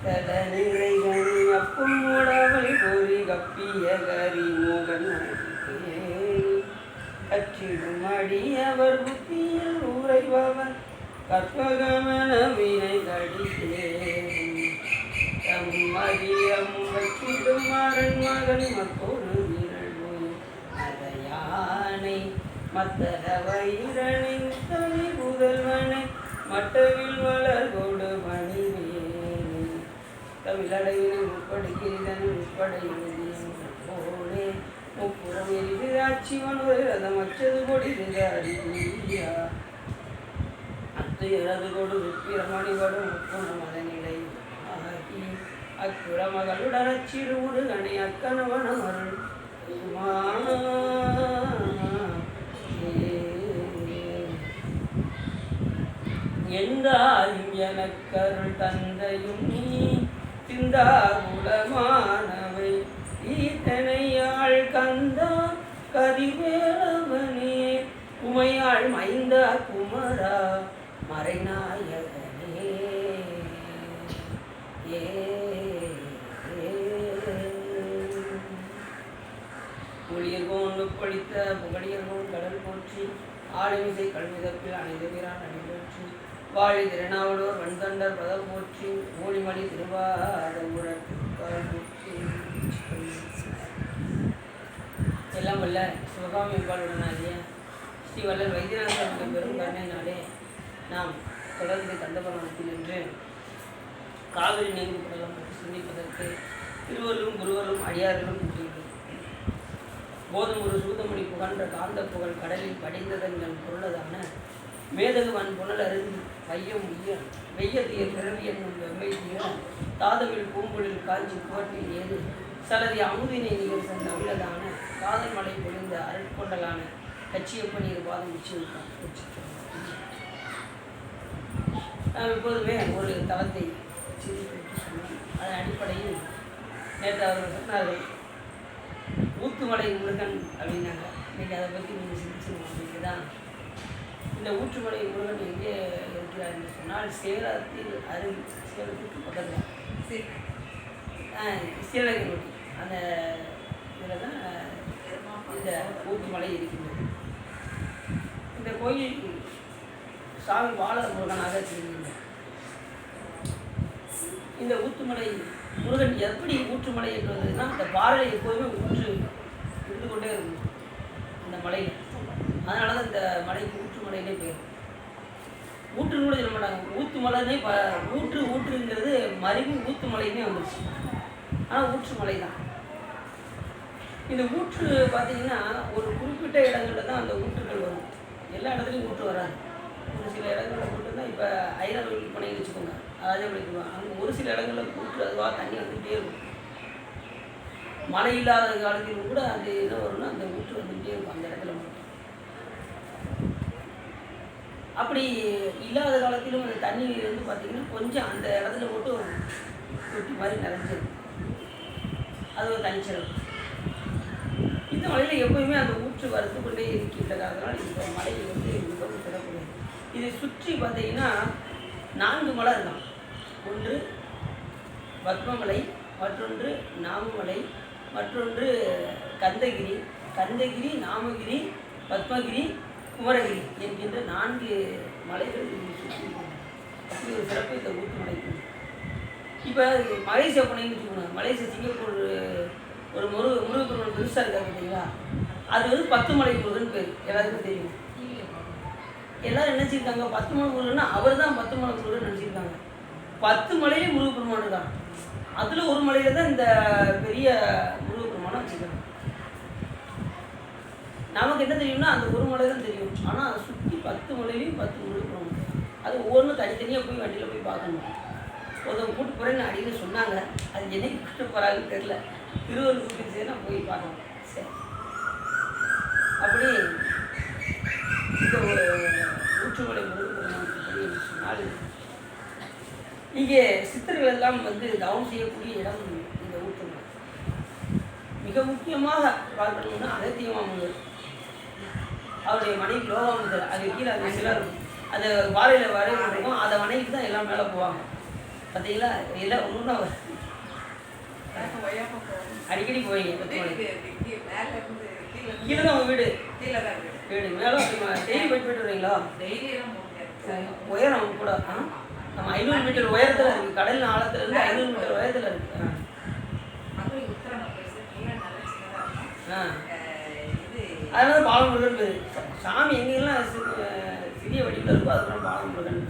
நிறைகனி அப்பும் உடவள் பொறி கப்பிய கரிமுகன் கற்றிடும் அடியவர் புத்தியில் உறைபவன் கற்பகமன வினை கடித்தேன் மதியமும் வச்சிடும் அரண் மகன் மற்றொரு விரல் போய் அதையானை மத்தல வயிறனை தனி புதல்வனை மட்டவில் வளர் கொடு மணிவேணி தமிழடையினை முற்படுகிறதன் உட்பட எழுதியோனே முப்புறம் எரிவிராட்சிவன் ஒரு ரதம் அச்சது கொடிது அறியா அத்து இறது கொடு விப்பிரமணிவடும் முப்புணம் அதனிலை ஆகி அக்குற மகளுடன் அச்சிறுவுடு கணை அக்கணவன அருள் எந்தாயும் எனக்கருள் தந்தையும் நீ சிந்தாகுலமானவை ஈத்தனையாள் கந்தா கதிவேலவனே உமையாள் மைந்தா குமரா மறைநாயகனே ஏ ஒளியர்கோண்டு படித்த புகழியர்கோன் கடல் போற்றி ஆளுமிசை கல்விதப்பில் அனைத்து வீரான் அணி போற்றி வாழி திருநாவலூர் வன்தண்டர் பதம் போற்றி ஊழிமணி திருவாரூரன் போற்றி எல்லாம் வல்ல சிவகாமி அம்பாளுடனாகிய ஸ்ரீ வல்லல் வைத்தியநாதன் பெரும் கருணையினாலே நாம் தொடர்ந்து கந்தபுராணத்தில் நின்று காவிரி நீங்கு படலம் பற்றி சிந்திப்பதற்கு திருவள்ளும் குருவரும் அடியார்களும் கூட்டியிருக்கிறோம். போதமுரு சூதமணி புகன்ற காந்த புகழ் கடலில் படிந்ததன் பொருளதான மேதகுவன் புனல் அருந்தி பையம் உய்ய வெய்யத்திய பிறவி என்னும் வெவ்வை தீர தாதவில் பூம்பொழில் காஞ்சி புகட்டில் ஏது சலதி அமுதினை நிகழ் சென்ற அமிழதான காதல் மலை பொழிந்த அருட்கொண்டலான கச்சியப்பனீர் பாதம் நிச்சயித்தான். நாம் எப்போதுமே ஒரு தளத்தை சொன்னோம். அதன் அடிப்படையில் நேற்று அவர்கள் சொன்னார்கள் ஊத்துமலை முருகன் அப்படின்னாங்க. இன்றைக்கி அதை பற்றி நீங்கள் சிந்திச்சுக்கணும். அப்படின்ட்டு தான் இந்த ஊற்றுமலை முருகன் எங்கே இருக்கிறார் என்று சொன்னால் சேலத்தில் சேலத்துக்கு பக்கத்தில் சீரகங்கொட்டி அந்த இதில் தான் இந்த ஊத்துமலை இருக்கின்றது. இந்த கோயில் சாமி பால முருகனாக தெரிகின்றார். இந்த ஊத்துமலை முருகன் எப்படி ஊற்றுமலை என்பதுன்னா அந்த பாறையில் எப்போதுமே ஊற்று இருந்து கொண்டே இருக்கும் இந்த மலையில். அதனால தான் இந்த மலைக்கு ஊற்றுமலையிலே போயிடும். ஊற்றுன்னு கூட சொல்ல மாட்டாங்க, ஊத்துமலைன்னே ஊற்றுங்கிறது மருவி ஊத்துமலைன்னே வந்துருச்சு. ஆனால் ஊற்றுமலை தான். இந்த ஊற்று பார்த்திங்கன்னா ஒரு குறிப்பிட்ட இடங்களில் தான் அந்த ஊற்றுகள் வரும். எல்லா இடத்துலையும் ஊற்று வராது. ஒரு சில இடங்களில் ஊற்றுனா இப்போ ஐநூறு பனைன்னு வச்சுக்கோங்க, அதாவது படிக்குவாங்க. அங்கே ஒரு சில இடங்களில் ஊற்று அதுவாக தண்ணி வந்துகிட்டே இருக்கும். மழை இல்லாத காலத்திலும் கூட அது என்ன வரும்னா அந்த ஊற்று வந்துகிட்டே இருக்கும் அந்த இடத்துல மட்டும். அப்படி இல்லாத காலத்திலும் அந்த தண்ணி வந்து பார்த்திங்கன்னா கொஞ்சம் அந்த இடத்துல மட்டும் தொட்டி மாதிரி நிறைஞ்சிருக்கும். அது ஒரு தனிச்சிறப்பு. இந்த மலையில் எப்போயுமே அந்த ஊற்று வறுத்து கொண்டே இருக்கின்றதுனால இந்த மலை வந்து மிகவும் சிறப்புடையது. இதை சுற்றி பார்த்தீங்கன்னா 4 மலை இருக்கான். ஒன்று பத்மமலை, மற்றொன்று நாமமலை, மற்றொன்று கந்தகிரி, நாமகிரி, பத்மகிரி, குமரகிரி என்கின்ற 4 மலைகள் சுற்றி அப்படி ஒரு சிறப்பு இந்த ஊற்று மலைக்கு. இப்போ மலேசியா போனீங்கன்னு வச்சுக்கோங்க, மலேசியா சிங்கப்பூர் ஒரு முருகப்பெருமான் பெருசாக இருக்காரு பார்த்தீங்களா, அது வந்து 10 மலை முருகன் பேர் எல்லாருக்கும் தெரியும். எல்லோரும் நினச்சிருக்காங்க 10 மலை முருகன்னா அவர் தான் 10 மலை முருகன் நினச்சிருக்காங்க. 10 மலையிலே முருகப்பெருமான் இருக்காங்க. அதில் ஒரு மலையில் தான் இந்த பெரிய முருகப்பெருமானை வச்சுருக்காங்க. நமக்கு என்ன தெரியும்னா அந்த ஒரு மலை தான் தெரியும். ஆனால் அதை சுற்றி 10 மலையிலையும் 10 முருகப்பெருமான். அது ஒவ்வொன்றும் தனித்தனியாக போய் வண்டியில் போய் பார்க்கணும். ஒருத்தவங்க கூட்டு போகிறேன்னு அடிக்கடி சொன்னாங்க. அது என்னைக்கு கூட்டு போகிறாங்கன்னு தெரில. திருவள்ளூர் கூட்டிட்டு சரி நான் போய் பார்க்கணும். சரி, அப்படி இந்த ஒரு ஊற்றுமலை முருகப்பெருமான் படி என்று சொன்னால் இங்கே சித்தர்கள் எல்லாம் வந்து தவம் செய்யக்கூடிய இடம் இந்த ஊற்றுமலை. மிக முக்கியமாக பார்க்கணும்னா அகத்தியமாமுதல், அவருடைய மனைவி லோகாமுதல், அது கீழே அந்த சிலர் அந்த வாழையில் வரைக்கும் அதை வணங்கிட்டு தான் எல்லாம் மேலே போவாங்க. பார்த்தீங்களா எல்லாம் ஒன்றுன்னா அடிக்கடி போவீங்க கீழே தான் உங்கள் வீடு வீடு மேலே டெய்லி போயிட்டு வரீங்களா உயரம் கூட நம்ம 500 மீட்டர் உயரத்தில் இருக்குது கடல் ஆழத்துலேருந்து 500 மீட்டர் உயரத்தில் இருக்குது அதனால பாலமுருகன் பேர் சாமி எங்கெல்லாம் சிறிய வடிவில் இருக்கோ அதுக்கப்புறம் பாலமுருகன்.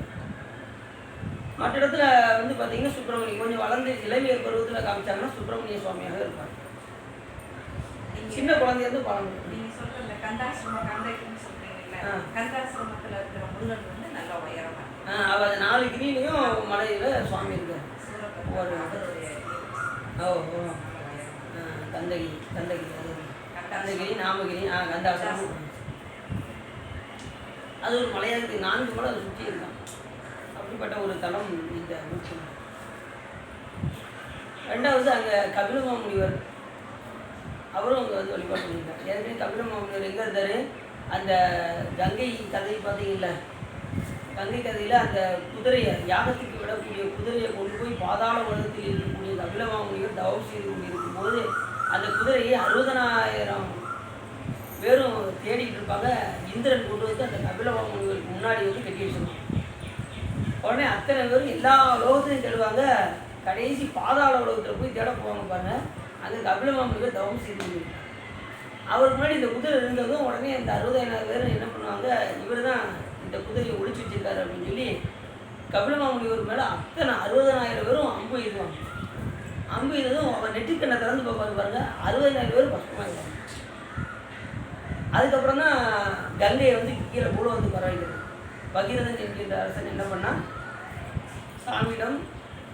மற்ற இடத்துல வந்து பார்த்தீங்கன்னா சுப்பிரமணியம் கொஞ்சம் வளர்ந்து இளமையர் பருவத்தில் காமிச்சாங்கன்னா சுப்பிரமணிய சுவாமியாக இருப்பாங்க. சின்ன குழந்தைய இருந்து பாலமுருகன். நீங்கள் சொல்கிற இந்த கந்தாசிரமம் கந்தைக்குன்னு சொல்கிறீங்கல்ல, கந்தாசிரமத்தில் இருக்கிற முருகன் வந்து நல்ல உயரமாக அவர் 4 கிரியிலையும் மலையில் சுவாமி இருக்கார். கந்தகிரி கந்தகிரி நாமகிரி கந்தாசிரமம் அது ஒரு மலையாக இருக்குது. 4 மலை அதை சுற்றி இருக்கான். அப்படிப்பட்ட ஒரு தலம் இந்த ஊற்று. ரெண்டாவது அங்கே கபிலமாமுனிவர் அவரும் அங்கே வந்து வழிபாடு பண்ணியிருக்கார். ஏற்கனவே கபிலமாமுனிவர் எங்கே இருந்தார்? அந்த கங்கை கதை பார்த்தீங்கல்ல, கங்கை கதையில் அந்த குதிரையை யாகத்துக்கு விடக்கூடிய குதிரையை கொண்டு போய் பாதாள உலகத்தில் இருக்கக்கூடிய கபிலமாமுனிவர் தவம் செய்து கொண்டிருக்கும்போது அந்த குதிரையை 60,000 பேரும் தேடிட்டு இருப்பாங்க. இந்திரன் கொண்டு வந்து அந்த கபிலமாமுனிவருக்கு முன்னாடி வந்து கட்டி வச்சிருவாங்க. உடனே அத்தனை பேரும் எல்லா லோகத்தையும் தேடுவாங்க. கடைசி பாதாள உலகத்தில் போய் தேட போவாங்க பாருங்க. அந்த கபிலமாமுனிவர் தவம் செய்து அவருக்கு முன்னாடி இந்த குதிரை இருந்ததும் உடனே இந்த 60,000 பேரும் என்ன பண்ணுவாங்க, இவர் தான் இந்த குதிரையை ஒழிச்சு வச்சிருக்காரு அப்படின்னு சொல்லி கபிலமாமுனிவர் மேலே அத்தனை 60,000 பேரும் அம்பு எய்துவாங்க. அம்பு எய்ததும் அவர் நெற்றிக்கண்ணை திறந்து பார்ப்பாரு பாருங்க, 60,000 பேரும் பசுமாயிருவாங்க. அதுக்கப்புறம் தான் கங்கையை வந்து கீழே கூட வந்து பரவாயில்லை. பகீரதன் என்கின்ற அரசன் என்ன பண்ணால் சாமியிடம்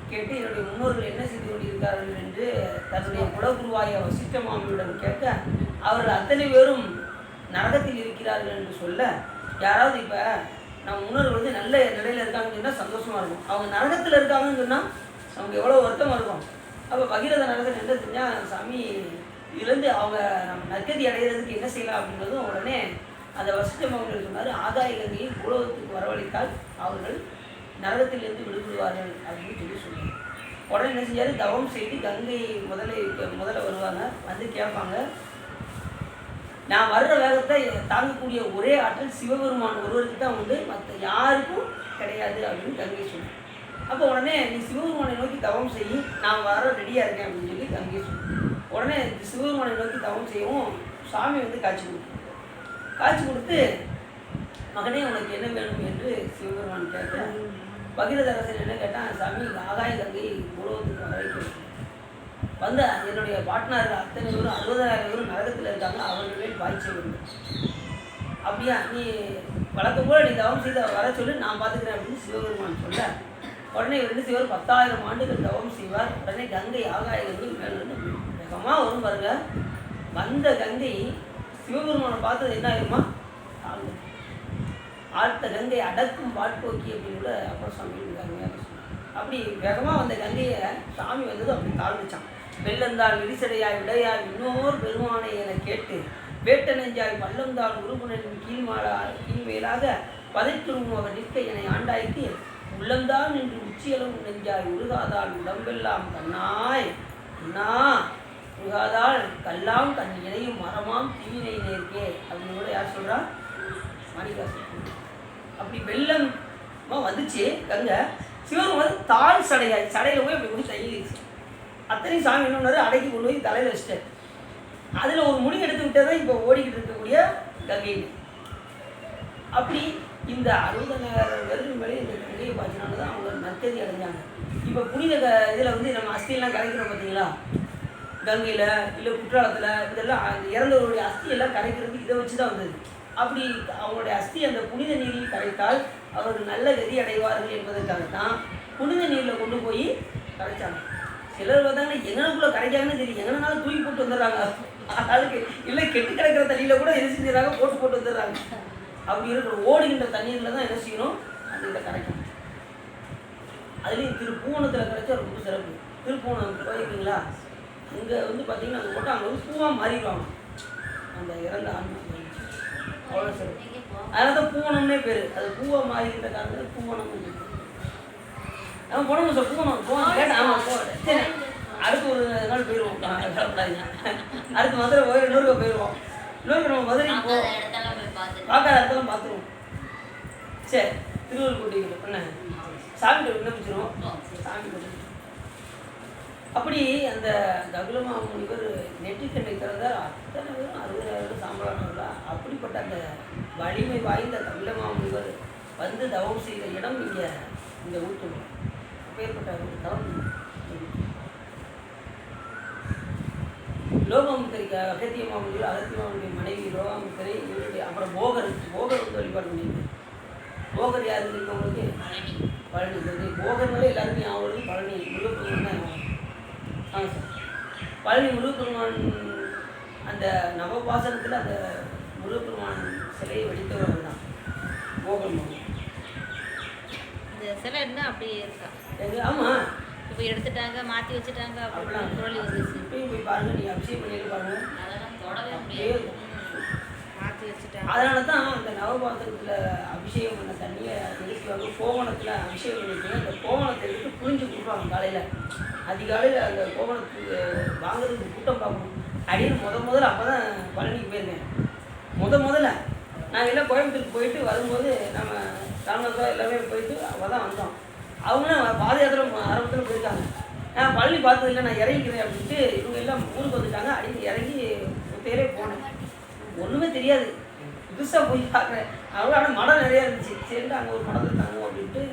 கேட்டு என்னுடைய முன்னோர்கள் என்ன செய்து கொண்டிருக்கிறார்கள் என்று தன்னுடைய குலகுருவாய வசிஷ்ட மாமியிடம் கேட்க அவர்கள் அத்தனை பேரும் நரகத்தில் இருக்கிறார்கள் என்று சொல்ல, யாராவது இப்போ நம்ம முன்னோர்கள் வந்து நல்ல நிலையில் இருக்காங்கன்னு சொன்னால் சந்தோஷமாக இருக்கும். அவங்க நரகத்தில் இருக்காங்கன்னு சொன்னால் நமக்கு எவ்வளோ வருத்தமாக இருக்கும். அப்போ பகீரத நரகன் என்ன செஞ்சால், சாமி இதுலேருந்து அவங்க நம்ம நற்கதி அடைகிறதுக்கு என்ன செய்யலாம் அப்படின்றதும் உடனே அந்த வசிஷ்ட மாமியார் சொன்னார், ஆதாய கங்கையை பூலோகத்துக்கு வரவழைத்தால் அவர்கள் நரகத்திலிருந்து விடுபடுவார்கள் அப்படின்னு சொல்லி சொன்னாங்க. உடனே என்ன செஞ்சார், தவம் செய்து கங்கை முதல்ல வருவாங்க, வந்து கேட்பாங்க. நான் வர்ற வேகத்தை தாங்கக்கூடிய ஒரே ஆற்றல் சிவபெருமான் ஒருவருக்கு தான் உண்டு, மற்ற யாருக்கும் கிடையாது அப்படின்னு கங்கை சொன்னேன். அப்போ உடனே நீ சிவபெருமானை நோக்கி தவம் செய்யி, நான் வர ரெடியாக இருக்கேன் அப்படின்னு சொல்லி கங்கை சொன்னேன். உடனே சிவபெருமானை நோக்கி தவம் செய்யவும் சாமி வந்து காட்சி கொடுத்து மகனே உனக்கு என்ன வேணும் என்று சிவபெருமான் கேட்க, பகீரதரசன் என்ன கேட்டான், சாமி ஆகாய கங்கை உலகத்துக்கு வரவேற்க வந்த என்னுடைய பாட்னார்கள் அத்தனை பேரும் 60,000 பேரும் நரகத்தில் இருக்காங்க, அவர்களே பாய்ச்ச வேண்டும். அப்படியா, நீ வழக்கம் போல நீ தவம் செய்து வர சொல்லி நான் பார்த்துக்கிறேன் அப்படின்னு சிவபெருமான் சொல்ல, உடனே இவர் என்ன செய்வார், 10,000 ஆண்டுகள் தவம் செய்வார். உடனே கங்கை ஆகாய கங்கை மேலே வேகமாக வரும் பாருங்க. வந்த கங்கை சிவபெருமானை பார்த்தது என்ன ஆயிருமா, ஆழ்த்த கங்கை அடக்கும் பாட்போக்கி அப்படின்னு கூட அப்புறம் சாமி அருமையாக சொன்னாங்க. அப்படி வேகமாக வந்த கங்கையை சாமி வந்தது அப்படி தாழ்ந்துச்சான். வெள்ளந்தாள் விரிசடையாய் விடையாய் இன்னொரு பெருமானை என கேட்டு வேட்ட நெஞ்சாய் பள்ளம்தாள் உருகுணனின் கீழ்மேலாக பதைத்துருவும் அவர் நிற்க என ஆண்டாய்க்கு உள்ளம்தான் நின்று உச்சியளவும் நெஞ்சாய் உருகாதாள் உடம்பெல்லாம் கண்ணாய் அண்ணா உருகாதாள் கல்லாம் தன் இணையும் மரமாம் தீவினை நேர்க்கே அப்படின்னு கூட யார் சொல்கிறா, மாணிக்காசன். அப்படி வெள்ளமாக வந்துச்சு கங்கை. சிவன் வந்து தாழ் சடையாய் சடையில் போய் அப்படி கொஞ்சம் தையிடுச்சு. அத்தனை சாமி என்ன பண்ணாரு, அடைக்கி கொண்டு போய் தலையில் வச்சுட்டார். அதில் ஒரு முடி எடுத்து விட்டே தான் இப்போ ஓடிக்கிட்டு இருக்கக்கூடிய கங்கை. அப்படி இந்த 60,000 பேருக்கு மேலே இந்த கங்கையை பார்த்தீங்கன்னா தான் அவங்க நற்கதி அடைஞ்சாங்க. இப்போ புனித இதில் வந்து நம்ம அஸ்தியெல்லாம் கரைக்கிறோம் பார்த்தீங்களா, கங்கையில் இல்லை குற்றாலத்தில் இதெல்லாம் இறந்தவருடைய அஸ்தியெல்லாம் கரைக்கிறதுக்கு இதை வச்சு தான் வந்தது. அப்படி அவங்களுடைய அஸ்தி அந்த புனித நீரில் கரைத்தால் அவர்கள் நல்ல கதி அடைவார்கள் என்பதற்காகத்தான் புனித நீரில் கொண்டு போய் கரைச்சாங்க. சிலர் பார்த்தாங்கன்னா எங்களுக்குள்ளே கரைக்காங்கன்னு தெரியும், எங்கனாலும் தூக்கி போட்டு வந்துடுறாங்க. ஆளுக்கு இல்லை கெட்டு கிடக்கிற தண்ணியில் கூட என்ன செஞ்சுறாங்க, போட்டு வந்துடுறாங்க. அப்படி இருக்கிற ஓடுகின்ற தண்ணீரில் தான் என்ன செய்யணும், அந்த இதை கரைக்கணும். அதுலேயும் திருப்பூவனத்தில் கரைச்சா ரொம்ப சிறப்பு. திருப்பூவனம் போயிருக்கீங்களா, அங்கே வந்து பார்த்தீங்கன்னா அங்கே போட்டு அங்கே வந்து பூவாக மாறிடுவாங்க அந்த இறந்த ஆன்மா. அவ்வளோ சிறப்பு. அதனால தான் பூவனம்னே பேர். அது பூவாக மாறிக்கின்ற காரணத்தில் பூவனம். அவன் போனோம் சார் போகணும் கேட்டேன். ஆமாம் போகிறேன். சரி அடுத்து ஒரு நாள் போயிடுவோம். கலப்படாதீங்க. அடுத்து மதுரை போய் இன்னொரு போயிடுவோம். இன்னொரு நம்ம மதுரைக்கு போவோம். பார்க்காத இடத்தெல்லாம் பார்த்துருவோம். சரி திருவள்ளுவர் என்ன சாமி விண்ணப்பிச்சிருவோம். சாமி கொண்டு அப்படி அந்த ககுலமா முனிவர் நெற்றிக்கண்ணை திறந்தார். அத்தனை பேரும் 60,000 சாம்பலானவர்களா. அப்படிப்பட்ட அந்த வலிமை வாய்ந்த ககுலமா முனிவர் வந்து தவம் செய்த இடம் இங்கே இந்த ஊற்றுமலை. அப்பேற்பட்ட ஒரு தவம் லோகாமுத்தரி அகத்திய மாமுனிவர், அகத்திய மாமுனிய மனைவி லோகாமுத்தரி, இவருடைய அப்புறம் போகர் வந்து வழிபாடு பண்ணியிருக்காரு. போகர் யார் இருக்கவங்களுக்கு பழனி. போகர்னாலே எல்லாருமே அவங்களுக்கு பழனி முருகப்பெருமான் தான். ஆமாம் சார். பழனி முருகப்பெருமான் அந்த நவபாசனத்தில் அந்த முருகப்பெருமான் சிலையை வடித்தவர் தான் போகர் மாமன். இந்த சிலை இருந்தால் அப்படியே இருக்கா? ஆமாம் இப்போ எடுத்துட்டாங்க, மாற்றி வச்சுட்டாங்க. அப்படிலாம் குரல் வந்துச்சு. இப்பயும் போய் பாருங்கள், நீங்கள் அபிஷேகம் பண்ணிட்டு பாருங்கள். அதெல்லாம் தொடவே முடியாது. மாற்றி வச்சுட்டாங்க. அதனால தான் அந்த நவபாசனத்தில் அபிஷேகம் பண்ண தண்ணியை எடுத்துவாங்க. கோவணத்தில் அபிஷேகம் பண்ணிட்டு அந்த கோவணத்தை எடுத்து புரிஞ்சு கொடுப்பாங்க. காலையில் அதிகாலையில் அந்த கோவணத்துக்கு வாங்குறதுக்கு கூட்டம் பார்க்கணும் அப்படின்னு முதல்ல அப்போ தான் பழனிக்கு போயிருக்கேன். முதல்ல நாங்கள் எல்லாம் கோயம்புத்தூருக்கு போயிட்டு வரும்போது நம்ம ராமநாதா எல்லாமே போயிட்டு அப்போ தான் வந்தோம். அவங்களும் பாத யாத்திரை ஆரம்பத்தில் போயிருக்காங்க. நான் பழனி பார்த்ததில்லை, நான் இறங்கிக்கிறேன் அப்படின்ட்டு இவங்க எல்லாம் ஊருக்கு வந்துட்டாங்க. அப்படின்னு இறங்கி பேரே போனேன். ஒன்றுமே தெரியாது, புதுசாக போய் பார்க்குறேன். அவ்வளோ ஆனால் மடம் நிறையா இருந்துச்சு. சரிட்டு அங்கே ஒரு மடம் இருக்காங்க அப்படின்ட்டு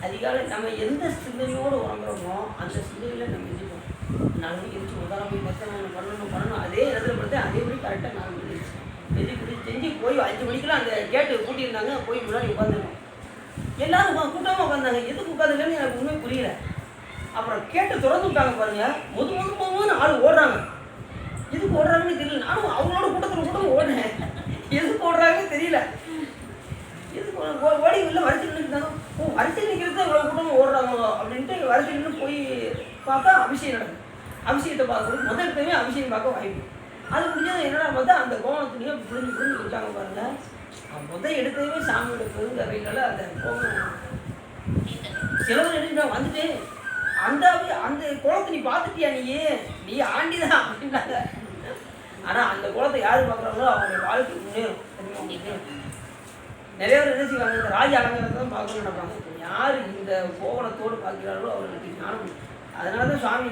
அதிகாலை நம்ம எந்த சிந்தனையோடு உறங்குறோமோ அந்த சிந்தனையில் நம்ம எதிர்ப்போம். 4 மணிக்கு எதிர்த்து முதல்ல போய் மெத்தனம் பண்ணணும். அதே இடத்துல பார்த்தேன். அதேபடி கரெக்டாக 4 மணிக்கு எதிர்த்து செஞ்சு போய் 5 மணிக்கெலாம் அந்த கேட்டு கூட்டியிருந்தாங்க. போய் முன்னாடி உட்காந்துருக்கோம். எல்லாரும் கூட்டமாக உட்காந்தாங்க. எதுக்கு உட்காந்துருக்கேன்னு எனக்கு உண்மை புரியல. அப்புறம் கேட்டு திறந்து விட்டாங்க பாருங்க. முதல்ல ஆள் ஓடுறாங்க. எதுக்கு ஓடுறாங்கன்னு தெரியல. நானும் அவங்களோட கூட்டத்தில் ஓடுறேன். எதுக்கு ஓடுறாங்கன்னு தெரியல. எதுக்கு ஓடி இல்லை வரிசை நின்றுட்டாங்க. வரிசை நிற்கிறது தான் இவ்வளோ கூட்டமாக ஓடுறாங்களோ அப்படின்ட்டு வரிசை நின்று போய் பார்த்தா அபிஷேகம் நடக்கும். அபிஷேகத்தை பார்க்கணும். முதல்ல அபிஷேகம் பார்க்க வாய்ப்பு. அது முடிஞ்சது என்னடா பார்த்தா அந்த கோவணத்துலேயே புரிஞ்சு விட்டாங்க பாருங்க. எடுத்ததுமே சாமியோட பெருங்கரையினால அந்த கோவணம் சிலவர் எடுத்து வந்துட்டு அந்த குளத்தை நீ பார்த்துட்டியா, நீ ஆண்டிதான் அப்படின்னாங்க. ஆனால் அந்த குளத்தை யார் பார்க்குறாங்களோ அவங்களுடைய வாழ்க்கை முன்னேறும். நிறைய பேர் என்ன செய்வாங்க, இந்த ராஜ அலங்காரத்தை தான் பார்க்கணும்னு நினைப்பாங்க. யார் இந்த கோவணத்தோடு பார்க்கிறார்களோ அவர்களுக்கு ஞானம். அதனால தான் சுவாமி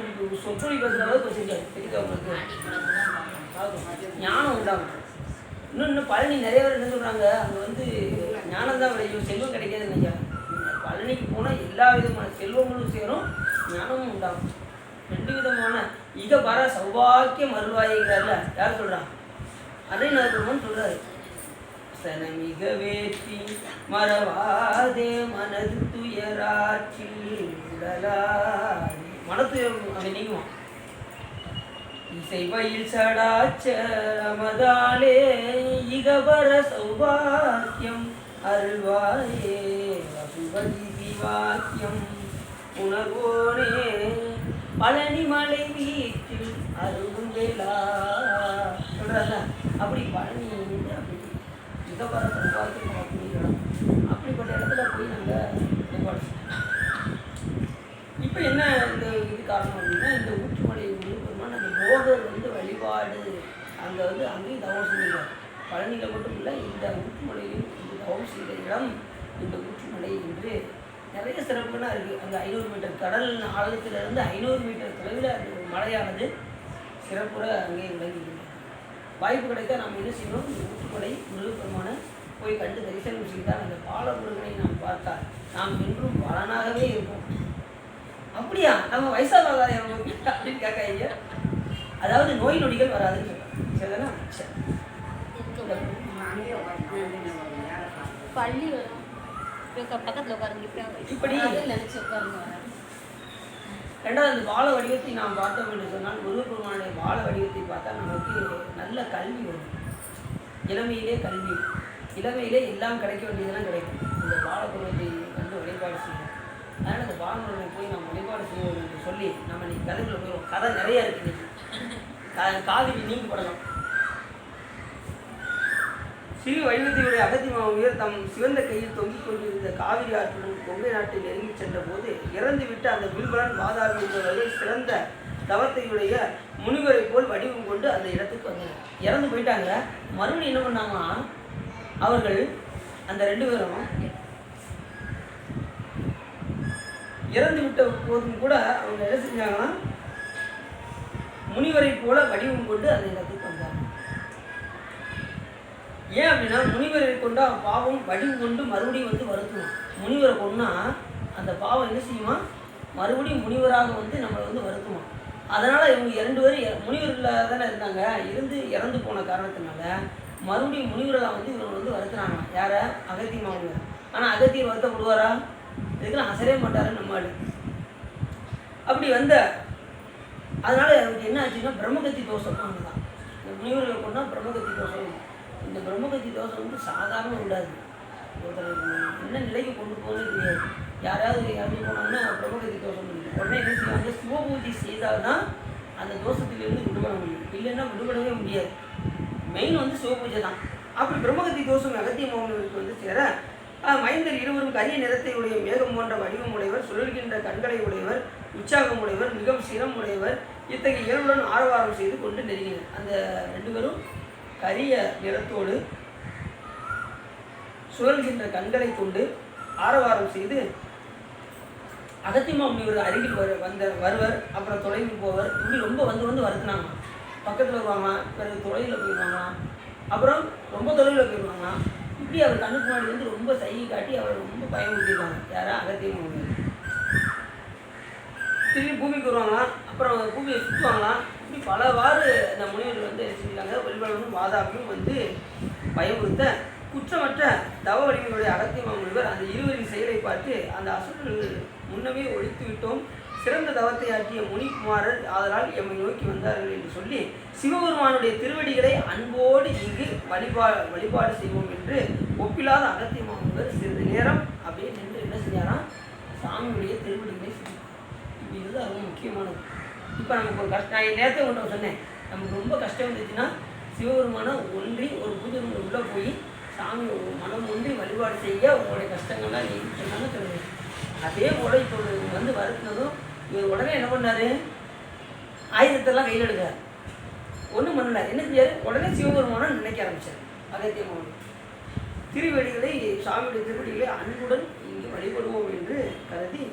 சொற்றொழி பேசுகிற அளவுக்கு செஞ்சார். தெரியுது அவங்களுக்கு ஞானம் உண்டாகும். இன்னும் பழனி நிறைய பேர் என்ன சொல்கிறாங்க, அங்கே ஞானம் தான் விளையும், செல்வம் கிடைக்காதுன்னு நினைக்கிறாங்க. பழனிக்கு போனால் எல்லா விதமான செல்வங்களும் சேரும், ஞானமும் உண்டாகும். 2 விதமான இகபர சௌபாக்கியம் அருள்வாய்கிறார்ல. யார் சொல்கிறான்? அருணாதிபதினு சொல்கிறாரு. சனமிக வேற்றி மறவாதே மனது துயராற்றில் உடலாடி. மனத்துயரம் அங்கே நீங்குவான். இசைவயில் சடாச்சரமதாலே இகபர சௌபாக்கியம் அருள்வாயே அசுவதி வாக்கியம் உணர்வோனே பழனி மலை வீட்டில் அருகுந்தேலா சொல்கிறாங்க. அப்படி பழனி அப்படி இகபர சௌபாக்கியம் அப்படிங்கிறோம். அப்படிப்பட்ட இடத்துல போய் நாங்கள் வழிபாடு. இப்போ என்ன இது காரணம் அப்படின்னா, இந்த ஊற்றுமலை முருகப்பெருமான் அந்த போகர் வழிபாடு அங்கே அங்கேயும் தவம் செய்கிறார். பழனியில் மட்டும் இல்லை, இந்த ஊற்றுமலையிலும் இந்த தவம் செய்த இடம் இந்த ஊற்றுமலை என்று நிறைய சிறப்புலாம் இருக்குது. அந்த 500 மீட்டர் கடல் ஆழத்திலிருந்து 500 மீட்டர் தொலைவில் அந்த மலையானது சிறப்புற அங்கே விளங்குகிறது. வாய்ப்பு கிடைத்தா நாம் என்ன செய்யணும், இந்த ஊற்றுமலை முருகப்பெருமானை போய் கண்டு தரிசனம் செய்தால் அந்த பாலமுருகனை நாம் பார்த்தால் நாம் என்றும் பலனாகவே இருப்போம். அப்படியா, நம்ம வயசாகாதா அப்படின்னு கேட்காங்க. அதாவது நோய் நொடிகள் வராதுன்னு சொல்கிறாங்க. சரிதானா? பள்ளி வரும் பக்கத்தில் உட்காருங்க. இப்படி நினச்சி உட்காருங்க. 2வது பால வடிவத்தை நாம் பார்த்தோம் என்று சொன்னால், முருகப்பெருமானுடைய பால வடிவத்தை பார்த்தா நமக்கு நல்ல கல்வி வரும். இளமையிலே கல்வி, இளமையிலே எல்லாம் கிடைக்க வேண்டியதெல்லாம் கிடைக்கும். இந்த பாலபருவத்தை கண்டு வழிபாடு செய்யணும். அதனால் அந்த பாலமுருகனை போய் நாம் வழிபாடு செய்வோம் என்று சொல்லி நம்ம இன்னைக்கு கதைக்குள்ள போயிடுவோம். கதை நிறையா இருக்குது. காவிரி நீங்க படலாம். ஸ்ரீ வைகுத்தியுடைய அகத்தி மாமுனிவர் தம் சிவந்த கையில் தொங்கிக் கொண்டிருந்த காவிரி ஆற்றுடன் கொங்கை நாட்டை நெருங்கி சென்ற போது இறந்துவிட்ட அந்த வில்வலன் வாதாபி என்பவர்கள் சிறந்த தவத்தையுடைய முனிவரை போல் வடிவம் கொண்டு அந்த இடத்துக்கு வந்தாங்க. இறந்து போயிட்டாங்க. மறுபடியும் என்ன பண்ணாங்கன்னா அவர்கள் அந்த 2 பேரும் இறந்து விட்ட போதும் கூட அவங்க என்ன செஞ்சாங்கன்னா முனிவரை போல வடிவம் கொண்டு அந்த இடத்துக்கு வந்தாங்க. ஏன் அப்படின்னா முனிவரை கொண்டா பாவம் வடிவு கொண்டு மறுபடியும் வந்து வருத்துவோம். முனிவரை கொண்டா அந்த பாவம் என்ன செய்யுமா, மறுபடியும் முனிவராக வந்து நம்மளை வந்து வருத்துவோம். அதனால் இவங்க 2 பேரும் முனிவர்களாக தானே இருந்தாங்க. இறந்து போன காரணத்தினால மறுபடியும் முனிவர்களாக வந்து இவங்க வந்து வருத்துறாங்க. யாரை? அகத்தி மாமுனிவர். ஆனால் அகத்தியர் வருத்தப்படுவாரா? இதுக்கெல்லாம் அசரவே மாட்டாரு நம்மால். அப்படி வந்த அதனால் அவருக்கு என்ன ஆச்சுன்னா பிரம்மகத்தி தோஷம் தான். இந்த முனிவர்களை கொண்டா பிரம்மகத்தி தோஷம். இந்த பிரம்மகத்தி தோஷம் வந்து சாதாரண விடாது. என்ன நிலைக்கு கொண்டு போகணும்னு தெரியாது. யாராவது இறந்து போனோம்னா பிரம்மகத்தி தோஷம் இருக்குது. உடனே என்ன செய்வாங்க, சிவபூஜை செய்தால்தான் அந்த தோஷத்திலிருந்து விடுபட முடியும். இல்லைன்னா விடுபடவே முடியாது. மெயின் வந்து சிவபூஜை தான். அப்படி பிரம்மகத்தி தோஷம் அகத்திய மாமுனிவருக்கு வந்து சேர மைந்தர் இருவரும் கரிய நிறத்தை உடைய மேகம் போன்ற வடிவம் உடையவர், சுழல்கின்ற கண்களை உடையவர், உற்சாகம் உடையவர், மிகவும் சிரம் உடையவர், இத்தகைய இயல்புடன் ஆரவாரம் செய்து கொண்டு நெருங்கினர். அந்த 2 பேரும் கரிய நிறத்தோடு சுழல்கின்ற கண்களை கொண்டு ஆரவாரம் செய்து அகத்திய முனிவர் அருகில் வருவர். அப்புறம் தொலைவில் போவர். இப்படி ரொம்ப வந்து வருத்தினாங்க. பக்கத்தில் வருவாங்க, பிறகு தொலைவில் போயிடுவாங்க, அப்புறம் ரொம்ப தொலைவில் போயிடுவாங்க. இப்படி அவர் கண்ணுக்கு முன்னாடி வந்து ரொம்ப சைகை காட்டி அவர் ரொம்ப பயமுறுத்திடுவாங்க. யாரா? அகத்திய முனிவர். திரும்பி பூமிக்கு வருவாங்களாம், அப்புறம் பூமியை சுற்றுவாங்களாம். இப்படி பலவாறு அந்த முனிவர்கள் வந்து செஞ்சுருக்காங்க. வெல்வலனும் வாதாபியும் வந்து பயமுறுத்த குற்றமற்ற தவ வடிவங்களுடைய அகத்திய மாமுனிவர் அந்த இருவரின் செயலை பார்த்து அந்த அசுரர்கள் முன்னமே ஒழித்து விட்டோம், சிறந்த தவத்தை ஆற்றிய முனிகுமாரர் ஆதலால் எம்மை நோக்கி வந்தார்கள் என்று சொல்லி சிவபெருமானுடைய திருவடிகளை அன்போடு இங்கு வழிபாடு செய்வோம் என்று ஒப்பில்லாத அகத்திய மாமுனிவர் சிறிது நேரம் அப்படியே நின்று என்ன செஞ்சாராம், சாமியுடைய திருவடிகளை செய்தார். இதுதான் ரொம்ப முக்கியமானது. இப்போ நமக்கு ஒரு கஷ்டம், நான் நேரத்தை கொண்டு சொன்னேன், நமக்கு ரொம்ப கஷ்டம் வந்துச்சுன்னா சிவபெருமான ஒன்றி ஒரு பூஜை ரூமில் உள்ளே போய் சாமி மனம் ஒன்றி வழிபாடு செய்ய உங்களுடைய கஷ்டங்கள்லாம் நீங்கள் சொன்னாலும் சொல்லுவேன். அதே போல் இப்போ வந்து வருத்தினதும் இவர் உடனே என்ன பண்ணார், ஆயுதத்தெல்லாம் கையில் எடுக்கிறார். ஒன்றும் பண்ணல. என்ன செய்யார், உடனே சிவபெருமானை நினைக்க ஆரம்பித்தார். அகத்திய மாமுனிவர் திருவடிகளை, சாமியுடைய திருவடிகளை அன்புடன் இங்கு வழிபடுவோம் என்று கருதி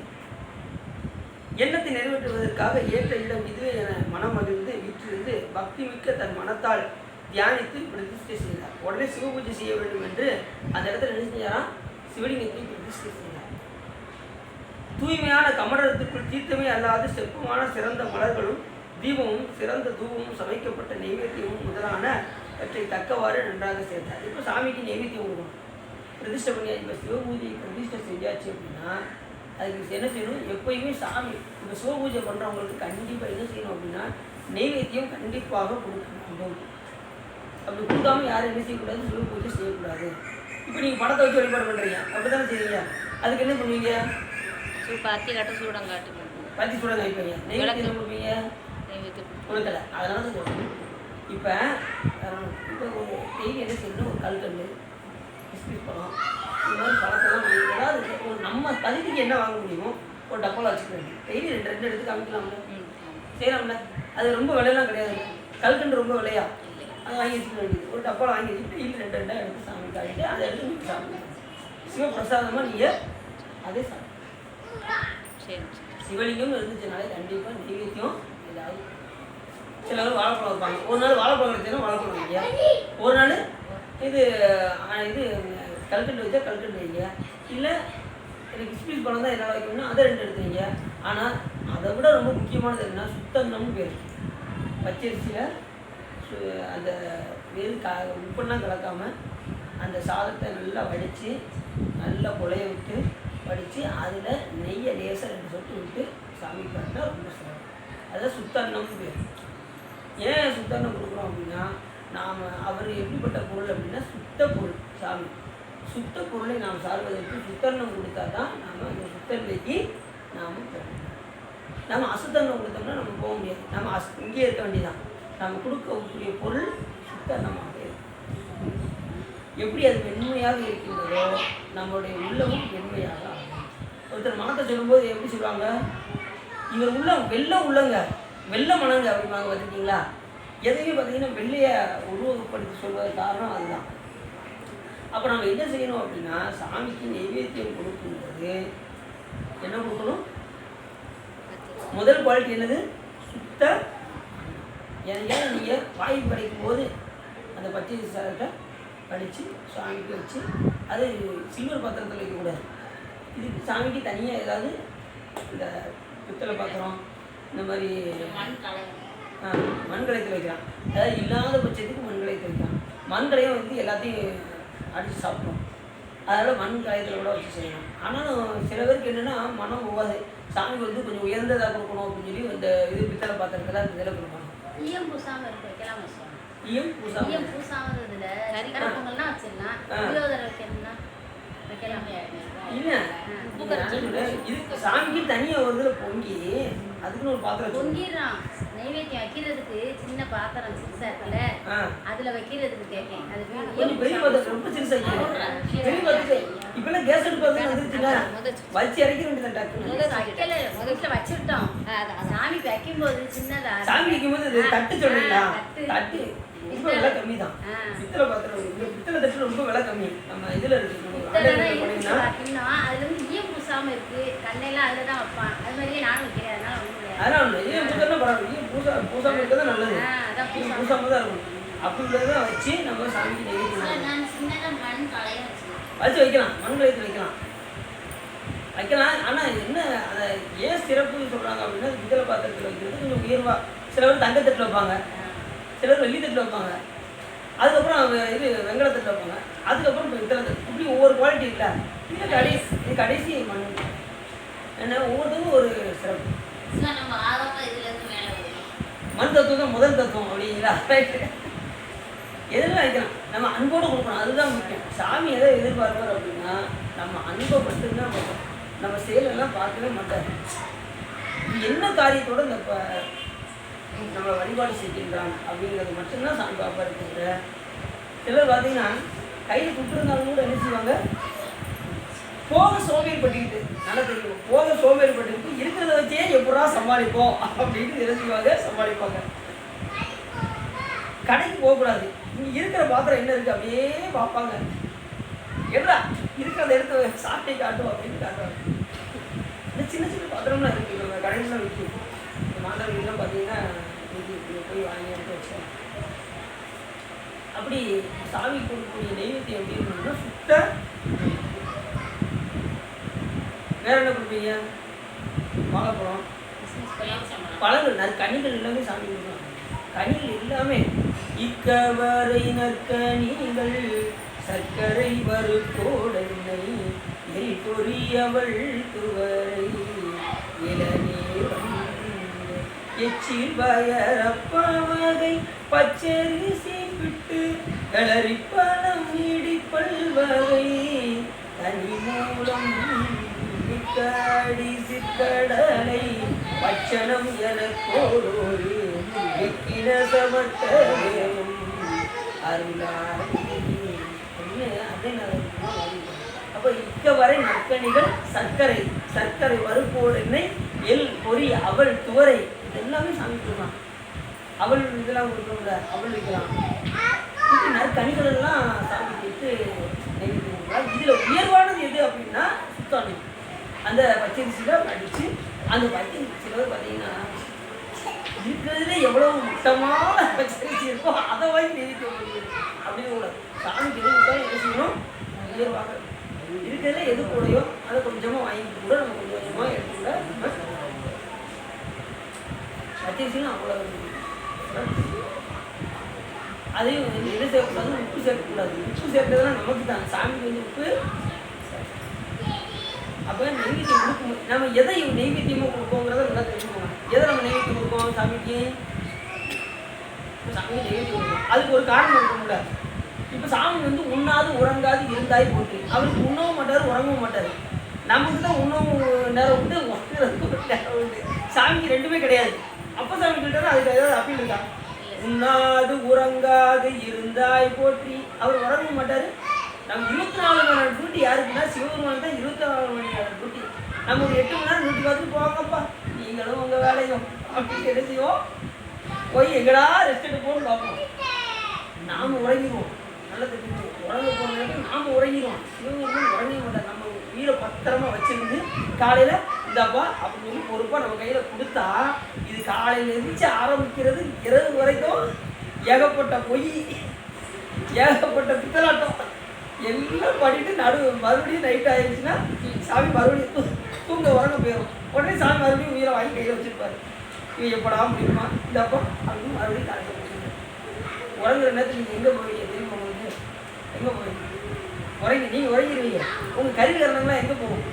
எண்ணத்தை நிறைவேற்றுவதற்காக ஏற்ற இடம் இதுவே என மனம் மகிழ்ந்து வீற்றிருந்து பக்தி மிக்க தன் மனத்தால் தியானித்து பிரதிஷ்டை செய்தார். உடனே சிவபூஜை செய்ய வேண்டும் என்று அந்த இடத்துல என்ன செஞ்சாராம், சிவலிங்கத்தை பிரதிஷ்டை செய்தார். தூய்மையான கமண்டலத்திற்குள் தீர்த்தமே அல்லாது செப்பமான சிறந்த மலர்களும் தீபமும் சிறந்த தூபமும் சமைக்கப்பட்ட நைவேத்தியமும் முதலானவற்றை தக்கவாறு நன்றாக சேர்த்தார். இப்போ சாமிக்கு நைவேத்தியம் கொடுக்கணும், பிரதிஷ்டை பண்ணியாச்சு. இப்போ சிவபூஜை பிரதிஷ்டை செஞ்சாச்சு அப்படின்னா அதுக்கு என்ன செய்யணும், எப்பயுமே சாமி இப்போ சிவபூஜை பண்ணுறவங்களுக்கு கண்டிப்பாக என்ன செய்யணும் அப்படின்னா நைவேத்தியம் கண்டிப்பாக கொடுக்கணும். அப்படி கொடுக்காம யாரும் என்ன செய்யக்கூடாது, சிவபூஜை செய்யக்கூடாது. இப்போ நீங்கள் படத்தை வச்சு வழிபாடு பண்ணுறீங்க, அப்படி தானே செய்வீங்க. அதுக்கு என்ன பண்ணுவீங்க, பத்தி காட்டு சூடங்காட்டு பத்தி சூடங்க வைப்பீங்க, நைவேத்தியம் கொடுப்பீங்க, கொடுக்கல. அதனால தான் சொல்லுங்கள். இப்போ ஒரு டெய்லி என்ன செய்யணும், ஒரு கல்கண்டு பிஸ்கட் பழம் இந்த மாதிரி பழத்தெல்லாம் வாங்கி ஏதாவது ஒரு நம்ம தகுதிக்கு என்ன வாங்க முடியுமோ ஒரு டப்பாவில் வச்சுக்கணும். டெய்லி 2 எடுத்து காமிக்கலாம்ல, செய்யலாம்ல. அது ரொம்ப விலையெல்லாம் கிடையாது. கல்கண்டு ரொம்ப விலையா, அதை வாங்கி வச்சுக்க வேண்டியது. ஒரு டப்பாவில் வாங்கி வச்சுட்டு டெய்லி 2 எடுத்து சாமி காட்டிட்டு அதை எடுத்து நீங்கள் சாப்பிடுங்க. சிவபிரசாதமாக நீங்கள் அதே சாப்பிடுங்க. சிவலிங்கம் இருந்துச்சுனாலே கண்டிப்பாக நைவேத்தியம் ஏதாவது. சில பேர் வாழைப்பழம் வைப்பாங்க. ஒரு நாள் வாழைப்பழம் வச்சுன்னா வாழைப்பழம் வைங்க, ஒரு நாள் இது கல்கண்டு வச்சா கல்கண்டு வைங்க, இல்லை எனக்கு கிஸ்மிஸ் பழம் தான் என்னால் வைக்கணும்னா அதை 2 எடுத்து வைங்க. ஆனால் அதை விட ரொம்ப முக்கியமானது என்னன்னா சுத்தம்னு பேர். பச்சரிசியில் அந்த வெறும் உப்பெல்லாம் கலக்காமல் அந்த சாதத்தை நல்லா வடித்து நல்லா குழைய விட்டு வடித்து அதில் நெய்யை லேசாக 2 சொட்டு விட்டு சாமி காட்டினா ரொம்ப சிறப்பு. அதில் சுத்தன்னம்னு பேர். ஏன் சுத்தன்னம் கொடுக்குறோம் அப்படின்னா நாம் அவர் எப்படிப்பட்ட பொருள் அப்படின்னா சுத்த பொருள். சாமி சுத்த பொருளை நாம் சார்வதற்கு சுத்தன்னம் கொடுத்தா தான் நாம் அந்த சுத்தநிலைக்கு நாம் போகணும். நம்ம அசுத்தன்னம் கொடுத்தோம்னா நம்ம போக முடியாது. நம்ம இங்கே இருக்க வேண்டியதான். நம்ம கொடுக்கக்கூடிய பொருள் சுத்தன்னமாக இருக்கும். எப்படி அது வெண்மையாக இருக்கின்றதோ நம்மளுடைய உள்ளமும் வெண்மையாக ஆகும். ஒருத்தர் மனத்தை சொல்லும்போது எப்படி சொல்லுவாங்க, இவர் உள்ளம் உள்ளங்க வெள்ளை மனங்க அப்படிம்பாங்க. பார்த்துருக்கீங்களா? எதையும் பார்த்தீங்கன்னா வெள்ளையை உருவகப்படுத்தி சொல்வது காரணம் அதுதான். அப்போ நம்ம என்ன செய்யணும் அப்படின்னா, சாமிக்கு நைவேத்தியம் கொடுக்கும்போது என்ன கொடுக்கணும்? முதல் குவாலிட்டி என்னது? சுத்த. ஏன்னா நீங்கள் வாய் படைக்கும் போது அந்த பச்சை சாதத்தை படித்து சாமிக்கு வச்சு, அது சில்வர் பாத்திரத்தில் வைக்கக்கூடாது. இதுக்கு சாமிக்கு தனியாக ஏதாவது இந்த பித்தளை பாத்திரம் இந்த மாதிரி மண்கலத்தில் வைக்கலாம். அதாவது இல்லாத பட்சத்துக்கு மண்கலத்தில் வைக்கலாம். மண்கலையும் வந்து எல்லாத்தையும் அடித்து சாப்பிடும். அதனால் மண் கலையத்தில் கூட வச்சு செய்யலாம். ஆனாலும் சில பேருக்கு என்னென்னா மனம் போகாது, சாமிக்கு வந்து கொஞ்சம் உயர்ந்ததாக கொடுக்கணும் அப்படின்னு சொல்லி இந்த இது பித்தளை பாத்திரத்தில் அந்த இதில் கொடுப்பாங்க. ஈயம் பூசாமல் இருக்க வைக்கலாம். ஈயம் பூசாமல் இதில் கறிக்கடை பொங்கல்லாம் வச்சிடலாம். புளியோதரை வைக்கணும்னா வைக்கலாம். இல்லை இது சாமிக்கு தனியாக ஒரு இதில் பொங்கி அதுக்குன்னு ஒரு பாத்திரம் பொங்கிடுறான். நைவேத்தியம் வைக்கிறதுக்கு சின்ன பாத்திரம் சிறுசா இருக்குல்ல, அதுல வைக்கிறதுக்கு கேட்கேன். அது கொஞ்சம் பெரிய பாத்திரம், ரொம்ப சிறுசா பெரிய பாத்திரம். இப்பெல்லாம் கேஸ் அடுப்பு வந்துருச்சுங்க, வச்சு இறக்கிற வேண்டியதான் டக்குன்னு. முதல்ல வச்சுட்டோம். சாமிக்கு வைக்கும்போது சின்னதா சாமி வைக்கும்போது தட்டு சொல்றீங்களா? தட்டு ரொம்ப விலை கம்மி தான். பித்தளை பாத்திரம் பித்தளை தட்டு ரொம்ப விலை கம்மி. நம்ம இதுல இருக்கு அதுல வந்து ஈயம் பூசாம இருக்கு. கண்ணையெல்லாம் அதுல தான் வைப்பான். அது மாதிரியே நானும் வைக்கிறேன். அதனால ஒன்றும் கிடையாது. அதனால ஈயம் பூசாம பரவாயில்ல. ஈயம் பூசாம இருக்கிறது நல்லது. பூசாம தான் இருக்கும். அப்படி உள்ளதான் வச்சு நம்ம சாமிக்கு நைவேத்தியம் வச்சு வைக்கலாம். மண்கலத்தில் வைக்கலாம். ஆனால் என்ன அதை ஏன் சிறப்புன்னு சொல்கிறாங்க அப்படின்னா, பித்தளை பாத்திரத்தில் வைக்கிறது கொஞ்சம் உயர்வாக. சில பேர் தங்கத்தட்டில் வைப்பாங்க, சிலர் வெள்ளி தட்டில் வைப்பாங்க, அதுக்கப்புறம் இது வெங்கலத்தட்டில் வைப்பாங்க, அதுக்கப்புறம் இப்போ பித்தளை தட்டு. இப்படி ஒவ்வொரு குவாலிட்டி இல்லை. இது கடைசி மண். ஏன்னா ஒவ்வொருத்தரும் ஒரு சிறப்பு. மண் தத்துவம் தான் முதல் தத்துவம் அப்படிங்களா? எதில் வைக்கலாம். நம்ம அன்போடு கொடுக்கணும், அதுதான் முக்கியம். சாமி எதை எதிர்பார்ப்பார் அப்படின்னா, நம்ம அன்பை மட்டும்தான் பார்க்கணும். நம்ம செயலெல்லாம் பார்க்கவே மாட்டார். என்ன காரியத்தோடு இந்த நம்மளை வழிபாடு செய்கின்றான் அப்படிங்கிறது மட்டும்தான் சாமி பார்ப்பா இருக்குங்கிற. சிலர் பார்த்தீங்கன்னா கையில் கொடுத்துருந்தாலும் கூட என்ன செய்வாங்க, போக சோம்பேறிப்பட்டுக்கிட்டு, நல்லா தெரியும், போக சோம்பேறிப்பட்டுக்கிட்டு இருக்கிறத வச்சே எப்படா சமாளிப்போம் அப்படின்னு நினைச்சுவாங்க, சமாளிப்பாங்க. கடைக்கு போகக்கூடாது. இங்கே இருக்கிற பாத்திரம் என்ன இருக்குது அப்படியே பார்ப்பாங்க. எப்படா இருக்கிறத எடுத்து சாப்பிட்டே காட்டும் அப்படின்னு காட்டுவாங்க. இந்த சின்ன சின்ன பாத்திரம்லாம் இருக்குது. நம்ம கடைகள்லாம் விற்கும். இந்த மாணவர்கள்லாம் பார்த்தீங்கன்னா போய் வாங்கி எடுத்து வச்சோம். அப்படி சாமி கொடுக்கக்கூடிய நைவேத்தியம் எப்படி இருக்கணும்னா சுத்த. வேற என்ன கொடுப்பீங்க? வாழைப்பழம், பழங்கள், கனிகள் எல்லாமே சாமி கொடுக்கணும். கனிகள் எல்லாமே இக்கவரை நற்கனிகள் சர்க்கரை வறுத்தோடெண்ணை எல் பொறியவள் துவரை இளநீர் எச்சில் பயரப்பவகை பச்சரிசி பிட்டு களரிப்பழம் நீடிப்பல் வகை தனி மூலம் கடி சிற்கடலை பட்சணம் எனக்கோடோடு வெக்கின சமட்டவேனும் அருளாடி. அப்போ இக்கவரை நற்கனிகள் சர்க்கரை வறுப்போடு எண்ணெய் எல் பொறி அவள் துவரை இது எல்லாமே சாமி கொடுக்கலாம். அவள் இதெல்லாம் கொடுக்கணும்ல, அவள் வைக்கலாம். நற்கனிகள் எல்லாம் சாமி கொடுத்து நைவேத்தியம். இதில் உயர்வானது எது அப்படின்னா சுத்தாமி. அந்த பச்சரிசியில் படித்து அந்த பச்சை சிலவர் பார்த்தீங்கன்னா இருக்கிறதுல எவ்வளோ முட்டமான பச்சரிசி இருக்கோ அதை வாங்கி நைவேத்தியம் பண்ணுறது அப்படின்னு கூட. சாமிக்கு எது கொடுத்தாலும் என்ன செய்யணும், உயர்வாக இருக்கிறதுல எது கூடையோ அதை கொஞ்சமாக வாங்கிட்டு கூட நம்ம கொஞ்சம் கொஞ்சமாக எடுத்து கூட பச்சரிசிலாம் அவ்வளோ. அதையும் என்ன சேர்க்கக்கூடாது, உப்பு சேர்க்கக்கூடாது. உப்பு சேர்க்கிறதுலாம் நமக்கு தான், சாமிக்கு வந்து உப்பு. அப்போ நைவேத்தியம் கொடுக்கும் நம்ம எதை நைவேத்தியமாக கொடுப்போங்கிறத நல்லா தெரிஞ்சுக்கணும். எதை நம்ம நைவேத்தியம் கொடுப்போம் சாமிக்கு? சாமிக்கு நைவேத்தியம் கொடுப்போம். அதுக்கு ஒரு காரணம் இருக்கும்ல. இப்போ சாமி வந்து உண்ணாது உறங்காது இருந்தாய் போட்டு, அவருக்கு உண்ணவும் மாட்டார் உறங்கவும் மாட்டார். நமக்கு தான் உண்ணவும் நேரம் உண்டு, உறங்குறதுக்கு நேரம் உண்டு. சாமிக்கு ரெண்டுமே கிடையாது. அப்போ சாமி கிட்ட அதுக்கு ஏதாவது அப்பீல் இருக்கா? உண்ணாது உறங்காது இருந்தாய் போற்றி. அவர் உறங்கவும் மாட்டார், நம்ம 24 மணி நேரம் டியூட்டி யாருக்குன்னா சிவபெருமான் தான் 24 மணி நேரம் டியூட்டி. நம்ம ஒரு 8 மணி நேரம் டியூட்டி பார்த்துட்டு போவாங்கப்பா, நீங்களும் உங்கள் வேலையும் அப்படின்னு என்ன செய்வோம், போய் எங்கடா ரெஸ்ட் எடுப்போம்னு பார்ப்போம். நாம் உறங்கிடுவோம். நல்லது உறங்க போன நேரத்தில் நாம் உறங்கிடுவோம். சிவபெருமான் உறங்க மாட்டார். நம்ம உயிரை பத்திரமா வச்சிருந்து காலையில் இந்தாப்பா அப்படின்னு சொல்லி பொறுப்பாக நம்ம கையில் கொடுத்தா, இது காலையில் எழுந்திரிச்சு ஆரம்பிக்கிறது இரவு வரைக்கும் ஏகப்பட்ட பொய், ஏகப்பட்ட பித்தலாட்டம் எல்லாம் பண்ணிட்டு மறுபடியும் நைட் ஆயிடுச்சுன்னா சாமி மறுபடியும் தூங்க உறங்க போயிடும். உடனே சாமி மறுபடியும் உயிரை வாங்கி கையில் வச்சுருப்பாரு. இவன் எப்படா முடியுமா இந்தப்பா அப்படின்னு மறுபடியும் காலையில் போயிடுங்க. உறங்குற நேரத்தில் நீங்கள் எங்கே போவீங்க தெரியுமா? உங்களுக்கு எங்கே போவீங்க? நீங்கள் உறங்கிடுவீங்க. உங்கள் கருவிகரணங்களாம் எங்கே போகும்?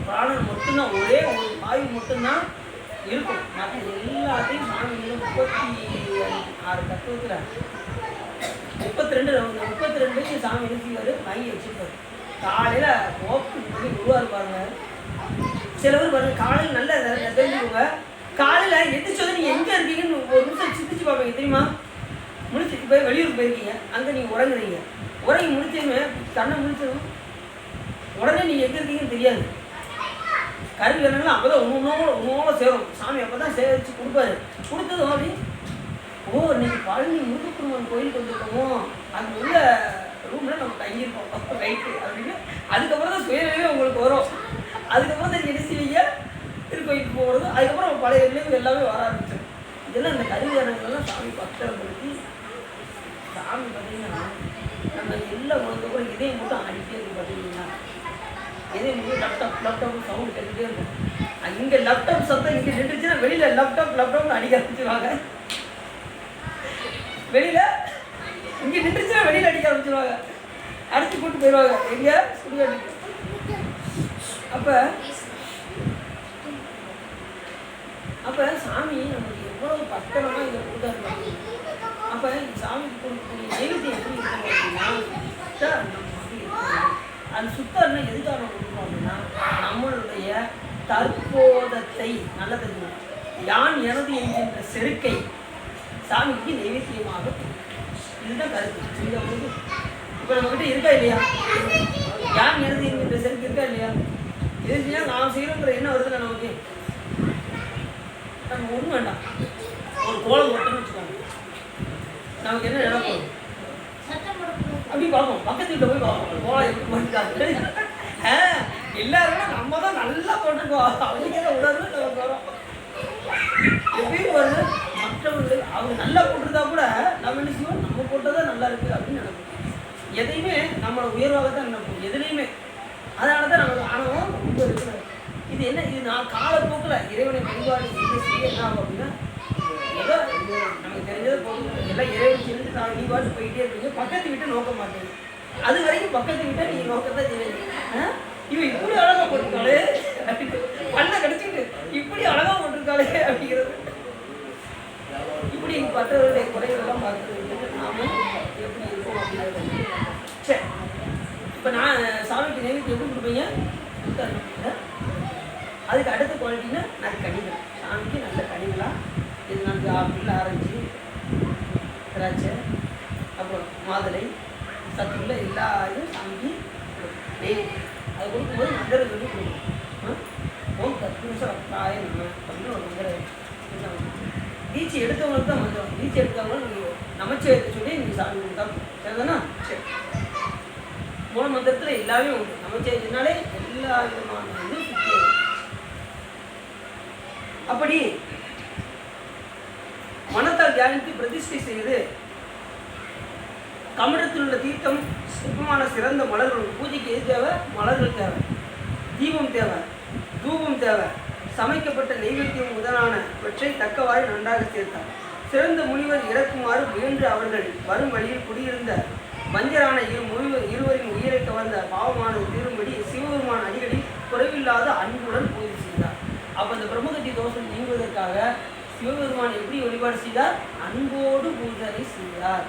பிராணன் மட்டும்தான், ஒரே ஒரு வாயு மட்டும்தான் இருக்கும். மற்ற எல்லாத்தையும் சாமி 36 தத்துவத்தில் 32 சாமி நிறுத்திவார், வாங்கி வச்சுருப்பார். காலையில் ஓப்பன் பண்ணி உருவாரு பாருங்க. சில பேர் பாருங்க காலையில் நல்லா தெரிஞ்சுக்கோங்க. காலையில் எந்திரிச்சோதை நீங்கள் எங்கே இருக்கீங்கன்னு ஒரு நிமிஷம் சிந்திச்சு பார்ப்பீங்க தெரியுமா? முடிச்சு போய் வெளியூர் போயிருக்கீங்க, அங்கே நீங்கள் உறங்குறீங்க. உறங்கி முடிச்சுமே கண்ணை முடிச்சதும் உடனே நீங்கள் எங்கே இருக்கீங்கன்னு தெரியாது. கருவி வேணுங்களா அப்போ தான் ஒன்றோட சேரும். சாமி அப்போ தான் சேகரித்து கொடுப்பாரு. கொடுத்ததும் அப்படி ஓ நீங்கள் பழனி முருகப்பெருமான் கோயிலுக்கு வந்துருக்கோமோ, அங்கே உள்ள ரூமில் நம்ம தங்கியிருக்கோம் ரைட்டு அப்படின்னு. அதுக்கப்புறம் தான் சுயநிலையே உங்களுக்கு வரும். அதுக்கப்புறம் தான் நீங்கள் செய்வீங்க திருக்கோயிலுக்கு போகிறது. அதுக்கப்புறம் பழைய நிலைவு எல்லாமே வர ஆரம்பிச்சிடும். இதெல்லாம் இந்த கருவி வேணுங்களெல்லாம் சாமி பத்திரப்படுத்தி சாமி பார்த்தீங்கன்னா நம்ம எல்லாம் வந்ததுக்கப்புறம் இதே மட்டும் அடிக்கிட்டே இருக்கு. பார்த்தீங்கன்னா இதே மட்டும் லேப்டாப் சவுண்டு கேட்டுகிட்டே இருக்கும். இங்கே லேப்டாப் சத்தம் இங்கே நின்றுச்சுன்னா வெளியில் லேப்டாப்னு அடிக்க ஆரம்பிச்சிருவாங்க. வெளியில் இங்கே நின்றுச்சுன்னா வெளியில் அடிக்க ஆரம்பிச்சிருவாங்க. அடித்து கூட்டு போயிடுவாங்க எங்கே சுடுகாட்டுக்கு. அப்போ சாமி நமக்கு எவ்வளவு பத்திரமா இதை கொடுத்தாரு. அப்போ சாமிக்கு கொடுக்கக்கூடிய நெய்வேத்தியம் எப்படி இருக்கணும் அப்படின்னா, அந்த சுத்தம்னா எதுக்காக கொடுக்கணும் அப்படின்னா, நம்மளுடைய தற்போதத்தை நல்ல தெரியும் யான் எனது என்கின்ற செருக்கை சாமிக்கு நைவேத்தியமாக. இதுதான் கருத்து. இப்போ நம்மகிட்ட இருக்கா இல்லையா? யான் எனது என்கின்ற செருக்கு இருக்கா இல்லையா? எதுனா நான் செய்யணுங்கிற என்ன வருதுல்ல நமக்கு. நம்ம ஒன்றும் வேண்டாம், ஒரு கோலம் போட்டோன்னு வச்சுக்கோங்க, நமக்கு என்ன நினைப்போம் அப்படி பார்ப்போம். பக்கத்து வீட்டில் போய் பார்ப்போம் கோலம் எப்படி போட்டுருக்காங்க. எல்லாருமே நம்ம தான் நல்லா போட்டுருக்கோம் அப்படிங்கிற உணர்வு நமக்கு வரும். எப்பயும் வருது மற்றவர்கள் அவங்க நல்லா போட்டிருந்தா கூட நம்ம என்ன செய்வோம், நம்ம போட்டதான் நல்லா இருக்குது அப்படின்னு நினைப்போம். எதையுமே நம்மளை உயர்வாக தான் நினைப்போம் எதுலேயுமே. அதனால தான் நமக்கு ஆணவம் ரொம்ப இருக்கிறது. இது என்ன, இது நான் காலப்போக்கில் இறைவனை வழிபாடு செய்ய என்ன ஆகும் அப்படின்னா, ஏதோ நமக்கு தெரிஞ்சதை போட்டு எல்லாம் இறைவன் செஞ்சு நான் நீ பாட்டு போயிட்டே இருக்கீங்க, பக்கத்து வீட்டை நோக்க மாட்டேங்க. அது வரைக்கும் பக்கத்து வீட்டை நீங்கள் நோக்கத்தான் செய்வீங்க. இவன் இப்படி அழகாக போட்டிருக்காளே அப்படின்னு பண்ண கிடச்சிட்டு இப்படி அழகாக போட்டிருக்காளே அப்படிங்கிறது. இப்படி மற்றவர்களுடைய குறைகளெல்லாம் பார்த்து நாமும் எப்படி இருக்கோம் அப்படிங்கிறது. சரி, இப்போ நான் சாமிக்கு நைவேத்தியம் எப்படி கொடுப்பீங்க? அதுக்கு அடுத்த குவாலிட்டின்னா நான் கனிகள். சாமிக்கு நல்ல கனிகளாக இது 4 ஆப்பிள், ஆரஞ்சு, திராட்சை, அப்புறம் மாதுளை, சத்துள்ள எல்லா இதுவும் சாமிக்கு நெய். அது கொடுக்கும்போது மந்திரம் சொல்லி கொடுக்கணும். ஓம் தத்புருஷ ரத்தாய நம்ம அப்படின்னு ஒரு மந்திரம். தீட்சை எடுத்தவங்களுக்கு தான் மந்திரம். தீட்சை எடுத்தவங்களும் நீங்கள் நமச்சிவாயத்தை சொல்லி நீங்கள் சாமி கொடுத்தா சரிதானா? சரி, மூல மந்திரத்தில் எல்லாமே உண்டு. நமச்சிவாயத்தினாலே எல்லா விதமான இது சுற்றி. அப்படி மனத்தால் தியானித்து பிரதிஷ்டை செய்து கமலத்தில் உள்ள தீர்த்தம், சிற்பமான சிறந்த மலர்கள். பூஜைக்கு எது தேவை? மலர்கள் தேவை, தீபம் தேவை, தூபம் தேவை, சமைக்கப்பட்ட நைவேத்தியம் முதலானவற்றை தக்கவாறு நன்றாக சேர்த்தார். சிறந்த முனிவர் இறக்குமாறு முயன்று அவர்கள் வரும் வழியில் குடியிருந்த வஞ்சரான இருவரின் உயிரை கவர்ந்த பாவமானது தீரும்படி சிவபெருமான் அடிக்கடி குறைவில்லாத அன்புடன் பூஜை செய்தார். அப்போ அந்த பிரம்மகத்தி தோஷம் நீங்குவதற்காக சிவபெருமான் எப்படி வழிபாடு செய்தார்? அன்போடு பூஜனை செய்தார்.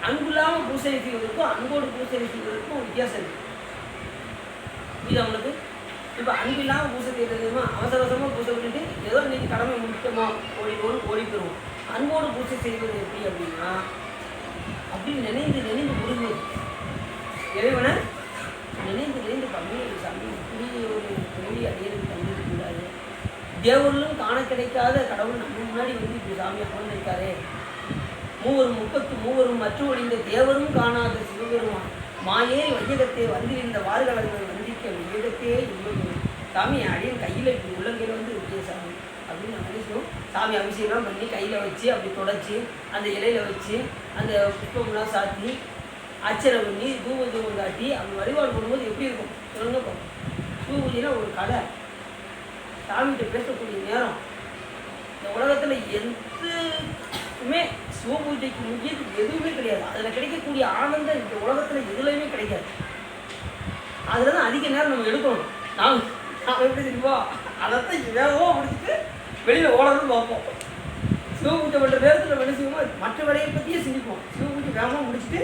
அன்புல்லாமல் பூசனை செய்வதற்கும் அன்போடு பூசனை செய்வதற்கும் வித்தியாசம் இருக்கு. இது அவங்களுக்கு இப்போ அன்பு இல்லாமல் பூசை செய்யறதுமா அவசர அவசரமாக பூசை விட்டுட்டு ஏதோ கடமை முடிக்கமோ ஓடி போயிடுவோம். அன்போடு பூசை செய்வது எப்படி அப்படின்னா, அப்படின்னு நினைந்து நினைந்து முருகுவது. இறைவனை நினைந்து நினைந்து பண்ணி சாமி இப்படி ஒரு பிறவி அடியனுக்கு தந்திருக்கிறாரு. தேவர்களும் காண கிடைக்காத கடவுள் நம்ம முன்னாடி வந்து இப்படி சாமி அமர்ந்திருக்காரே. மூவரும் 33 மற்ற ஒழிந்த தேவரும் காணாத சிவபெருமான் மாயே வையகத்தை வந்திருந்த வார்களங்கள் வந்திக்க வேகத்தே இன்பம் சாமி அடியன் கையில் இப்படி உள்ளங்கையில் வந்து இருக்கே சாமி அப்படின்னு நம்ம நினைச்சோம். சாமி அபிஷேகம் பண்ணி கையில் வச்சு அப்படி தொடச்சி அந்த இலையில வச்சு அந்த புஷ்பம்லாம் சாத்தி அர்ச்சனை பண்ணி தூபம் காட்டி அவங்க வழிபாடு பண்ணும்போது எப்படி இருக்கும் சொல்லுங்க பார்ப்போம். பூஜைனா ஒரு கலை. சாமிகிட்ட பேசக்கூடிய நேரம் இந்த உலகத்தில் எதுவுமே சிவபூஜைக்கு முக்கியது எதுவுமே கிடையாது. அதில் கிடைக்கக்கூடிய ஆனந்தம் இந்த உலகத்தில் எதுலையுமே கிடைக்காது. அதில் தான் அதிக நேரம் நம்ம எடுக்கணும். நாம் எப்படி தெரியுமா அதைத்தான் வேகமாக முடிச்சுட்டு வெளியில் ஓடணும்னு பார்ப்போம். சிவபூஜை பண்ணுற நேரத்தில் என்ன செய்வோம், மற்ற வேலையை பற்றியே சிந்திப்போம். சிவபூஜை வேகமாக முடிச்சுட்டு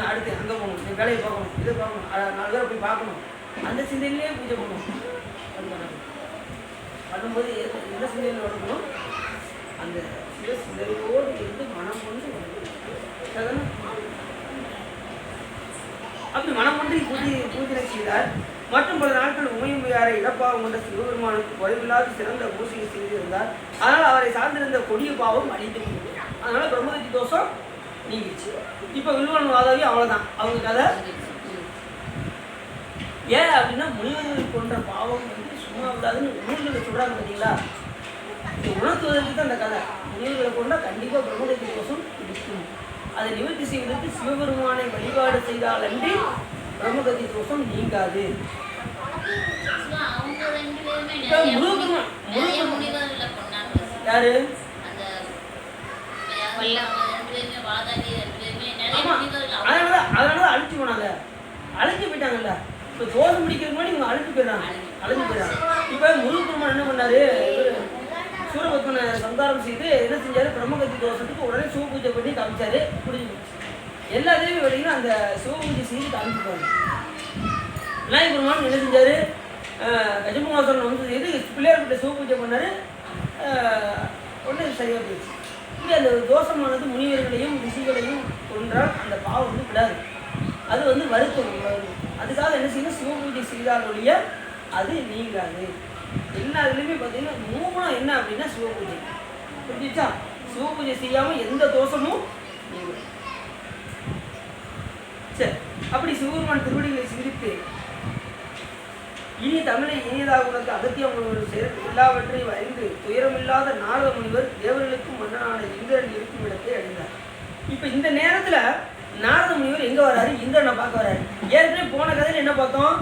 அடுத்து அங்கே போகணும், இந்த வேலையை பார்க்கணும், இதை பார்க்கணும், 4 பேரை போய் பார்க்கணும், அந்த சிந்தையிலேயே பூஜை பண்ணுவோம். அது பண்ணும்போது என்ன சிந்தையில் நடக்கணும், அந்த சிவ சிந்தையோடு இருந்து மனம் கொண்டு அப்படி மனம் கொண்டு பூஜனை செய்தார். மற்றும் பல நாட்கள் உமையுமையார இடப்பாவம் கொண்ட சிவபெருமானுக்கு குறைவில்லாத சிறந்த பூஜையை செய்திருந்தார். அதனால் அவரை சார்ந்திருந்த கொடிய பாவம் அழிந்து போகுது. அதனால பிரம்மதத்தி தோஷம் நீங்கிச்சு. இப்போ வில்வன் வாதாவி அவ்வளோதான் அவங்க கதை. ஏன் அப்படின்னா முனிவர்கள் கொண்ட பாவம் வந்து சும்மா விடாதுன்னு நூல்களை சொல்கிறாங்க பார்த்தீங்களா. இது உணர்த்துவதற்கு தான் அந்த கதை. முனிவர்களை கொண்டா கண்டிப்பாக பிரம்மதத்தி தோஷம் இருக்கும். அதை நிவர்த்தி செய்வதற்கு சிவபெருமானை வழிபாடு செய்தால் அன்றி பிரம்மகத்தி தோஷம் நீங்காது. யாரு அதனாலதான் அழிச்சு போனாங்க. அழிஞ்சு போயிட்டாங்கல்ல. இப்போ தோஷம் முடிக்கிறது முன்னாடி இவங்க அழிஞ்சு போயிடுறாங்க. இப்போ முருகப்பெருமான் என்ன பண்ணாரு, சூரபத்மனை சம்காரம் செய்து என்ன செஞ்சாரு, பிரம்மகத்தி தோஷத்துக்கு உடனே சிவபூஜை பண்ணி காமிச்சாரு. புரிஞ்சு போச்சு. எல்லாத்துலேயுமே பார்த்தீங்கன்னா அந்த சிவபூஜை செய்து காமிச்சுப்பாங்க. விநாயகர் பெருமான் என்ன செஞ்சார், கஜமுகாசுரன் வந்து செய்து பிள்ளையார்கிட்ட சிவபூஜை பண்ணார். உடனே சரியாக போயிடுச்சு. இப்படி அந்த தோஷமானது முனிவர்களையும் ரிஷிகளையும் கொன்றால் அந்த பாவம் வந்து விடாது. அது வந்து வருத்தம். அதுக்காக என்ன செய்யணும், சிவபூஜை செய்தால் ஒழிய அது நீங்காது. எல்லாத்துலேயுமே பார்த்தீங்கன்னா மூலம் என்ன அப்படின்னா சிவபூஜை. புரிஞ்சிச்சா? சிவபூஜை செய்யாமல் எந்த தோஷமும் நீங்கும். சரி, அப்படி சிவபெருமான் திருவடிகளை சிந்தித்து இனி தமிழை இனியதாக உனக்கு அகத்தியம் எல்லாவற்றையும் அறிந்து துயரமில்லாத நாரத முனிவர் தேவர்களுக்கும் மன்னனான இந்திரன் இருக்கும் இடத்தை அடைந்தார். இப்போ இந்த நேரத்தில் நாரத முனிவர் எங்கே வர்றாரு, இந்திரனை பார்க்க வர்றாரு. ஏற்கனவே போன கதையில் என்ன பார்த்தோம்,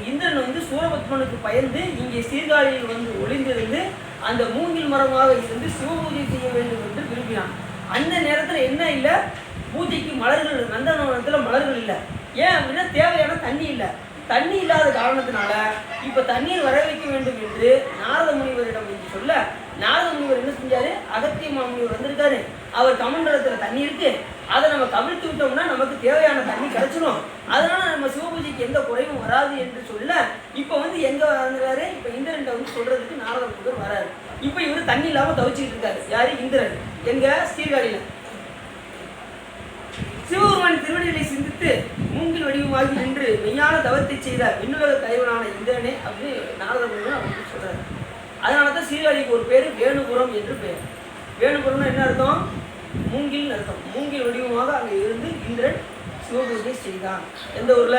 இந்திரன் வந்து சூரபத்மனுக்கு பயந்து இங்கே சீர்காழியில் வந்து ஒளிந்திருந்து அந்த மூங்கில் மரமாக இருந்து சிவபூஜை செய்ய வேண்டும் என்று விரும்பினான். அந்த நேரத்தில் என்ன இல்லை, பூஜைக்கு மலர்கள், நந்தனவனத்தில் மலர்கள் இல்லை. ஏன் அப்படின்னா தேவையான தண்ணி இல்லை. தண்ணி இல்லாத காரணத்தினால இப்போ தண்ணீர் வர வைக்க வேண்டும் என்று நாரத முனிவரிடம் என்று சொல்ல, நாரத முனிவர் என்ன செஞ்சாரு, அகத்திய மாமுனிவர் வந்திருக்காரு, அவர் கமண்டலத்தில் தண்ணி இருக்கு, அதை நம்ம கவிழ்த்து விட்டோம்னா நமக்கு தேவையான தண்ணி கிடைச்சிடும், அதனால நம்ம சிவபூஜைக்கு எந்த குறைவும் வராது என்று சொல்ல, இப்போ வந்து எங்க வந்துறாரு, இப்போ இந்திரன் வந்து சொல்றதுக்கு நாரத முனிவர் வராரு. இப்போ இவர் தண்ணி இல்லாமல் தவிச்சுக்கிட்டு இருக்காரு. யாரு, இந்திரன். எங்க சீர்காழியில் சிவபெருமான் திருவடிகளை சிந்தித்து மூங்கில் வடிவமாகி நின்று மெய்யான தவத்தை செய்த விண்ணுலக தலைவனான இந்திரனே அப்படின்னு நாரத முனிவர் அப்படின்னு சொல்றாரு. அதனால தான் சீர்காழிக்கு ஒரு பேர் வேணுபுரம் என்று பெயர். வேணுபுரம்னா என்ன அர்த்தம், மூங்கில் அர்த்தம். மூங்கில் வடிவமாக அங்கே இருந்து இந்திரன் சிவபூஜை செய்தான். எந்த ஊர்ல,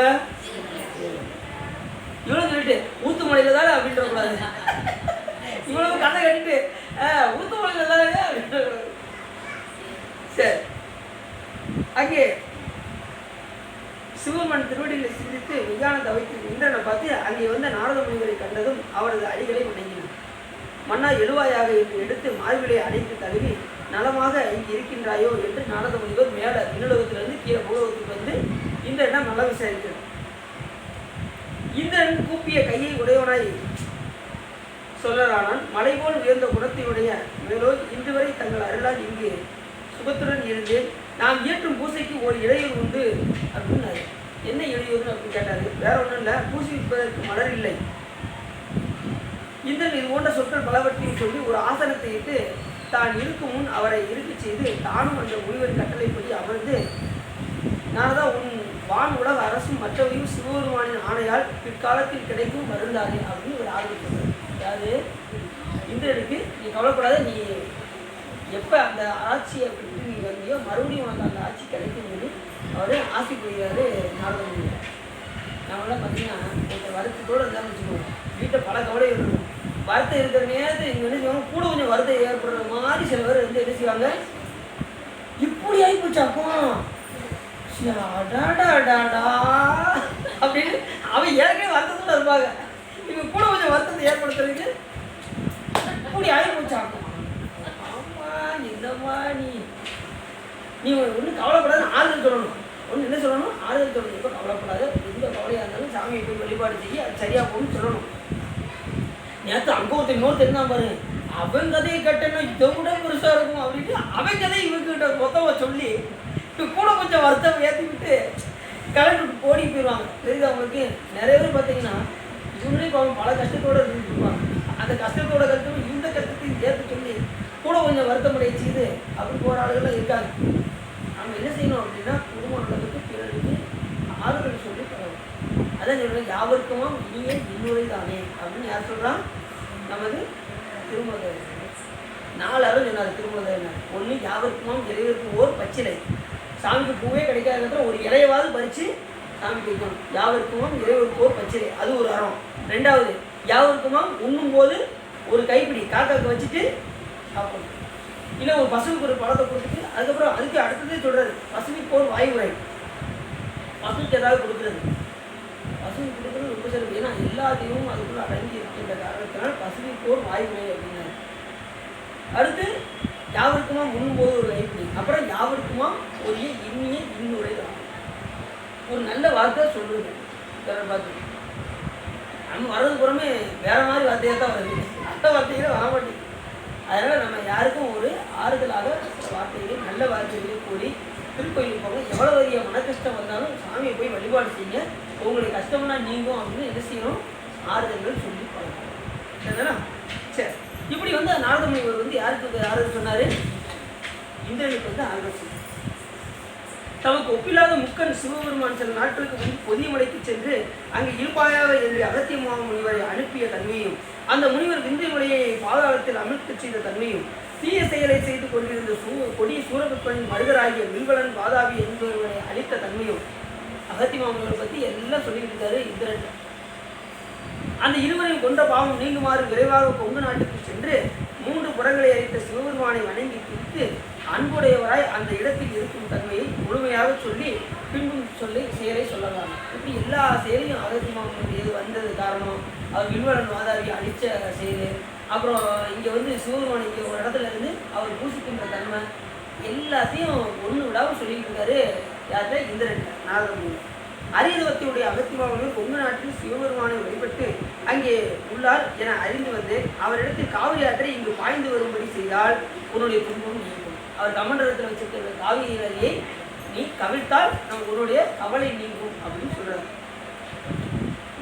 இவ்வளவு சொல்லிட்டு ஊத்துமலையில தானே அப்படின்ற கூடாது, இவ்வளவு கதை கட்டிட்டு ஊத்துமலையில தானே அப்படின்ற. சரி, அங்கே சிவபெருமான் திருவடிகளை சிந்தித்து விஞ்ஞான தவைத்து இந்திரனை பார்த்து அங்கே வந்த நாரத முனிவரை கண்டதும் அவரது அடிகளை வணங்கினார். மன்னா எழுவாயாக என்று எடுத்து மார்பிலை அடைத்து தழுவி நலமாக இங்கே இருக்கின்றாயோ என்று நாரத முனிவர் மேலே விண்ணுலகத்திலிருந்து கீழே பூலோகத்துக்கு வந்து இந்திரனை நல விசாரிக்கிறார். இந்திரன் கூப்பிய கையை உடையவனாய் சொல்லலானான். மலை போல் உயர்ந்த குணத்தினுடைய மேலோ இன்று வரை தங்கள் அருளால் இங்கு சுகத்துடன் இருந்தேன். நாம் இயற்றும் பூசைக்கு ஒரு இடையூறு உண்டு அப்படின்னாரு. என்ன இடையூறு அப்படின்னு கேட்டாரு. வேற ஒன்றும் இல்லை, பூசிப்பதற்கு மலர் இல்லை. இந்திரன் இது போன்ற சொற்கள் பலவற்றையும் சொல்லி ஒரு ஆசனத்தை இட்டு தான் இருக்கும் முன் அவரை இருக்கச் செய்து தானும் அந்த முனிவரின் கட்டளைப்படி அமர்ந்து நாரதா உன் வான் உலக அரசும் மற்றவையும் சிவபெருமானின் ஆணையால் பிற்காலத்தில் கிடைக்கும் மருந்தாதே அப்படின்னு ஒரு ஆர்வம் சொல்றாரு. அதாவது இந்திரனுக்கு நீ கவலைப்படாத, நீ எப்போ அந்த ஆட்சியை விட்டு நீ வந்தியோ மறுபடியும் உனக்கு அந்த ஆட்சி கிடைக்கும் சொல்லி அவர் ஆசை புரிகிறாரு நாரத முனிவர். நம்மளாம் பார்த்தீங்கன்னா கொஞ்சம் வருத்தத்தோடு இருந்தாலும் வச்சுக்கோங்க, வீட்டில் பல கவலை இருக்கணும். வருத்தம் இருக்கிற நேரத்தில் இங்கே என்ன செய்வாங்க, கூட கொஞ்சம் வருத்தம் ஏற்படுற மாதிரி சில பேர் வந்து என்ன செய்வாங்க, இப்படி ஆகிப்போச்சாக்கும் அடாடாடாடா அப்படின்னு அவன் ஏற்கனவே வருத்தத்தோடு இருப்பாங்க. இவங்க கூட கொஞ்சம் வருத்தத்தை ஏற்படுத்துறதுக்கு இப்படி ஆகிப்போச்சாக்கும். ஆமாம், என்னம்மா நீ ஒன்றும் கவலைப்படாத, ஆறுதல் சொல்லணும். ஒன்று என்ன சொல்லணும், ஆறுதல் சொல்லணும். இப்போ கவலைப்படாத, எந்த கவலையாக இருந்தாலும் சாமியை போய் வழிபாடு செய்ய அது சரியாக போகணும்னு சொல்லணும். நேற்று அங்கே ஒருத்தர் இன்னொருத்தர் இருந்தான் பாரு, அவன் கதையை கேட்டேன்னா இதை விட பெருசாக இருக்கும் அப்படின்ட்டு அவன் கதையை இவங்கிட்ட மொத்தமாக சொல்லி இப்போ கூட கொஞ்சம் வருத்தம் ஏற்றி விட்டு கிளம்பிட்டு ஓடி போயிடுவாங்க. தெரியுது அவங்களுக்கு. நிறைய பேர் பார்த்தீங்கன்னா இவங்களே அவங்க பல கஷ்டத்தோடு இருந்துருப்பாங்க. அந்த கஷ்டத்தோட கஷ்டம் இந்த கஷ்டத்தையும் சேர்த்து சொல்லி கூட கொஞ்சம் வருத்தம் அடைய செய்து அப்படி போகிற ஆளுகள்லாம் இருக்காங்க. நம்ம என்ன செய்யணும் அப்படின்னா குடும்ப நல்லதுக்கு பிறருக்கு ஆறுதல் சொல்லி தரணும். அதான் சொல்கிறேன், யாவருக்குமாம் இனியே இன்னுரை தானே அப்படின்னு யார் சொல்கிறான், நமது திருமலை 4 அறம் சொன்னார். திருமலை ஒன்று யாவருக்குமாம் இறைவருக்கு ஓர் பச்சிலை, சாமிக்கு பூவே கிடைக்காத இடத்துல ஒரு இலையவாது பறித்து சாமி வைக்கணும். யாவருக்குமாம் இறைவருக்கு ஓர் பச்சிலை, அது ஒரு அறம். 2வது யாவருக்குமாம் உண்ணும் போது ஒரு கைப்பிடி காக்காக்கு வச்சுட்டு சாப்பிடணும். இல்லை ஒரு பசுவுக்கு ஒரு பழத்தை கொடுத்துட்டு அதுக்கப்புறம் அதுக்கு அடுத்ததே சொல்கிறாரு, பசுவுக்கு ஒரு வாயு உரை, பசுவுக்கு ஏதாவது கொடுக்குறது. பசுவுக்கு கொடுக்குறது ரொம்ப சிறப்பு. ஏன்னா எல்லா தெய்வமும் அதுக்குள்ளே அடங்கி இருக்கின்ற காரணத்தினால் பசுவுக்கு ஒரு வாயு உரை அப்படின்னாரு. அடுத்து யாவருக்குமா உண்ணும்போது ஒரு கைப்பிடி, அப்புறம் யாவருக்குமா ஒரு இனிய இன்னுரை தான். ஒரு நல்ல வார்த்தை சொல்லுது. பார்த்து நம்ம வர்றது புறமே வேற மாதிரி வார்த்தையாக தான் வருது, நல்ல வார்த்தைகளே வர மாட்டேங்குது. அதனால் நம்ம யாருக்கும் ஒரு ஆறுதலாக வார்த்தைகளை நல்ல வார்த்தைகளை கூறி திருக்கோயிலுக்கு போங்க. எவ்வளோ பெரிய மன கஷ்டம் வந்தாலும் சாமியை போய் வழிபாடு செய்யுங்க, உங்களுக்கு கஷ்டம்லாம் நீங்கும் அப்படின்னு என்ன செய்யணும், ஆறுதல்கள் சொல்லி பழகணும். சரிதானா? சரி, இப்படி வந்து நாரத முனிவர் வந்து யாருக்கு ஆறுதல் சொன்னார், இந்திரனுக்கு வந்து ஆறுதல் சொன்னார். தமக்கு ஒப்பில்லாத முக்கன் சிவபெருமான் சில நாட்களுக்கு முன் பொதியமலைக்கு சென்று அங்கு இருப்பாயாக என்று அகத்திய முனிவரை அனுப்பிய தன்மையும், அந்த முனிவர் விந்தியமலையை பாதாளத்தில் அமிழ்த்தச் செய்த தன்மையும், தீய செயலை செய்து கொண்டிருந்த கொடிய சூரபத்மனின் மருகராகிய வில்வலன் வாதாபி என்பவர்களை அளித்த தன்மையும் அகத்திய முனிவரை பற்றி எல்லாம் சொல்லிட்டு இருக்காரு இந்திரன். அந்த இருவரையும் கொண்ட பாவம் நீங்குமாறு விரைவாக கொங்கு நாட்டுக்கு சென்று 3 புறங்களை அளித்த சிவபெருமானை வணங்கி குறித்து அன்புடையவராய் அந்த இடத்தில் இருக்கும் தன்மையை முழுமையாக சொல்லி பின்பும் சொல்லி செயலை சொல்லலாம். இப்படி எல்லா செயலையும் அகத்தியமாவுடைய வந்தது காரணம், அவர் வில்வலன் வாதாபியை அழித்த செயல், அப்புறம் இங்கே வந்து சிவபெருமான் இங்கே ஒரு இடத்துல இருந்து அவர் பூசிக்கின்ற தன்மை எல்லாத்தையும் ஒன்று விடாமல் சொல்லிட்டு இருக்காரு. யார்கிட்ட? இந்திரன் நாரத முனிவர். அரியதவத்தினுடைய அகத்தியமாவர்கள் கொங்கு நாட்டில் சிவபெருமானை வழிபட்டு அங்கே உள்ளார் என அறிந்து வந்து அவரிடத்தில் காவிரி ஆற்றை இங்கு பாய்ந்து வரும்படி செய்தால் உன்னுடைய துன்பம் நீங்கும். அவர் கமண்டலத்தில் வச்சிருக்கிற காவிரி நதியை நீ கவிழ்த்தால் உன்னுடைய கவலை நீங்கும் அப்படின்னு சொல்றாரு.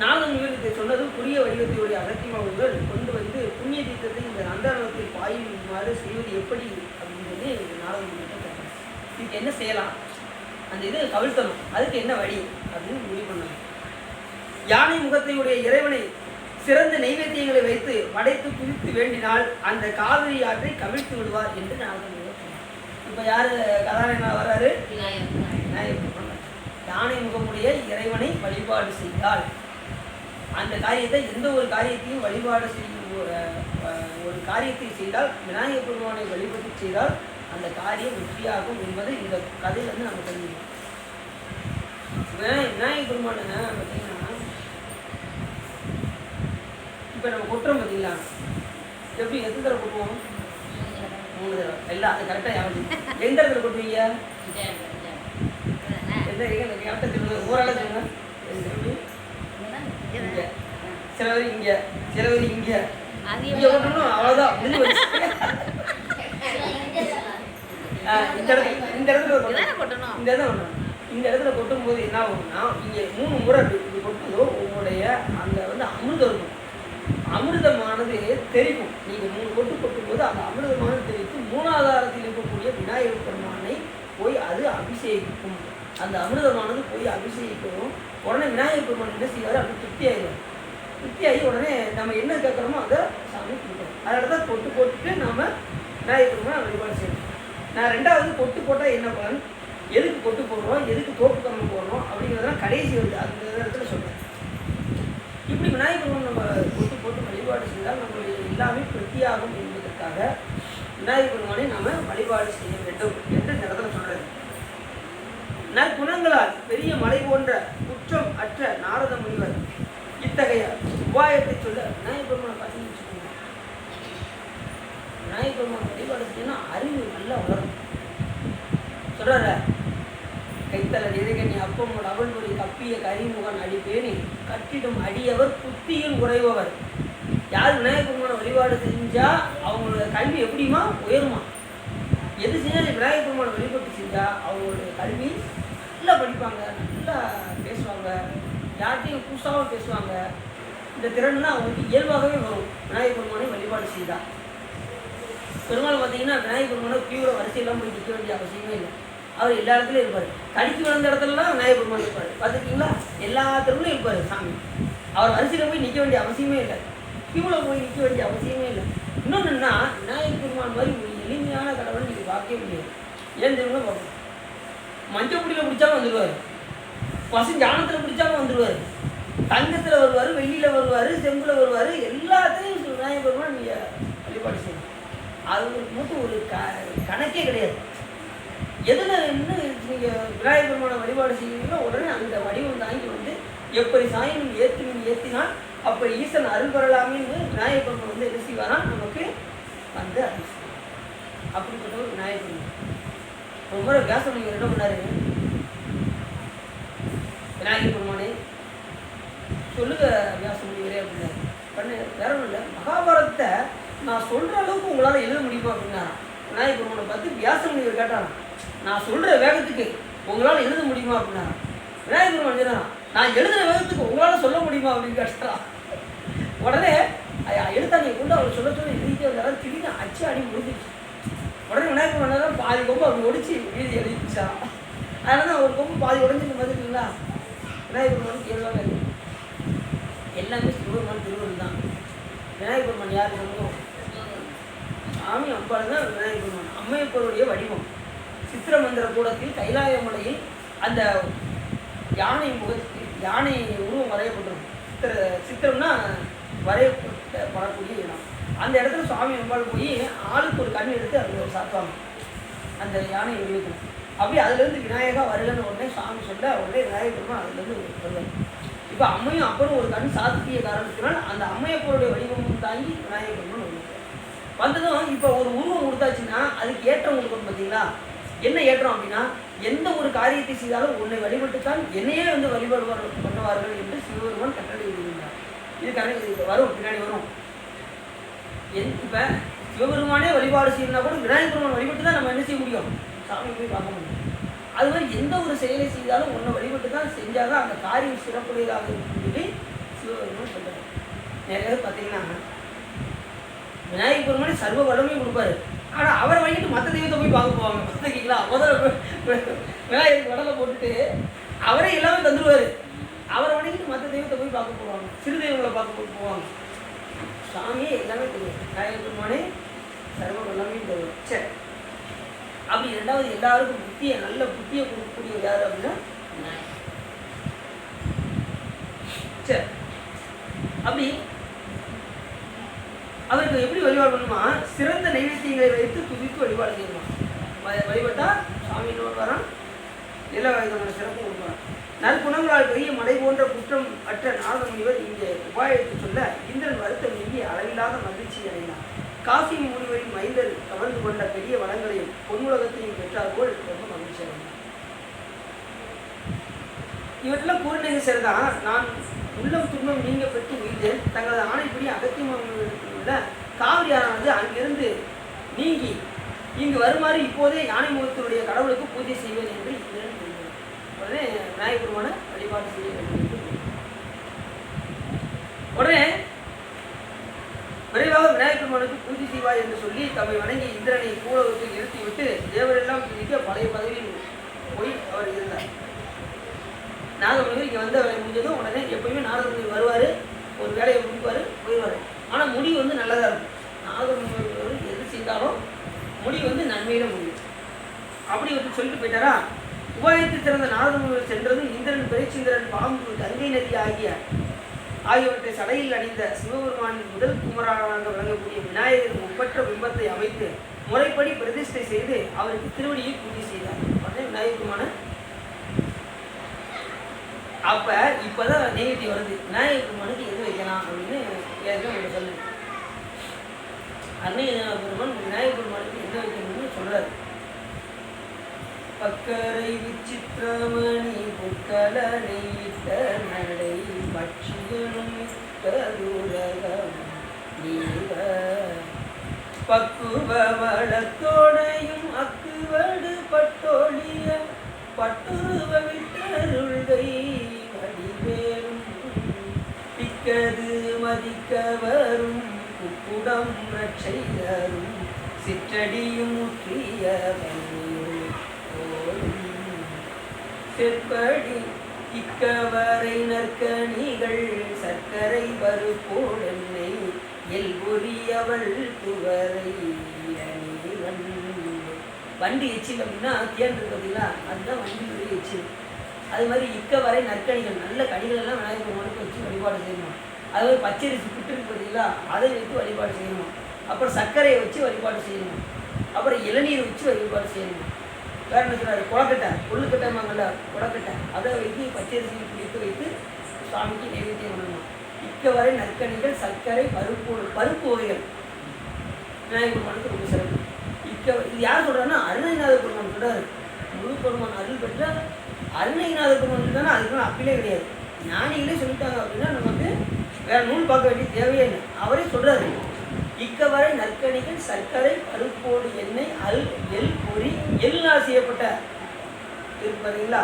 நாரத முனிவர் சொன்னது புரிய வடிவத்தினுடைய அகத்தியமாவர்கள் கொண்டு வந்து புண்ணிய தீர்த்தத்தை இந்த நந்தனத்தில் பாயுமாறு செய்வது எப்படி அப்படின்றது நாரத முனிவர் கேட்டார். இதுக்கு என்ன செய்யலாம், அந்த இது கவிழ்த்தணும், அதுக்கு என்ன வழி அப்படின்னு முடிவு பண்ணாங்க. யானை முகத்தையுடைய இறைவனை சிறந்த நைவேத்தியங்களை வைத்து படைத்து குதித்து வேண்டினால் அந்த காவிரி ஆற்றை கவிழ்த்து விடுவார் என்று நாரத முனிவர் சொன்னார். இப்போ யார் கதாநாயகனாக வர்றாரு? விநாயகர். யானை முகமுடைய இறைவனை வழிபாடு செய்தால் அந்த காரியத்தை, எந்த ஒரு காரியத்தையும் வழிபாடு செய்யும் ஒரு காரியத்தை செய்தால், விநாயகர் பெருமானை வழிபட்டு செய்தால் அந்த காரியம் வெற்றியாகும் என்பது இந்த கதையில இருந்து நம்ம தெரிஞ்சுக்கணும். விநாயகர் பெருமானை பார்த்தீங்கன்னா இப்போ நம்ம கொட்டுறோம் பார்த்தீங்களா, எப்படி எத்தனை தடவை கொட்டுவோம்? 3 தடவை. எல்லாம் அது கரெக்டாக யாரும் எந்த இடத்துல கொட்டுவீங்க? எந்த கரெக்டாக சொல்லுங்க, ஓராள சொல்லுங்க. இங்கே சில பேர், இங்கே சில பேர், இங்கே இங்கே கொட்டணும், அவ்வளோதான். இந்த இடத்துல கொட்டணும். இந்த இடத்துல கொட்டும் போது என்ன ஆகும்னா, இங்கே 3 முறை இது கொட்டுதோ உங்களுடைய அந்த வந்து அமிர்தம் இருக்கும். அமிர்தமானது தெரிக்கும். நீங்கள் 3 கொட்டும் போது அந்த அமிர்தமானது தெரிவித்து அபிஷேகிக்கும். அந்த அமிர்தமானது போய் அபிஷேகிக்கும். உடனே விநாயகர் பெருமான் என்ன செய்வார், அப்படி திருப்தி ஆயிடுவார். திருப்தி ஆகி உடனே நம்ம என்ன கேட்குறோமோ அதை சாமி கொடுக்குறோம். அதனால தான் பொட்டு போட்டுட்டு நாம் விநாயகர் பெருமான் வழிபாடு செய்யணும். நான் ரெண்டாவது பொட்டு போட்டால் என்ன பலன், எதுக்கு பொட்டு போடுறோம், எதுக்கு தோப்பு கம்மன் போடுறோம் அப்படிங்கிறதெல்லாம் கடைசி வருது. அந்த இடத்துல சொல்கிறேன். இப்படி விநாயகர் பெருமான் நம்ம பொட்டு போட்டு வழிபாடு செய்தால் நம்மளுடைய எல்லாமே பிரத்தியாகும் என்பதற்காக விநாயகர் பெருமானை நாம் வழிபாடு செய்ய வேண்டும் என்று இந்த இடத்துல சொல்கிறது. நற்குணங்களால் பெரிய மலை போன்ற குற்றம் அற்ற நாரத முனிவர் இத்தகைய உபாயத்தை சொல்ல விநாயகர் பெருமானை பார்த்தீங்கன்னு வச்சுக்கோங்க. விநாயகர் பெருமானை வழிபாடு செய்யணும், அறிவு நல்லா வளரும். சொல்றாரு, கைத்தல எதிர்கனி அப்பமோட அவள்புரி கப்பிய கரிமுகன் அடிப்பேணி கட்டிடும் அடியவர் புத்தியில் உறைபவர். யார் விநாயகர் பெருமானை வழிபாடு செஞ்சா அவங்களோட கல்வி எப்படிமா உயருமா. எது செஞ்சாலும் விநாயகர் பெருமானை வழிபட்டு செஞ்சா அவங்களுடைய கல்வி நல்லா படிப்பாங்க, நல்லா பேசுவாங்க, யார்கிட்டையும் புதுசாகவும் பேசுவாங்க. இந்த திறன்லாம் அவங்களுக்கு இயல்பாகவே வரும் விநாயகர் பெருமானை வழிபாடு செய்தா. பெருமாள் பார்த்தீங்கன்னா விநாயகர் பெருமானை தீவிர வரிசையெல்லாம் போய் நிற்க வேண்டிய அவசியமே இல்லை. அவர் எல்லா இடத்துலையும் இருப்பார். கடிக்கு வளர்ந்த இடத்துலலாம் விநாயகர் பெருமான் இருப்பார். பார்த்துருக்கீங்களா, எல்லா தெருவுலையும் இருப்பார் சாமி. அவர் வரிசையில் போய் நிற்க வேண்டிய அவசியமே இல்லை, கியூவில் போய் நிற்க வேண்டிய அவசியமே இல்லை. இன்னொன்றுன்னா விநாயகர் பெருமான் மாதிரி ஒரு எளிமையான கடவுள் நீங்கள் பார்க்கவே முடியாது. ஏன் தெரியுமா பார்க்கணும், மஞ்சள் பொடியில் பிடிச்சாலும் வந்துடுவார், பசுஞ்சாணத்தில் பிடிச்சாலும் வந்துடுவார், தங்கத்தில் வருவார், வெள்ளியில் வருவார், செம்பில் வருவார். எல்லாத்தையும் விநாயகர் பெருமான் நீங்கள் வழிபாடு செய்யணும். அது மட்டும் ஒரு கணக்கே கிடையாது. எதில் என்ன நீங்கள் விநாயகர் பெருமானை வழிபாடு செய்வீங்களோ உடனே அந்த வடிவம் தாங்கி வந்து எப்படி சாயினும் ஏற்றினால் அப்படி ஈசன் அருள் பெறலாமேன்னு விநாயகர் பெருமான் வந்து என்ன செய்வாராம், நமக்கு வந்து அருள் செய்வார். அப்படிப்பட்ட ஒரு விநாயகர் பெருமான். ஒரு முறை வியாசமுனிவர் என்ன பண்ணாரு, விநாயகர் பெருமானே சொல்லுங்க வியாசமுனிவரே அப்படின்னாரு. பண்ண வேற ஒன்றும் இல்லை, மகாபாரதத்தை நான் சொல்கிற அளவுக்கு உங்களால் எழுத முடியுமா அப்படின்னாராம். விநாயகர் பெருமானை பார்த்து வியாசமுனிவர் கேட்டாராம், நான் சொல்கிற வேகத்துக்கு உங்களால் எழுத முடியுமா அப்படின்னாராம். விநாயகர் பெருமான் சொன்னாராம், நான் எழுதுகிற வேகத்துக்கு உங்களால் சொல்ல முடியுமா அப்படின்னு கேட்டாராம். உடனே எழுத்தாணியை கொண்டு அவர் சொல்ல எழுதிட்டு வந்தாலும் திடீர்னு அச்சு அடி முடிஞ்சிச்சு. உடனே விநாயகர் பெருமான் பாதி கொம்பு அப்படி ஒடிச்சு மீதி எழுதிச்சாராம். அதனால தான் ஒரு கொம்பு பாதி உடஞ்சிட்டு பார்த்துருக்கீங்களா. விநாயகர் பெருமானுக்கு எல்லாமே எல்லாமே சிவபெருமான் திருவள்ளுவர் தான். விநாயகர் பெருமான் யார் சொல்லுவோம், சாமி அம்பாள் தான் விநாயகர் பெருமான். அம்மையப்பருடைய வடிவம் சித்திரமந்திர கூடத்தில் கைலாய மலையில் அந்த யானை முகத்தில் யானை உருவம் வரையப்பட்டிருக்கும். சித்திரம்னா வரையப்படக்கூடிய இடம். அந்த இடத்துல சுவாமி அம்பாள் போய் ஆளுக்கு ஒரு கண் எடுத்து அதில் சாத்துவாங்க அந்த யானை உருவத்தில். அப்படி அதுலேருந்து விநாயகா வருகன்னு உடனே சுவாமி சொல்ல உடனே விநாயகர் பெருமான் அதுலேருந்து வருவாங்க. இப்போ அம்மையும் அப்பரும் ஒரு கண் சாத்திய காரணத்தினால் அந்த அம்மையப்பருடைய வடிவமும் தாங்கி விநாயகர் பெருமான் வந்ததும். இப்போ ஒரு உருவம் கொடுத்தாச்சுன்னா அதுக்கு ஏற்றம் கொடுக்கணும். பார்த்தீங்களா, என்ன ஏற்றம் அப்படின்னா, எந்த ஒரு காரியத்தை செய்தாலும் உன்னை வழிபட்டுத்தான் என்னையே வந்து வழிபாடு பண்ணுவார்கள் என்று சிவபெருமான் கட்டளை எழுதுகிறார். இது வரும், பின்னாடி வரும். இப்போ சிவபெருமானே வழிபாடு செய்யணும்னா கூட விநாயகர் பெருமான் வழிபட்டு தான் நம்ம என்ன செய்ய முடியும், சாமி போய் பார்க்க முடியும். அது மாதிரி எந்த ஒரு செயலை செய்தாலும் உன்னை வழிபட்டு தான் செஞ்சால் தான் அந்த காரியம் சிறப்புடையதாக இருக்குன்னு சொல்லி சிவபெருமான் சொல்கிறார். நிறைய பேர் பார்த்தீங்கன்னா விநாயகர் பெருமானே சர்வ வளமையும் கொடுப்பாரு, ஆனால் அவரை வாங்கிட்டு மற்ற தெய்வத்தை போய் பார்க்க போவாங்க. பார்த்துக்கிங்களா, முதல்ல விநாயகருக்கு வடலை போட்டுட்டு அவரே எல்லாமே தந்துடுவார். அவரை வணங்கிட்டு மற்ற தெய்வத்தை போய் பார்க்க போவாங்க, சிறு தெய்வங்களை பார்க்க போவாங்க. சாமியே எல்லாமே தெரியும். விநாயகர் பெருமானே சர்வ வல்லமையும் தருவார். சரி, அப்படி ரெண்டாவது எல்லாருக்கும் புத்தியை நல்ல புத்தியை கொடுக்கக்கூடிய யார் அப்படின்னா சரி. அப்படி அவருக்கு எப்படி வழிபாடு பண்ணுமா, சிறந்த நைவேத்தியங்களை வைத்து துதித்து வழிபாடு செய்யணுமா. வழிபட்டால் சாமி இன்னொரு வாரம் எல்லா விதமான சிறப்பும் கொடுப்பாங்க. நற்குணங்களால் பெரிய மலை போன்ற குற்றம் அற்ற நாரத முனிவர் இங்கே உபாயத்தை சொல்ல இந்திரன் வருத்தம் நீங்கி அளவில்லாத மகிழ்ச்சி அடைந்தார். காசி முனிவரின் மைந்தர் கவர்ந்து கொண்ட பெரிய வளங்களையும் பொன்முலகத்தையும் பெற்றார் போல் ரொம்ப மகிழ்ச்சி அடைந்தார். இவற்றெல்லாம் கூறினது சரிதான். நான் உள்ளம் துன்பம் நீங்க பெற்று உயிர்ந்தேன். தங்களது ஆணைப்படி அகத்தியத்தில் உள்ள காவிரியானது அங்கிருந்து நீங்கி இங்கு வருமாறு இப்போதே யானை முகத்தினுடைய கடவுளுக்கு பூஜை செய்வேன் என்று இந்திரன் கூறினார். உடனே விநாயகர் பெருமானை வழிபாடு செய்ய வேண்டும் என்று உடனே விரைவாக விநாயகர் பெருமானுக்கு பூஜை செய்வாய் என்று சொல்லி தம்மை வணங்கி இந்திரனை பூலோகத்தில் நிறுத்திவிட்டு தேவரெல்லாம் துதிக்க பழைய பதவியில் போய் அவர் இருந்தார். நாகமுனிவர் இங்கே வந்த வேலை முடிஞ்சதும் உடனே எப்பயுமே நாகமுனிவர் வருவார், ஒரு வேலையை முடிப்பார், போயிடுவார். ஆனால் முடி வந்து நல்லதாக இருக்கும். நாகமுனிவர் எது செய்தாலும் முடி வந்து நன்மையில முடியும். அப்படி வந்து சொல்லிட்டு போயிட்டாரா. உபாயத்தில் சிறந்த நாரதமுனிவர் சென்றதும் இந்திரன், பிறைச்சந்திரன், பாம்பு, கங்கை நதி ஆகியவற்றை சடையில் அணிந்த சிவபெருமானின் முதல் குமராக விளங்கக்கூடிய விநாயகரின் ஒப்பற்ற பிம்பத்தை அமைத்து முறைப்படி பிரதிஷ்டை செய்து அவருக்கு திருவடியை பூஜை செய்தார். உடனே விநாயகர் பெருமான அப்ப இப்பதான் நெய்வேத்தி வருது. விநாயகர் பெருமானுக்கு எது வைக்கலாம் அப்படின்னு ஏற்கனவே சொல்லு. அன்னை பெருமான் விநாயகர் பெருமானுக்கு என்ன வைக்கணும்னு சொல்றாரு. பக்கரை விசித்திரமணி புக்கல நெய்த நடை பட்சிகளும் தருரகம் நீவ பக்குவ வளத்தோடையும் அக்குவடு பட்டோழிய பட்டுருவ விட்டருள்கை வடிவேறும் பிக்கது மதிக்க வரும் குக்குடம் ரட்சையரும் சிற்றடியும் முற்றிய செற்படி இக்கவரை நற்கணிகள் சர்க்கரை பருப்போடென்னை எல்புரியவள் துவரை வண்டி எச்சில் அப்படின்னா தேன் இருக்கு பார்த்தீங்களா, அதுதான் வண்டியுடைய எச்சில். அது மாதிரி இக்கவரை நற்கணிகள் நல்ல கனிகள் எல்லாம் விநாயகர் பெருமானுக்கு வச்சு வழிபாடு செய்யணும். அது மாதிரி பச்சரிசி புட்டு இருக்கு பார்த்தீங்களா, அதை வைத்து வழிபாடு செய்யணும். அப்புறம் சர்க்கரையை வச்சு வழிபாடு செய்யணும். அப்புறம் இளநீர் வச்சு வழிபாடு செய்யணும். வேற என்ன சொல்றாரு, கொலக்கட்டை கொள்ளுக்கட்டைமாங்கல்ல கொலக்கட்டை, அதை வைத்து பச்சரிசி பிடித்து வைத்து சுவாமிக்கு நைவேத்தியம் பண்ணணும். இக்கவரை நற்கணிகள் சர்க்கரை பருப்பு வகைகள் விநாயகர் பெருமானுக்கு ரொம்ப சிறப்பு. இது யார் சொல்றாருன்னா அருணகிரிநாத பெருமான் சொல்றாரு. முழு பெருமான் அருள் பெற்ற அருணகிரிநாத பெருமான் தானே, அதுக்கு அப்பீலே கிடையாது. ஞானிகளே சொல்லிட்டாங்க அப்படின்னா நமக்கு வேற நூல் பார்க்க வேண்டிய தேவையே இல்லை. அவரே சொல்றாரு, இக்கவரை நற்கணிகள் சர்க்கரை பருப்போடு எண்ணெய் எள் பொறி எல்லாம் செய்யப்பட்ட இருக்கு பார்த்தீங்களா,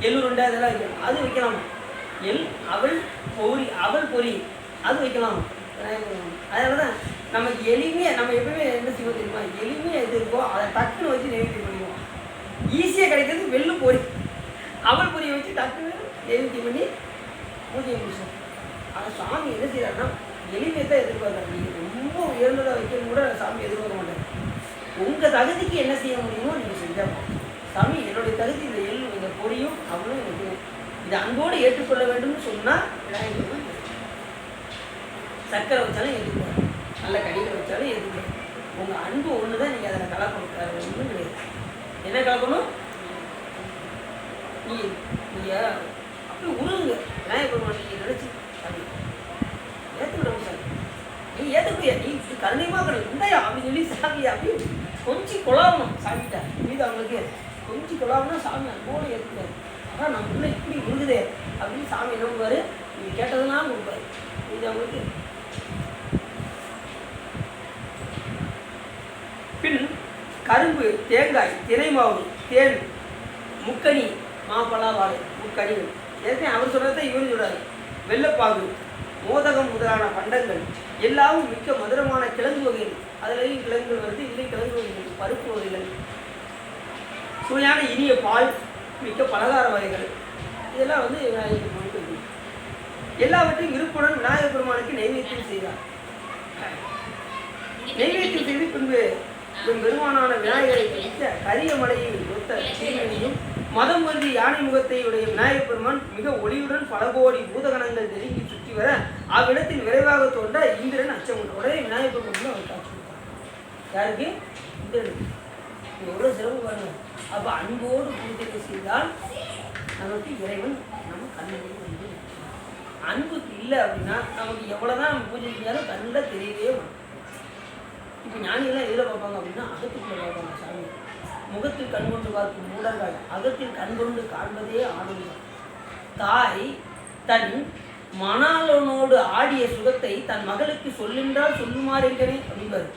எள்ளுருண்டை அதெல்லாம் வைக்கலாம், அது வைக்கலாமா. எள் அவல் பொறி அது வைக்கலாம். அதனால தான் நமக்கு எளிமையாக நம்ம எப்பவுமே என்ன செய்வோம் தெரியுமா, எளிமையாக எது இருக்கோ அதை டக்குன்னு வச்சு நெய்வேத்தியம் பண்ணிடுவோம். ஈஸியாக கிடைக்கிறது வெள்ளு பொறி, அவல் பொரியை வச்சு டக்குன்னு நெய்வேத்தியம் பண்ணி பூஜை முடிச்சோம். ஆனால் சாமி என்ன செய்யறாருன்னா எளிமையை தான் எதிர்பார்க்குறாரு. நீங்கள் ரொம்ப உயர்ந்ததாக வைக்கணும் கூட சாமி எதிர்பார்க்க மாட்டார். உங்கள் தகுதிக்கு என்ன செய்ய முடியுமோ நீங்கள் செஞ்சால் சாமி என்னுடைய தகுதி இந்த இந்த பொரியும் அவளும் எனக்கு இதை அன்போடு ஏற்றுக்கொள்ள வேண்டும்னு சொன்னால் விநாயகர் சர்க்கரை வச்சாலும் ஏற்றுக்குவார், நல்ல கடிகளை வச்சாலும் ஏற்றுக்குவார். உங்கள் அன்பு ஒன்று தான் நீங்கள் அதில் கலக்கணும், வேறு ஒன்றும் கிடையாது. என்ன கலக்கணும், நீங்கள் அப்படி உருவுங்க. விநாயகர் பெருமான் நீங்கள் நினச்சி ஏற்றுக்கிற சாமி நீ ஏற்றுக்குயா, நீ கருணையமாக கிடையாது இந்தாயா அப்படின்னு சொல்லி சாமி அப்படி கொஞ்சம் கொலாகணும். சாமிகிட்ட மீது அவங்களுக்கு கொஞ்சம் கொலாகணும். சாமி அன்போடு ஏற்றுக்கிறாரு. அதான் நம்ம உள்ள இப்படி உருகுதே அப்படின்னு சாமி என்ன பண்ணுவார், நீங்கள் கேட்டதெல்லாம் கொடுப்பாரு. இது அவங்களுக்கு பின் கரும்பு, தேங்காய், தினை மாவு, தேன், முக்கனி, மாப்பழா, வாழை, முக்கனிகள் ஏற்கனவே அவர் சொல்கிறத இவரும் சொல்கிறாரு. வெள்ளப்பாகு, மோதகம் முதலான பண்டங்கள் எல்லாவும் மிக்க மதுரமான கிழங்கு வகைகள். அதுலேயும் கிழங்குகள் வருது, இதுலேயும் கிழங்கு வகைகள், பருப்பு வகைகள், சுவையான இனிய பால், மிக்க பலகார வகைகள், இதெல்லாம் வந்து விநாயகர் பெருமானுக்கு இருக்கு. எல்லாவற்றையும் விருப்புடன் விநாயகர் பெருமானுக்கு நைவேத்தியம் செய்தார். நைவேத்தியம் செய்து பின்பு பெருமானான விநாயகரை பிடித்த கரிய மலையில் ஒத்த சீரணியும் மதம் வந்து யானை முகத்தை உடைய விநாயகர் பெருமான் மிக ஒளியுடன் பல கோடி பூதகணங்கள் நெருங்கி சுற்றி வர அவ்விடத்தில் விரைவாக தோன்ற இந்திரன் அச்சம் கொண்ட உடனே விநாயகர் பெருமான் அவர் காட்சி கொடுத்தார். யாருக்கு? இந்திரனுக்கு. எவ்வளோ சிறப்பு பாருங்க. அப்போ அன்போடு பூஜை செய்தால் நமக்கு இறைவன் நம்ம கண்ணில் வந்து அன்பு இல்லை அப்படின்னா நமக்கு எவ்வளோதான் நம்ம பூஜை செஞ்சாலும் கண்ணில் தெரியவே மாட்டோம். இப்போ ஞானிகள்லாம் எதில் பார்ப்பாங்க அப்படின்னா அகத்துக்குள்ளே பார்ப்பாங்க. சாமி முகத்தில் கண்கொண்டு பார்க்கும் மூடர்கள் அகத்தில் கண்கொண்டு காண்பதே ஆனந்தம். தாய் தன் மணாளனோடு ஆடிய சுகத்தை தன் மகளுக்கு சொல்லுன்றால் சொல்லுமாறு இருக்கனே அப்படின்பாரு.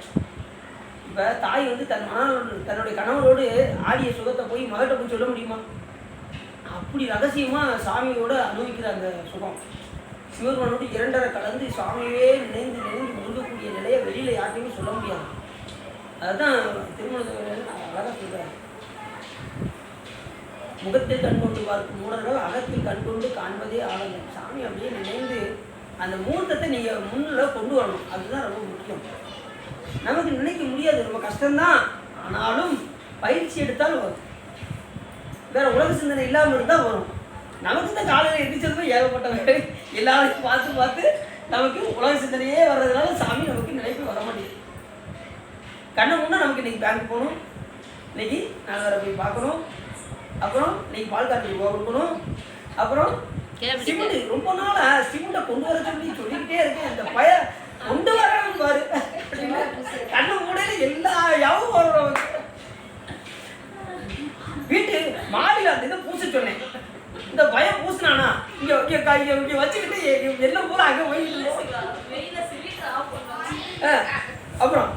இப்போ தாய் வந்து தன் மணாளனோடு தன்னுடைய கணவரோடு ஆடிய சுகத்தை போய் மகட்ட போய் சொல்ல முடியுமா? அப்படி ரகசியமாக சாமியோடு அனுபவிக்கிற அந்த சுகம் சிவபெருமானோடு இரண்டரை கலந்து சுவாமியே நினைந்து முழுகக்கூடிய நிலையை வெளியில் யார்ட்டையுமே சொல்ல முடியாது. அதுதான் திருமணத்தில் அழகாக சொல்கிறார். முகத்தில் கண் கொண்டு பார்க்கும் மூடர்கள் அகத்தில் கண் கொண்டு காண்பதே ஆனந்தம். சாமி அப்படியே நினைந்து அந்த மூர்த்தத்தை நீங்கள் முன்னில் கொண்டு வரணும். அதுதான் ரொம்ப முக்கியம். நமக்கு நினைக்க முடியாது, ரொம்ப கஷ்டம்தான். ஆனாலும் பயிற்சி எடுத்தாலும் வரும். வேறு உலக சிந்தனை இல்லாமல் இருந்தால் வரும். நமக்கு இந்த காலையில் எதிர்த்ததுமே ஏகப்பட்ட வேலை எல்லாரையும் பார்த்து பார்த்து நமக்கு உலக சிந்தனையே வர்றதுனால சாமி நமக்கு நினைப்பு வர மாட்டேங்குது. கண்ணை முன்னே நமக்கு இன்றைக்கி பேங்க் போகணும், இன்றைக்கி நாங்கள் போய் பார்க்கணும், அப்புறம் இன்றைக்கி பால் காட்டுக்கு போக கொடுக்கணும், அப்புறம் சிமெண்ட் ரொம்ப நாளாக சிமெண்ட்டை கொண்டு வர சொல்லிக்கிட்டே இருக்கேன். அந்த கொண்டு வரணும் பாரு கண்ணு மூடையில் எல்லா யாவும் வரும். வீட்டு மாடியில் அந்த இதை பூச சொன்னேன். இந்த பயம் பூசினானா இங்கே வச்சுக்கிட்டு எல்லாம் போல அங்கே போயிட்டு அப்புறம்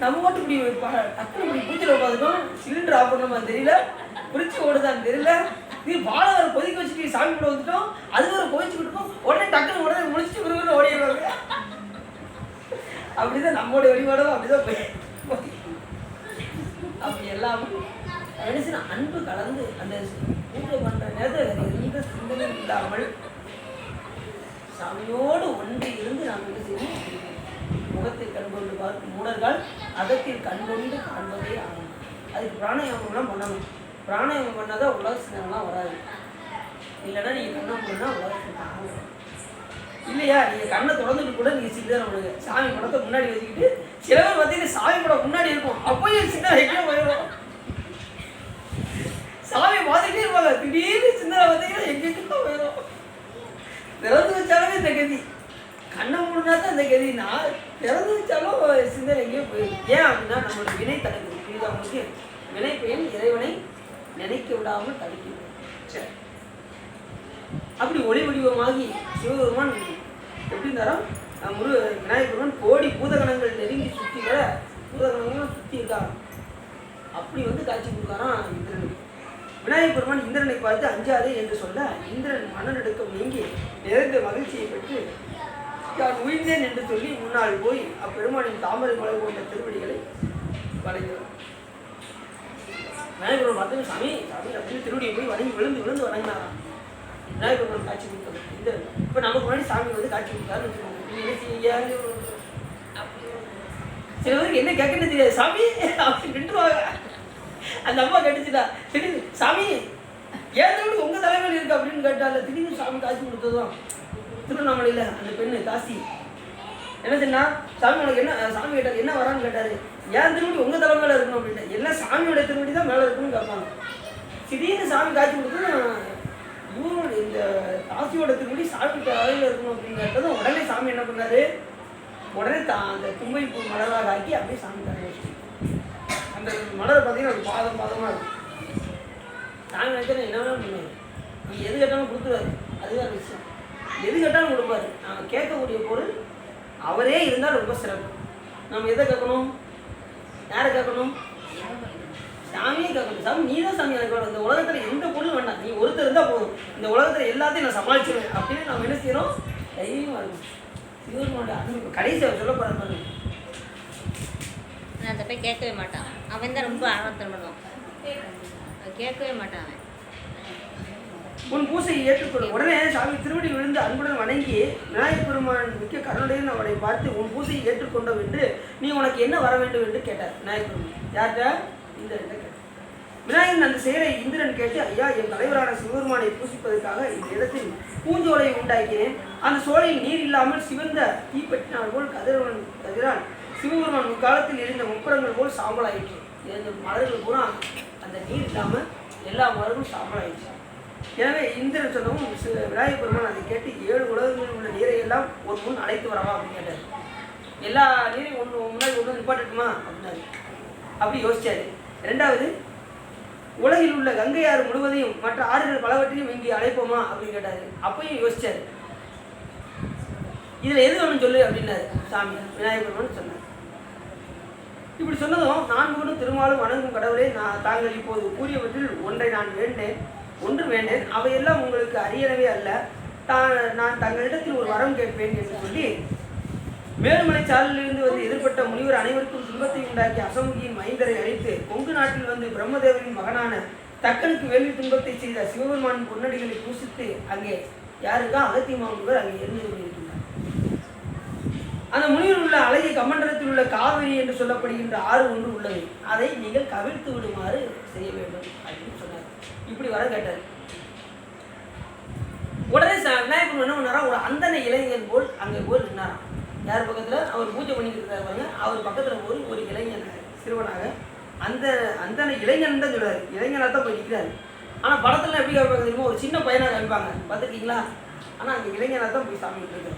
நம்ம மட்டும் இப்படி டக்குனு இப்படி பூச்சில் உட்காந்துட்டோம். சிலிண்டர் ஆஃப் பண்ணமா தெரியல, குறிச்சி ஓடுதான்னு தெரியல. இது வாழை வர கொதிக்க வச்சுட்டு சாமி கூட வந்துட்டோம். அது வர கொதிச்சுக்கிட்டு இருக்கோம். உடனே டக்குனு உடனே முடிச்சுட்டு விரும்புகிற ஓடிடுவாங்க. அப்படிதான் நம்மளுடைய வழிபாடும் அப்படிதான் போய் அப்படி எல்லாமே மனுஷன் அன்பு கலந்து அந்த பூஜை பண்ணுற நேரத்தில் எந்த சிந்தனையும் இல்லாமல் சாமியோடு ஒன்று இருந்து நாம் என்ன செய்யணும்? முகத்தில் கண்கொண்டு பார்க்கும் மூடர்கள் அதத்தில் கண்கொண்டு காண்பதே ஆகும். அதுக்கு பிராணாயாமம்லாம் பண்ணணும். பிராணாயாமம் பண்ணால் தான் உலக சிந்தனைலாம் வராது. இல்லைன்னா நீங்கள் கண்ணை போனா உலக சிந்தனை ஆகும். இல்லையா நீங்கள் கண்ணை திறந்துட்டு கூட நீங்கள் சிந்தனை பண்ணுங்க. சாமி படத்தை முன்னாடி வச்சுக்கிட்டு சில பேர் பார்த்தீங்கன்னா சாமி படம் முன்னாடி இருக்கும், அப்போயும் சிந்தனை எங்கே போயிடும். சாமி பார்த்துட்டே இருப்பாங்க, திடீர்னு சிந்தனை பார்த்தீங்கன்னா எங்கெங்கே போயிடும். திறந்து வச்சாலுமே இந்த கதி, கண்ணை மூடினா தான் இந்த கதி. நான் திறந்து வச்சாலும் சிந்தனை எங்கேயோ போயிடும். ஏன் அப்படின்னா நம்மளோட வினை தடுக்குது. இதுதான் முக்கியம். வினை பயன் இறைவனை நினைக்க விடாமல் தடுக்கிறது. சரி, அப்படி ஒளி வடிவமாகி சிவபெருமான் எப்படி இருந்தாலும் விநாயகர் பெருமான் கோடி பூதகணங்கள் நெருங்கி சுற்றி வர பூதகணங்களும் சுற்றி இருக்காங்க. அப்படி வந்து காட்சி கொடுக்காராம் இந்திரனுக்கு. விநாயகர் பெருமான் இந்திரனை பார்த்து அஞ்சாதே என்று சொல்ல இந்திரன் மனநடுக்கம் நீங்கி நிறைந்த மகிழ்ச்சியை பெற்று நான் உயிர்ந்தேன் என்று சொல்லி முன்னால் போய் அப்பெருமானின் தாமரை மலர் கொண்ட திருவடிகளை வணங்குகிறார். விநாயகர் பெருமான் பார்த்து சாமி சாமி அப்படின்னு திருவடியை போய் வணங்கி விழுந்து வணங்கினாராம். விநாயகர் பெருமான் காட்சி கொடுத்தது இந்திரன். இப்போ நமக்கு முன்னாடி சாமி வந்து காட்சி கொடுத்தாருன்னு வச்சுக்கோங்க. என்ன செய்ய சில பேருக்கு என்ன கேட்கன்னு தெரியாது. சாமி அப்படி நின்றுவாங்க. அந்த அம்மா கேட்டுச்சுட்டா திடீர்னு சாமி ஏன் உங்கள் தலைமையில் இருக்கு அப்படின்னு கேட்டால திடீர்னு சாமி காட்சி கொடுத்ததும் திருவண்ணாமலையில் அந்த பெண்ணு காசி என்ன சொன்னா சாமி உனக்கு என்ன சாமி கேட்டார் என்ன வரான்னு கேட்டார். ஏன் திருவடி உங்கள் தலைமையில் இருக்கணும் அப்படின்ட்டு எல்லாம் சாமியோட திருவடி தான் மேலே இருக்கணும்னு கேட்பாங்க. திடீர்னு சாமி காட்சி கொடுத்தது இவரோட இந்த காசியோட திருவடி சாமி தலையில் இருக்கணும் அப்படின்னு கேட்டதும் உடனே சாமி என்ன பண்ணாரு, உடனே அந்த தும்பை பூ மலராக ஆக்கி அப்படியே சாமி தர வச்சு அந்த மலரை பார்த்தீங்கன்னா ஒரு பாதமாக இருக்கும். சாமி நினைச்சா என்ன வேணாலும் பண்ணுவார். நீ எது கேட்டாலும் கொடுத்துருவாரு. அதுதான் விஷயம். எது கேட்டாலும் கொடுப்பாரு. நாங்கள் கேட்கக்கூடிய பொருள் அவரே இருந்தால் ரொம்ப சிறப்பு. நம்ம எதை கேட்கணும்? யாரை கேட்கணும்? சாமியே கேட்கணும். சாமி நீ தான் சாமி எனக்கு வேணும். இந்த உலகத்தில் எந்த பொருளும் வேண்டாம், நீ ஒருத்தர் இருந்தால் போதும். இந்த உலகத்தில் எல்லாத்தையும் நான் சமாளிச்சிருவேன் அப்படின்னு நம்ம என்ன செய்யறோம்? தைரியமாக இருக்கும். சிவபெருமானுடைய அன்பு கடைசி அவர் சொல்ல போகிறாரு. நான் அந்த போய் கேட்கவே மாட்டான். அவன் தான் ரொம்ப ஆர்வத்தம் பண்ணுவான். கேட்கவே மாட்டான் அவன். உன் பூசையை ஏற்றுக்கொள்ள உடனே சாமி திருவடி விழுந்து அன்புடன் வணங்கி விநாயகர் பெருமான் மிக்க கருணையுடன் அவனை பார்த்து உன் பூசையை ஏற்றுக்கொண்டோம் என்று நீ உனக்கு என்ன வர வேண்டும் என்று கேட்டார் விநாயகர் பெருமான். யார்கிட்ட? இந்திரன் கேட்டார். விநாயகன் அந்த செயலை இந்திரன் கேட்டு ஐயா என் தலைவரான சிவபெருமானை பூசிப்பதற்காக இந்த இடத்தில் பூஞ்சோலையை உண்டாக்கினேன். அந்த சோலையில் நீர் இல்லாமல் சிவந்த தீப்பற்றினால் போல் கதிரால் சிவபெருமான் முற்காலத்தில் இருந்த முப்புறங்கள் போல் சாம்பலாயிற்று. இந்த மலர்கள் பூரா அந்த நீர் இல்லாமல் எல்லா மலர்களும் சாம்பலாயிடுச்சு. எனவே இந்திரன் சொன்னவும் விநாயகர் பெருமான் அதை கேட்டு 7 உலகங்களில் உள்ள நீரை எல்லாம் ஒரு முன் அழைத்து வரவா அப்படின்னு கேட்டார். எல்லா நீரையும் முன்னாடி ஒன்று நிப்பாட்டட்டுமா அப்படின்னாரு. அப்படி யோசிச்சாரு. 2வது உலகில் உள்ள கங்கை ஆறு முழுவதையும் மற்ற ஆறுகள் பலவற்றையும் இங்கே அழைப்போமா அப்படின்னு கேட்டாரு. அப்பையும் யோசிச்சாரு. இதில் எது வேணும்னு சொல்லு அப்படின்னாரு சாமி. விநாயகர் பெருமான் சொன்னார். இப்படி சொன்னதும் 4 திருமாலும் வணங்கும் கடவுளே தாங்கள் இப்போது கூறியவற்றில் ஒன்றை நான் ஒன்று வேண்டேன். அவையெல்லாம் உங்களுக்கு அரியனவே அல்ல. நான் தங்களிடத்தில் ஒரு வரம் கேட்பேன் என்று சொல்லி மேலுமலை சாலிலிருந்து வந்து எதிர்பட்ட முனிவர் அனைவருக்கும் துன்பத்தை உண்டாக்கி அசமுகியின் மைந்தரை அழைத்து கொங்கு நாட்டில் வந்து பிரம்மதேவரின் மகனான தக்கனுக்கு வேள்வி துன்பத்தை செய்த சிவபெருமான் பொன்னடிகளை பூசித்து அங்கே யாருக்கா அகத்தியமா முனிவர் அங்கே இருந்து கொண்டிருக்கின்றார். அந்த முனிவர் உள்ள அழகிய கமண்டலத்தில் உள்ள காவிரி என்று சொல்லப்படுகின்ற ஆறு ஒன்று உள்ளது. அதை நீங்கள் கவிழ்த்து விடுமாறு செய்ய வேண்டும் அப்படின்னு சொன்னார். இப்படி வர கேட்டார். உடனே விநாயகர் என்ன பண்ணாரா, ஒரு அந்தன இளைஞன் போல் அங்கே போய் நின்னாராம். யார் பக்கத்தில்? அவர் பூஜை பண்ணிட்டு இருக்காரு பாருங்க. அவர் பக்கத்தில் போய் ஒரு இளைஞன் சிறுவனாக அந்தன இளைஞன் தான் சொல்றாரு. இளைஞனாக தான் போய் நிற்கிறாரு. ஆனால் படத்துல எப்படி காமிப்பாங்க தெரியுமா, ஒரு சின்ன பையனாக காமிப்பாங்க பார்த்துருக்கீங்களா? ஆனால் அங்கே இளைஞனாக தான் போய் சாமி இருக்காரு.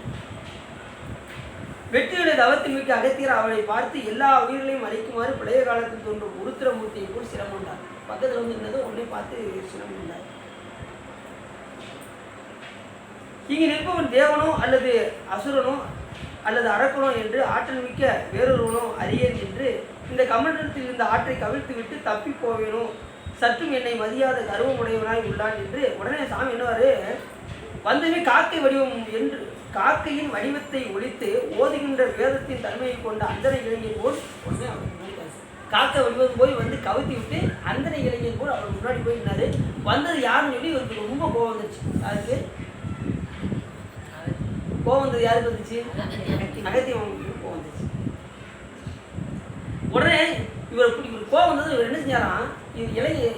வெற்றியுடைய தவத்தில் மிக்க அகத்தியர் அவளை பார்த்து எல்லா உயிர்களையும் அழிக்குமாறு பழைய காலத்தில் தோன்றும் உருத்திரமூர்த்தியை போல் சிரமண்டார். பக்கத்தில் வந்து இருந்தது உடனே பார்த்து சிரமண்டார். இங்கு நிற்பவன் தேவனோ அல்லது அசுரனோ அல்லது அரக்கனோ என்று ஆற்றல் மிக்க வேறொருவனோ அறியேன் என்று இந்த கமண்டலத்தில் இருந்த ஆற்றை கவிழ்த்து விட்டு தப்பி போவேனோ சற்றும் என்னை மதியாத கர்வமுடையவனாய் உள்ளான் என்று உடனே சாமி என்னவாரு, வந்தவே காக்கை வடிவம் என்று காக்கையின் வடிவத்தை ஒழித்து ஓதுகின்ற வேதத்தின் தன்மையை கொண்ட அந்தனை இளைஞன் போல் உடனே அவர் முன்னாடி காக்கை வடிவம் போய் வந்து கவுத்தி விட்டு அந்தனை இளைஞன் போல் அவர் முன்னாடி போய் நின்னாரு. வந்தது யாருன்னு சொல்லி இவருக்கு ரொம்ப கோவம் வந்துச்சு. அதுக்கு கோவம் வந்தது யாருக்கு வந்துச்சு? அகத்தியம் கோவம் வந்துச்சு. உடனே இவர் கோவம் வந்தது. இவர் என்ன செஞ்சாராம், இது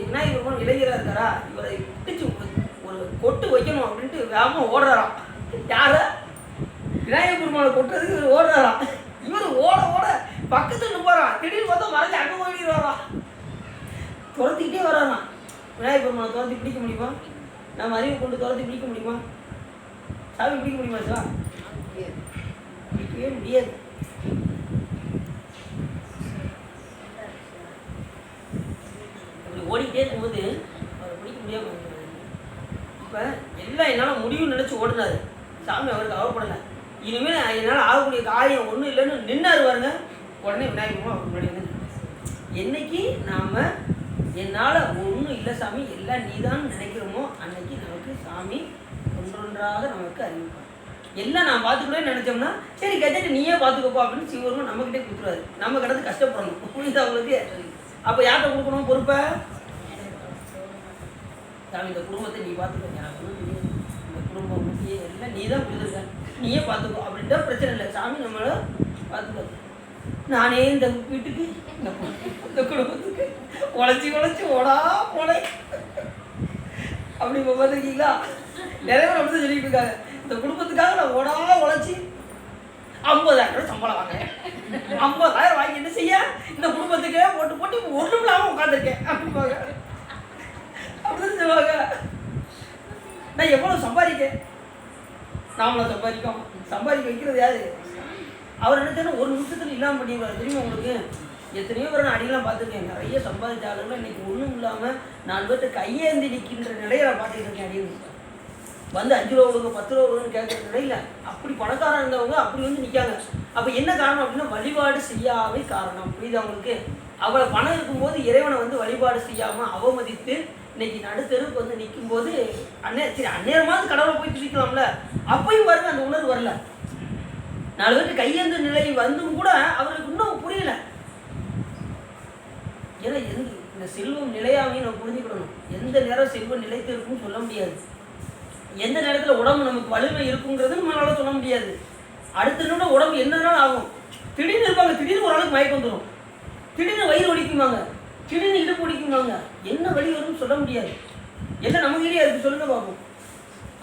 விநாயகர் பெருமான் இளைஞராக இருக்காரா, இவரை பிடிச்சு ஒரு கொட்டு வைக்கணும் அப்படின்ட்டு வேகமாக ஓடுறாராம். யார? விநாயகர் பெருமானை கொட்டுறதுக்கு இவர் ஓடுறாராம். இவர் ஓட ஓட பக்கத்துல போறான். திடீர்னு பார்த்தா மறைஞ்சு அங்கே ஓடிடுவாராம். துரத்திக்கிட்டே வராராம். விநாயகர் பெருமானை துரத்தி பிடிக்க முடியுமா? நம்ம அறிவை கொண்டு துரத்தி பிடிக்க முடியுமா? சாமி பிடிக்க முடியுமா சார்? பிடிக்கவே முடியாது. அப்படி ஓடிக்கிட்டே இருக்கும்போது அவரை பிடிக்க முடியாம இப்போ எல்லாம் என்னால் முடியும்னு நினச்சி ஓடினாரு. சாமி அவருக்கு அவப்படலை. இனிமேல் என்னால் ஆகக்கூடிய காரியம் ஒன்றும் இல்லைன்னு நின்னாரு பாருங்க. உடனே விநாயகர் அவருக்கு முன்னாடி வந்து என்னைக்கு நாம் என்னால் ஒன்றும் இல்லை சாமி, எல்லாம் நீதான் நினைக்கிறோமோ அன்னைக்கு நமக்கு சாமி ஒன்றொன்றாக நமக்கு அறிவிப்பார். எல்லாம் நான் பார்த்துக்கணும்னு நினச்சோம்னா சரி கெஜெட்டு நீயே பார்த்துக்கப்பா அப்படின்னு சிவரும் நம்மக்கிட்டே கொடுத்துருவாரு. நம்ம கிடந்து கஷ்டப்படணும். புரியுது அவங்களுக்கு? அப்போ யார்கிட்ட கொடுக்கணும் பொறுப்பை? சாமி இந்த குடும்பத்தை நீ பார்த்துக்கோ, எனக்கு ஒன்றும் தெரியாது, இந்த குடும்பம் முக்கிய எல்லாம் நீ தான் கொடுத்துருக்க, நீயே பார்த்துக்கோ அப்படின்ட்டா பிரச்சனை இல்லை. சாமி நம்மளை பார்த்துக்கோ. நானே இந்த வீட்டுக்கு இந்த குடும்பத்துக்கு உழைச்சி ஓடா போனே அப்படி இப்போ பார்த்துருக்கீங்களா? நிறைய பேர் அப்படி தான் சொல்லிட்டு இருக்காங்க. இந்த குடும்பத்துக்காக நான் ஓடா உழைச்சி 50,000 சம்பளம் வாங்குறேன், 50,000 வாங்கி என்ன செய்ய இந்த குடும்பத்துக்கே போட்டு போட்டு இப்போ ஒன்றும் இல்லாமல் உட்காந்துருக்கேன் அப்படிப்பாங்க. அப்படிதான் சொல்லுவாங்க. நான் எவ்வளோ சம்பாதிக்கேன், நாமளும் சம்பாதிக்க வைக்கிறது யாரு? அவர் நினைச்சா ஒரு நிமிஷத்துல இல்லாமல் பண்ணிடுவார். தெரியுமா உங்களுக்கு? எத்தனையோ பேர் நான் அடியெல்லாம் பார்த்துருக்கேன். நிறைய சம்பாதிச்சாலும் இன்னைக்கு ஒன்றும் இல்லாமல் 4 பேர்த்து கையேந்தி நிற்கின்ற நிலையை நான் பார்த்துட்டு இருக்கேன். அடியில் வந்து 5 ரூபா கொடுங்க 10 ரூபா கொடுங்கன்னு கேட்குற நிலையில் அப்படி பணக்காரன் இருந்தவங்க அப்படி வந்து நிற்காங்க. அப்போ என்ன காரணம் அப்படின்னா வழிபாடு செய்யாமை காரணம். புரியுது அவங்களுக்கு? அவளை பணம் இருக்கும்போது இறைவனை வந்து வழிபாடு செய்யாமல் அவமதித்து இன்னைக்கு நடுத்தெருவுக்கு வந்து நிற்கும்போது சரி அந்நேரமாவது கடவுளை போய் திரிக்கலாம்ல, அப்பயும் பாருங்க அந்த உணர்வு வரல. 4 பேருக்கு கையேந்த நிலை வந்தும் கூட அவருக்கு இன்னும் புரியல. ஏன்னா இந்த செல்வம் நிலையாமையும் நம்ம புரிஞ்சுக்கிடணும். எந்த நேரம் செல்வம் நிலைத்து இருக்குன்னு சொல்ல முடியாது. எந்த நேரத்தில் உடம்பு நமக்கு வலிமை இருக்குங்கிறது நம்மளால சொல்ல முடியாது. அடுத்த நிமிடம் உடம்பு என்னன்னாலும் ஆகும். திடீர்னு இருப்பாங்க, திடீர்னு ஒரு ஆளுக்கு மயக்கம் வந்துடும், திடீர்னு வயிறு ஒடிக்குவாங்க, திடீர்னு இடுப்பு ஒடிக்குவாங்க, என்ன வழி வரும்னு சொல்ல முடியாது. எல்லாம் நம்ம கையிலே அதுக்கு சொல்லுங்க பார்ப்போம்.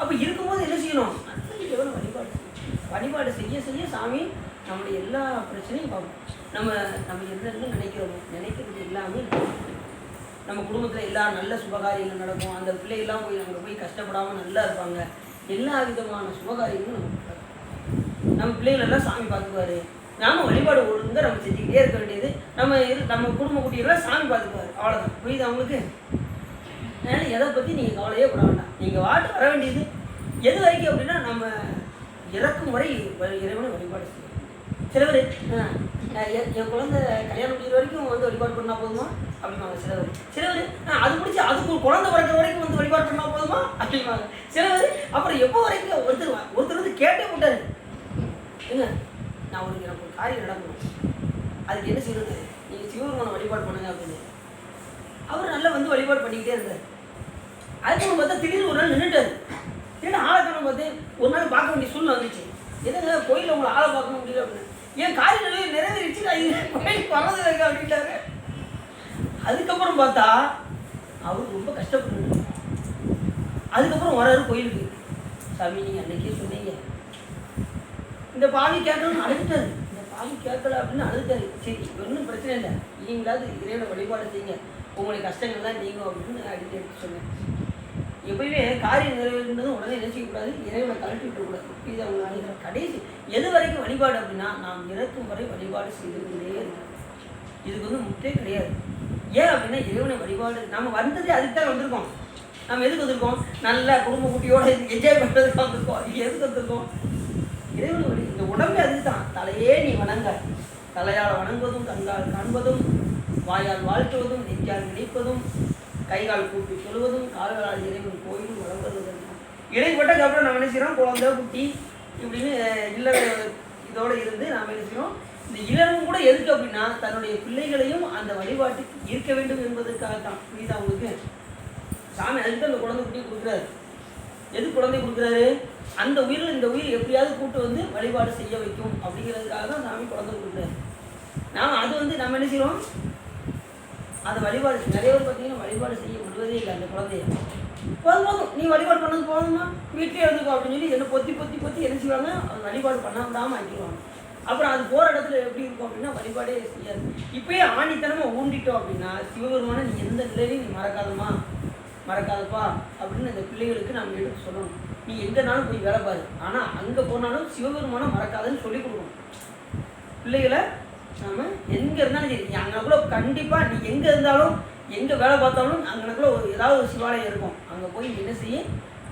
அப்போ இருக்கும்போது என்ன செய்யணும்? எவ்வளோ வழிபாடு செய்ய செய்ய சாமி நம்மளுடைய எல்லா பிரச்சனையும் பார்ப்போம். நம்ம எந்த நினைக்கிறது எல்லாமே நம்ம குடும்பத்தில் எல்லா நல்ல சுபகாரியங்கள் நடக்கும். அந்த பிள்ளைகள்லாம் போய் நம்ம போய் கஷ்டப்படாமல் நல்லா இருப்பாங்க. எல்லா விதமான சுபகாரியங்களும் நம்ம பிள்ளைகளெல்லாம் சாமி பார்த்துக்குவார். நாம வழிபாடு ஒழுங்காக நம்ம செஞ்சுக்கிட்டே இருக்க வேண்டியது. நம்ம குடும்ப குட்டிகளாம் சாமி பார்த்துக்குவார். அவ்வளோதான். புரியுது அவங்களுக்கு? அதனால் எதை பற்றி நீங்கள் கவலையே பட வேண்டாம். நீங்கள் வாட்டு வர வேண்டியது எது வரைக்கும் அப்படின்னா நம்ம இறக்கும் வரை இறைவனை வழிபாடு செய்யும். சில பேர் என் குழந்தை கல்யாணம் முடிகிற வரைக்கும் வந்து வழிபாடு பண்ணால் போதுமா அப்படிம்பாங்க. சில பேர் அது முடிச்சு அதுக்கு ஒரு குழந்தை பிறக்கிற வரைக்கும் வந்து வழிபாடு பண்ணால் போதுமா அப்படிம்பாங்க. சில பேர் அப்புறம் எப்போ வரைக்கும் ஒருத்தர் வந்து கேட்டே போட்டார், ஏங்க நான் எனக்கு ஒரு காரியம் நடக்கணும், அதுக்கு என்ன செய்யணுங்க, நீங்கள் சிவபெருமானை வழிபாடு பண்ணுங்க அப்படின்னு. அவர் நல்லா வந்து வழிபாடு பண்ணிக்கிட்டே இருந்தார். அதுக்கப்புறம் பார்த்தா திடீர்னு ஒரு நாள் நின்றுட்டார். திடீர்னு ஆளை காண பார்த்து ஒரு நாள் பார்க்க வேண்டிய சூழ்நிலை வந்துச்சு. எதுங்க கோயிலில் உங்களை ஆளை பார்க்க முடியல அப்படின்னு. என் காரியம் நிறைவேறிச்சு, நான் கோயிலுக்கு வர்றது இருக்கு அப்படின்ட்டாரு. அதுக்கப்புறம் பார்த்தா அவர் ரொம்ப கஷ்டப்பட்டு அதுக்கப்புறம் வராரு கோயிலுக்கு. சாமி நீங்கள் அன்னைக்கே சொன்னீங்க, இந்த பாவி கேட்கணும்னு அழுதுட்டாரு. இந்த பாவி கேட்கல அப்படின்னு அழுதுட்டாரு. சரி ஒன்றும் பிரச்சனை இல்லை, நீங்களாவது இறைவனை வழிபாடு செய்யுங்க, உங்களுடைய கஷ்டங்கள் தான் நீங்கும் அப்படின்னு அடித்து எடுத்து சொன்னேன். எப்பயுமே காரியம் நிறைவேறினதும் உடனே என்ன செய்யக்கூடாது, இறைவனை கழட்டி விட்டுக்கூடாது. இது அவங்க அழைக்கிற கடைசி எது வரைக்கும் வழிபாடு அப்படின்னா, நாம் இறக்கும் வரை வழிபாடு செய்து கொண்டே இருக்கணும். இதுக்கு வந்து முட்டே கிடையாது. ஏன் அப்படின்னா இறைவனை வழிபாடு நம்ம வந்ததே அதுக்கு தான் வந்திருக்கோம். நம்ம எதுக்கு வந்திருக்கோம், நல்ல குடும்ப குட்டியோடு என்ஜாய் பண்ணுறதுக்கு வந்திருக்கோம். இது எதுக்கு வந்திருக்கோம், இறைவனை வழி. இந்த உடம்பே அதுக்கு தான். தலையே நீ வணங்க, தலையால் வணங்குவதும், கண்கால் காண்பதும், வாயால் வாழ்த்துவதும், நெஞ்சால் நினைப்பதும், கைகால் கூப்பி சொல்வதும், கால்களால் இறைவன் கோயிலும் வளர்வதும். இடைப்பட்டதுக்கு அப்புறம் நம்ம என்ன செய்கிறோம், குழந்தை குட்டி இப்படின்னு இல்லற இதோடு இருந்து நாம் என்ன செய்கிறோம். இந்த இளமும் கூட எதுக்கு அப்படின்னா தன்னுடைய பிள்ளைகளையும் அந்த வழிபாட்டுக்கு ஈர்க்க வேண்டும் என்பதற்காக தான். புரியுதா உங்களுக்கு? சாமி அதுக்கு அந்த குழந்தை குட்டியை கொடுக்குறாரு. எது குழந்தை கொடுக்குறாரு, அந்த உயிரில் இந்த உயிர் எப்படியாவது கூட்டு வந்து வழிபாடு செய்ய வைக்கும் அப்படிங்கிறதுக்காக தான் சாமி குழந்தை கொடுக்குறாரு. நாம் அது வந்து நம்ம என்ன செய்கிறோம், அந்த வழிபாடு நிறைய பேர் பார்த்தீங்கன்னா வழிபாடு செய்ய விடுவதே இல்லை. அந்த குழந்தைய போதும் நீ வழிபாடு பண்ணது போதுமா, வீட்டிலே இருந்துக்கோ அப்படின்னு சொல்லி என்ன பொத்தி பொத்தி பொத்தி என்ன செய்வாங்க, அது வழிபாடு பண்ண விடாமல் ஆக்கிடுவாங்க. அப்புறம் அது போகிற இடத்துல எப்படி இருக்கும் அப்படின்னா வழிபாடே செய்யாது. இப்போயே ஆணித்தனமாக ஊண்டிட்டோம் அப்படின்னா சிவபெருமான நீ எந்த நிலையிலையும் நீ மறக்காதப்பா அப்படின்னு இந்த பிள்ளைகளுக்கு நம்ம எடுத்து சொல்லணும். நீ எங்கேனாலும் போய் வேலை பாரு, ஆனால் அங்கே போனாலும் சிவபெருமானை மறக்காதுன்னு சொல்லி கொடுக்கணும். பிள்ளைகளை நம்ம எங்கே இருந்தாலும் சரி, அங்கனக்குள்ள கண்டிப்பாக நீ எங்கே இருந்தாலும் எங்கே வேலை பார்த்தாலும் அங்கனக்குள்ள ஒரு ஏதாவது ஒரு சிவாலயம் இருக்கும். அங்கே போய் என்ன செய்ய,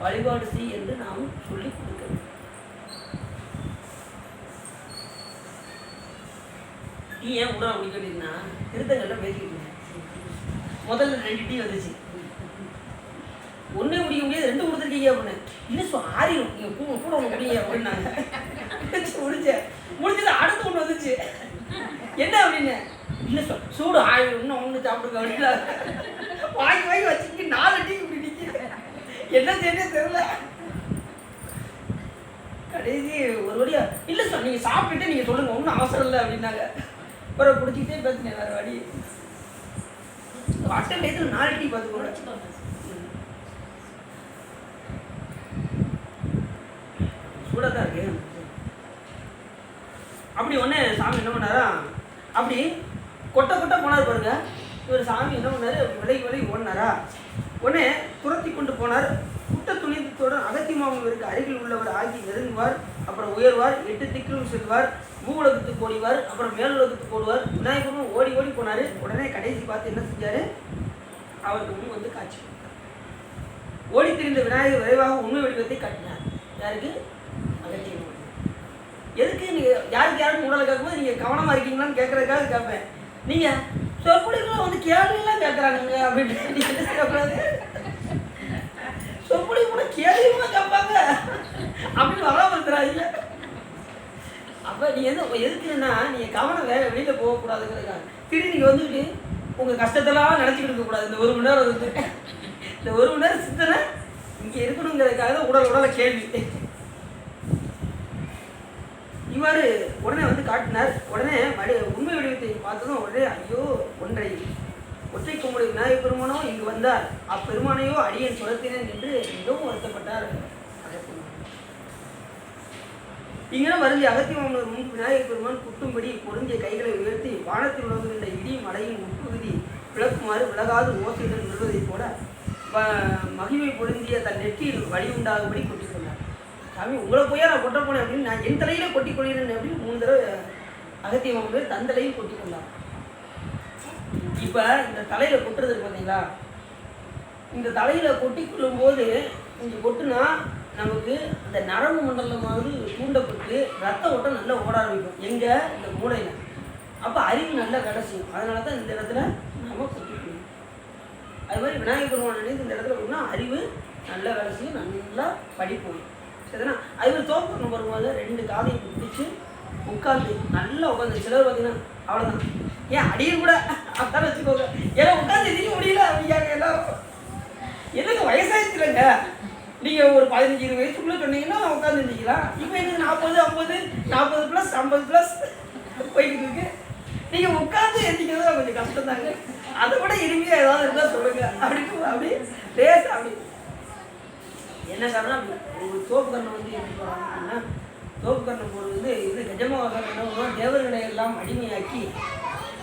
வழிபாடு செய் என்று நாம் சொல்லி கொடுக்கணும். டீ ஏன் உடனே குடிக்கிறீங்கன்னா திருத்தங்கள்லாம் பேசிக்கிட்டு இருந்தேன். முதல்ல 2 டீ வந்துச்சு, ஒன்றே குடிக்க முடியாது, 2 கொடுத்துருக்கீங்க அப்படின்னு. இன்னும் ஆறிடும், நீங்கள் கூட ஒன்று குடிங்க அப்படின்னாங்க. முடிச்சது அடுத்து ஒன்று வந்துச்சு. என்ன அப்படின்னு, இல்லை சூடு ஆயிடும், இன்னும் ஒன்று சாப்பிடுங்க அப்படின்னா வாங்கி வச்சுக்கிட்டு 4 டீ இப்படி நிற்க என்ன செய்யணும் தெரியல. கடைசி ஒரு வழியா இல்லை சார் நீங்கள் சாப்பிட்டுட்டு நீங்கள் சொல்லுங்கள், ஒன்றும் அவசரம் இல்லை அப்படின்னாங்க. அப்புறம் பிடிச்சிக்கிட்டே பேசுனேன் வேறு வழி. அட்டன் டயத்தில் 4 டீ பார்த்துக்கோங்க. சூடாக தான் இருக்கு. அப்படி ஒன்று சாமி என்ன பண்ணாரா, அப்படி கொட்டை போனார் பாருங்க. இவர் சாமி என்ன பண்ணார், விலை ஓடினாரா, உடனே துரத்தி கொண்டு போனார். குட்ட துணித்தோடு அகத்தியமாவங்களுக்கு அருகில் உள்ளவர் ஆகி நெருங்குவார். அப்புறம் உயர்வார், 8 திக்கிலும் செல்வார், பூவுலகத்துக்கு ஓடிவார், அப்புறம் மேலுலகத்துக்கு ஓடுவார். விநாயகரும் ஓடி போனார். உடனே கடைசி பார்த்து என்ன செஞ்சார், அவருக்கு முன் வந்து காட்சி கொடுத்தார். ஓடி திரிந்த விநாயகர் விரைவாக உண்மை வடிவத்தை காட்டினார். யாருக்கு, அகத்தியம். எதுக்கு நீங்கள் யாருக்கும் உடலை கேட்கும்போது நீங்கள் கவனமாக இருக்கீங்களான்னு கேட்குறதுக்காக கேட்பேன். நீங்கள் சொற்பொழிவுலாம் வந்து கேள்வியெல்லாம் கேட்குறாங்க அப்படின்னு நீங்கள் என்ன செய்யக்கூடாது, சொற்பொழிவு கூட கேள்வியெல்லாம் கேட்பாங்க அப்படின்னு வராமத்துறாங்க. அப்போ நீங்கள் எதுக்குன்னா நீங்கள் கவனம் வேறு வெளியில் போகக்கூடாதுங்கிறதுக்காக. திடீர்னு நீங்கள் வந்துட்டு உங்கள் கஷ்டத்தெல்லாம் நினச்சிக்கிட்டு இருக்கக்கூடாது. இந்த 1 மணி நேரம் வந்து இந்த 1 மணி நேரம் சித்தனை இங்கே இருக்கணுங்கிறதுக்காக தான் உடலை கேள்வி. இவ்வாறு உடனே வந்து காட்டினார். உடனே உண்மை வடிவத்தை பார்த்ததும் உடனே ஐயோ ஒற்றை கும்புடைய விநாயகப் பெருமானோ இங்கு வந்தார், அப்பெருமானையோ அடியேன் சுரத்தினேன் என்று மிகவும் வருத்தப்பட்டார். இங்கெல்லாம் வருந்திய அகத்தியமாமனர் முன் விநாயகப் பெருமான் குட்டும்படி பொருந்திய கைகளை உயர்த்தி வானத்தில் உலகுகின்ற இடி மலையின் உட்பகுதி விளக்குமாறு விலகாது ஓசையுடன் விழுவதைப் போல மகிமை பொருந்திய தன் நெற்றியில் வழி உண்டாகும்படி கொட்டி கொண்டார். சாமி உங்களை போயா நான் கொட்ட போனேன் அப்படின்னு, நான் என் தலையிலே கொட்டி கொள்கிறேன் அப்படின்னு 3 தடவை அகத்தியமாமனர் தன் தலையில் கொட்டி கொண்டார். இப்போ இந்த தலையில் கொட்டுறது பார்த்தீங்களா, இந்த தலையில் கொட்டி கொள்ளும்போது இங்கே கொட்டுனா நமக்கு அந்த நரம்பு மண்டலமாவது தூண்டப்பட்டு ரத்த ஓட்டம் நல்லா ஓட ஆரம்பிக்கும். எங்கே, இந்த மூளையில். அப்போ அறிவு நல்லா வேலை செய்யும். அதனால தான் இந்த இடத்துல நம்ம கொட்டிக்கணும். அது மாதிரி விநாயகர் பெருமான் நினைத்து இந்த இடத்துல போனா அறிவு நல்லா வேலை செய்யும், நல்லா படிப்போம். சரிதானா? அது மாதிரி தோற்கணும் வரும்போது 2 காதையும் பிடிச்சி உட்காந்து நல்லா உட்காந்து. சிலர் பார்த்தீங்கன்னா அவ்வளோதான், ஏன் அடியும் கூட அதான் வச்சுக்கோங்க. ஏன்னா உட்காந்து எதிர்க்க முடியல அப்படிங்காங்க எல்லாரும். எனக்கு வயசாயிடுச்சுலங்க. நீங்கள் ஒரு 15-20 வயசுக்குள்ளே சொன்னீங்கன்னா உட்காந்து இருந்தீங்களா? இப்போ எனக்கு 40, 50, 40+, 50+ போய்கிட்டு இருக்கு. நீங்கள் உட்காந்து எந்திக்கிறது கொஞ்சம் கஷ்டம் தாங்க. அதை விட இனிமையாக ஏதாவது இருந்தால் சொல்லுங்கள். அப்படி லேஸ் அப்படி என்ன காரணம்? அப்படி ஒரு தோப்பு கண்ணை வந்து எப்படி போகிறாங்க அப்படின்னா, தோப்பு கண்ணை போடுறது இது கஜமோகன் என்ன பண்ணுவோம், தேவர்களை எல்லாம் அடிமையாக்கி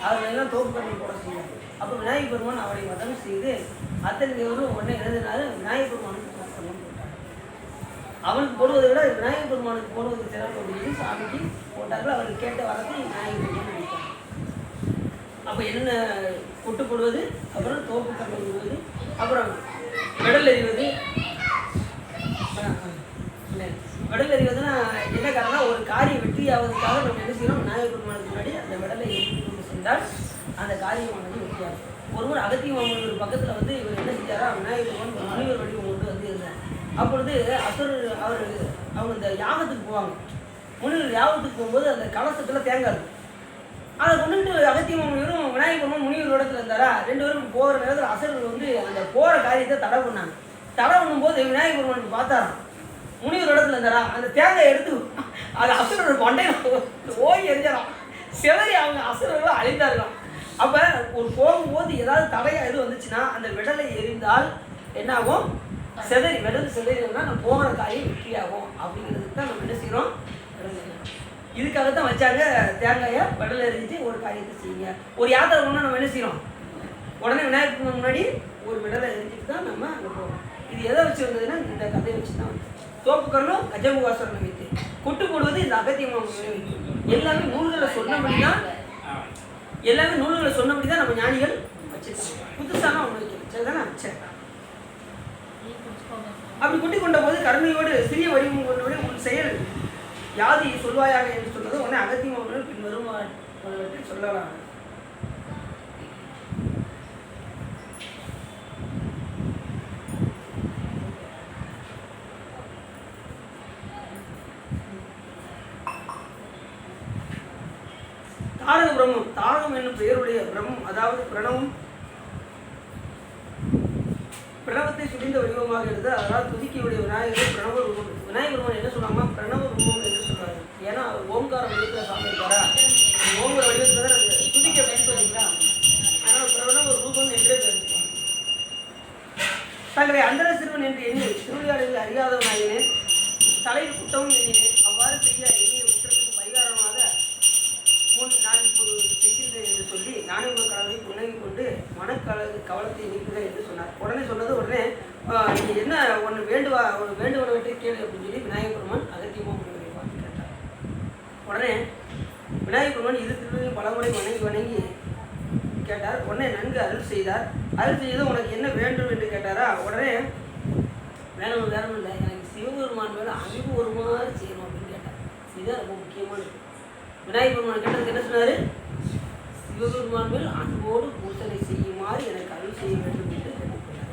அவர்களெல்லாம் தோப்பு கண்ணை போட செய்வார். அப்போ விநாயகர் பெருமான் அவரை வதம் செய்து அத்தனை தேவரும் உடனே எழுதினாரு. விநாயகர் பெருமானுக்கு போட்டாங்க. அவனுக்கு போடுவதை விட விநாயகர் பெருமானுக்கு போடுவது சிறப்பு அப்படின்னு சாமிக்கு போட்டார்கள். அவருக்கு கேட்ட வரத்தை விநாயகர் பெருமான் அடித்தார். அப்போ என்ன கொட்டு போடுவது, அப்புறம் தோப்பு கண்ணை விடுவது, அப்புறம் மெடல் எறிவது. மெடல் எறிவதுன்னா என்ன காரணம்? ஒரு காரியம் வெற்றி ஆவதற்காக நம்ம என்ன செய்யணும்? விநாயகர் பெருமானுக்கு முன்னாடி அந்த மெடலை எரிந்து கொண்டு சென்றால் அந்த காரியமானது வெற்றியாகும். ஒருவர் அகத்திய மாமுனிவர் பக்கத்தில் வந்து இவர் என்ன செஞ்சாரா? விநாயகர் பெருமான் ஒரு முனிவர் வடிவம் கொண்டு வந்து இருந்தார். அப்பொழுது அவங்க இந்த யாகத்துக்கு போவாங்க. முனிவர் யாகத்துக்கு போகும்போது அந்த கலசத்தில் தேங்காய் இருக்கும். அதை கொண்டுட்டு அகத்திய மாமுனிவரும் விநாயகர் பெருமான் முனிவர் இடத்துல இருந்தாரா? 2 பேரும் போகிற நேரத்தில் அசுரர்கள் வந்து அந்த போகிற காரியத்தை தடை பண்ணாங்க. தடை பண்ணும்போது விநாயகர் பெருமானுக்கு பார்த்தாராம். முனிவர் இடத்துல இருந்தாரா? அந்த தேங்காய் எடுத்து அது அசுரர்கள் மண்டையில் ஓடி எரிஞ்சாராம். சிலரி அவங்க அசுரர்களை அழிந்தார்களாம். அப்போ ஒரு போகும்போது ஏதாவது தடையாக எது வந்துச்சுன்னா அந்த விடலை எரிந்தால் என்னாகும்? விடல் செதறினா நம்ம போகிற காரியம் வெற்றியாகும். அப்படிங்கிறதுக்கு தான் நம்ம என்ன செய்கிறோம்? இதுக்காகத்தான் வச்சாங்க தேங்காயை விடலை எரிஞ்சிட்டு ஒரு காரியத்தை செய்யுங்க. ஒரு யாத்திரை ஒன்றா நம்ம என்ன செய்கிறோம்? உடனே விநாயகருக்கு முன்னாடி ஒரு விடலை எரிஞ்சிட்டு தான் நம்ம அங்கே போகிறோம். இது எதை வச்சு வந்ததுன்னா இந்த கதையை வச்சு தான் வந்து தோப்புக்கரணும் கஜமுகாசுரனை வைத்து கொட்டு போடுவது இந்த அகத்திய மாமுனிவரை வைத்து எல்லாமே நூல்களை சொன்னபடி தான் நம்ம ஞானிகள் வச்சிருக்காங்க. புதுசாக ஒன்று வைக்கணும். சரிதானே? சரி. அப்படி கொட்டி கொண்ட போது கருணையோடு சிறிய வடிவம் கொண்டோடு உன் செயல் யாது சொல்வாயாக என்று சொன்னது உடனே அகத்திய மாமுனிவர் பின்வரும் சொல்லலாம். தாரக பிரம்மம், தாரகம் என்னும் பெயருடைய பிரம்மம், அதாவது பிரணவத்தை சுடிந்த வடிவமாக இருந்தது. அதனால் துதிக்கையுடைய விநாயகரை பிரணவ ரூபம். விநாயகர் பெருமான் என்ன சொன்னாங்கன்னா பிரணவ ரூபம் என்று சொல்றாரு. ஏன்னா ஓம்கார வடிவத்தில் சாமி இருக்காரா? ஓம்கார வடிவத்தில் தான் துதிக்க பயன்படுத்திங்களா? அதனால் பிரணவ ரூபம் என்றே பேர். தங்களை அந்தர சிறுவன் என்று எண்ணி திருவிளையாடலில் அறியாதவனாகினேன். தலையில் குட்டமும் எண்ணினேன். அவ்வாறு செய்ய எண்ணிய குற்றத்துக்கு பரிகாரமாக நான் இப்போது செய்கின்றேன் என்று சொல்லி நானே ஒரு கடவுளை புன்னகை கொண்டு கவலத்தை நீக்குகிறேன் என்று சொன்னார். உடனே சொன்னது உடனே நீங்கள் என்ன ஒன்று வேண்டுவனவற்றை கேளு அப்படின்னு சொல்லி விநாயகர் பெருமான் அகத்திய மாமுனிவரை பார்த்து கேட்டார். உடனே விநாயகர் பெருமான் இரு திருவிழையும் பலமுறை வணங்கி கேட்டார். உடனே நன்கு அருள் செய்தார். அருள் செய்தது உனக்கு என்ன வேண்டும் என்று கேட்டாரா? உடனே வேணும் இல்லை, எனக்கு சிவபெருமான் மேலே அன்பு ஒரு மாதிரி செய்யணும் அப்படின்னு கேட்டார். இதுதான் ரொம்ப முக்கியமானது. விநாயகர் பெருமான் கேட்டதுக்கு என்ன சொன்னார்? சிவபெருமான் மேல் அன்போடு பூசனை செய்யுமாறு எனக்கு அருள் செய்ய வேண்டும் என்று கேட்டுக்கொண்டார்.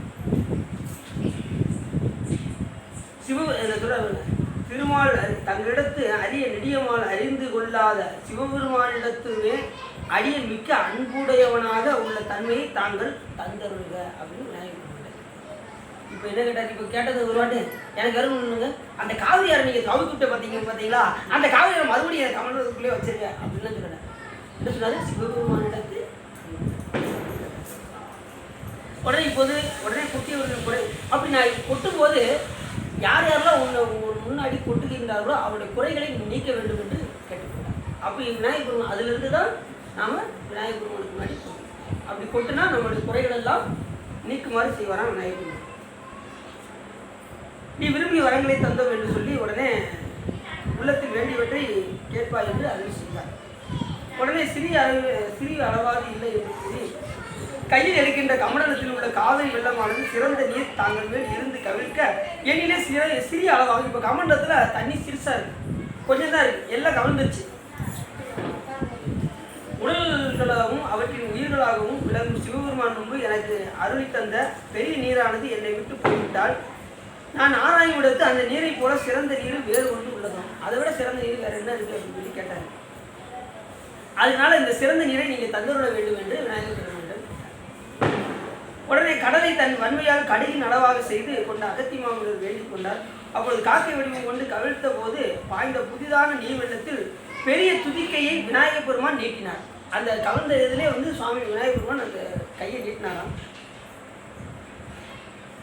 திருமால் தங்களிடத்து அரிய நெடியமால் அறிந்து கொள்ளாத சிவபெருமானிடத்துமே அடிய மிக்க அன்புடையவனாக உள்ள தன்மையை தாங்கள் தந்தருங்க அப்படின்னு விநாயகர் பெருமான். இப்போ என்ன கேட்டார்? இப்போ கேட்டது ஒரு வாட்டு எனக்கு அருள்ங்க, அந்த காவிரியாரை நீங்கள் கவுக்கிட்ட பார்த்தீங்களா? அந்த காவிரியாரை மறுபடியும் எனக்கு கமலத்துக்குள்ளே வச்சிருங்க அப்படின்லாம் சொன்னார். என்ன சொன்னார்? சிவபெருமானிடத்து. உடனே கொட்டியவர்கள் குறை அப்படி நான் கொட்டும்போது யார் யாரெல்லாம் முன்னாடி கொட்டுகின்றார்களோ அவருடைய குறைகளை நீக்க வேண்டும் என்று கேட்டுக்கொண்டார். அப்படி விநாயகர் பெருமான் அதிலிருந்து தான் நாம் விநாயகர் பெருமானுக்கு முன்னாடி அப்படி கொட்டுனா நம்மளுடைய குறைகள் எல்லாம் நீக்குமாறு செய்வாராம் விநாயகர் பெருமான். நீ விரும்பிய வரங்களை தந்தோம் என்று சொல்லி உடனே உள்ளத்தில் வேண்டியவற்றை கேட்பாய் என்று அறிவு செய்தார். உடனே சிறிய அளவாக இல்லை என்று கூறி கையில் எடுக்கின்ற கமண்டலத்தில் உள்ள காவிரி வெள்ளமானது சிறந்த நீர் தாங்கள் மேல் இருந்து கவிழ்க்க எண்ணிலே சிறிய அளவாகும். இப்போ கமண்டலத்தில் தண்ணி சிறுசாக இருக்கு, கொஞ்சம் தான் இருக்கு, எல்லாம் கவிழ்ந்துருச்சு. உடல்களாகவும் அவற்றின் உயிர்களாகவும் விளங்கும் சிவபெருமான் முன்பு எனக்கு அருளி தந்த பெரிய நீரானது என்னை விட்டு போய்விட்டால் நான் ஆராயும் விடத்து அந்த நீரை போல சிறந்த நீர் வேறு ஒன்று உள்ளதாம். அதை விட சிறந்த நீர் வேறு என்ன இருக்கு அப்படின்னு சொல்லி கேட்டார். அதனால இந்த சிறந்த நீரை நீங்கள் தந்துவிட வேண்டும் என்று விநாயகர் உடனே கடலை தன் வன்மையால் கடுகின் அளவாக செய்து கொண்ட அகத்தி மாமுனிவர் வேண்டிக் கொண்டார். அப்பொழுது காக்கை வடிவம் கொண்டு கவிழ்த்த போது பாய்ந்த புதிதான நீர் வெள்ளத்தில் பெரிய துதிக்கையை விநாயகப் பெருமான் நீட்டினார். அந்த கலந்த இதிலே சுவாமி விநாயகப் பெருமான் அந்த கையை நீட்டினாராம்.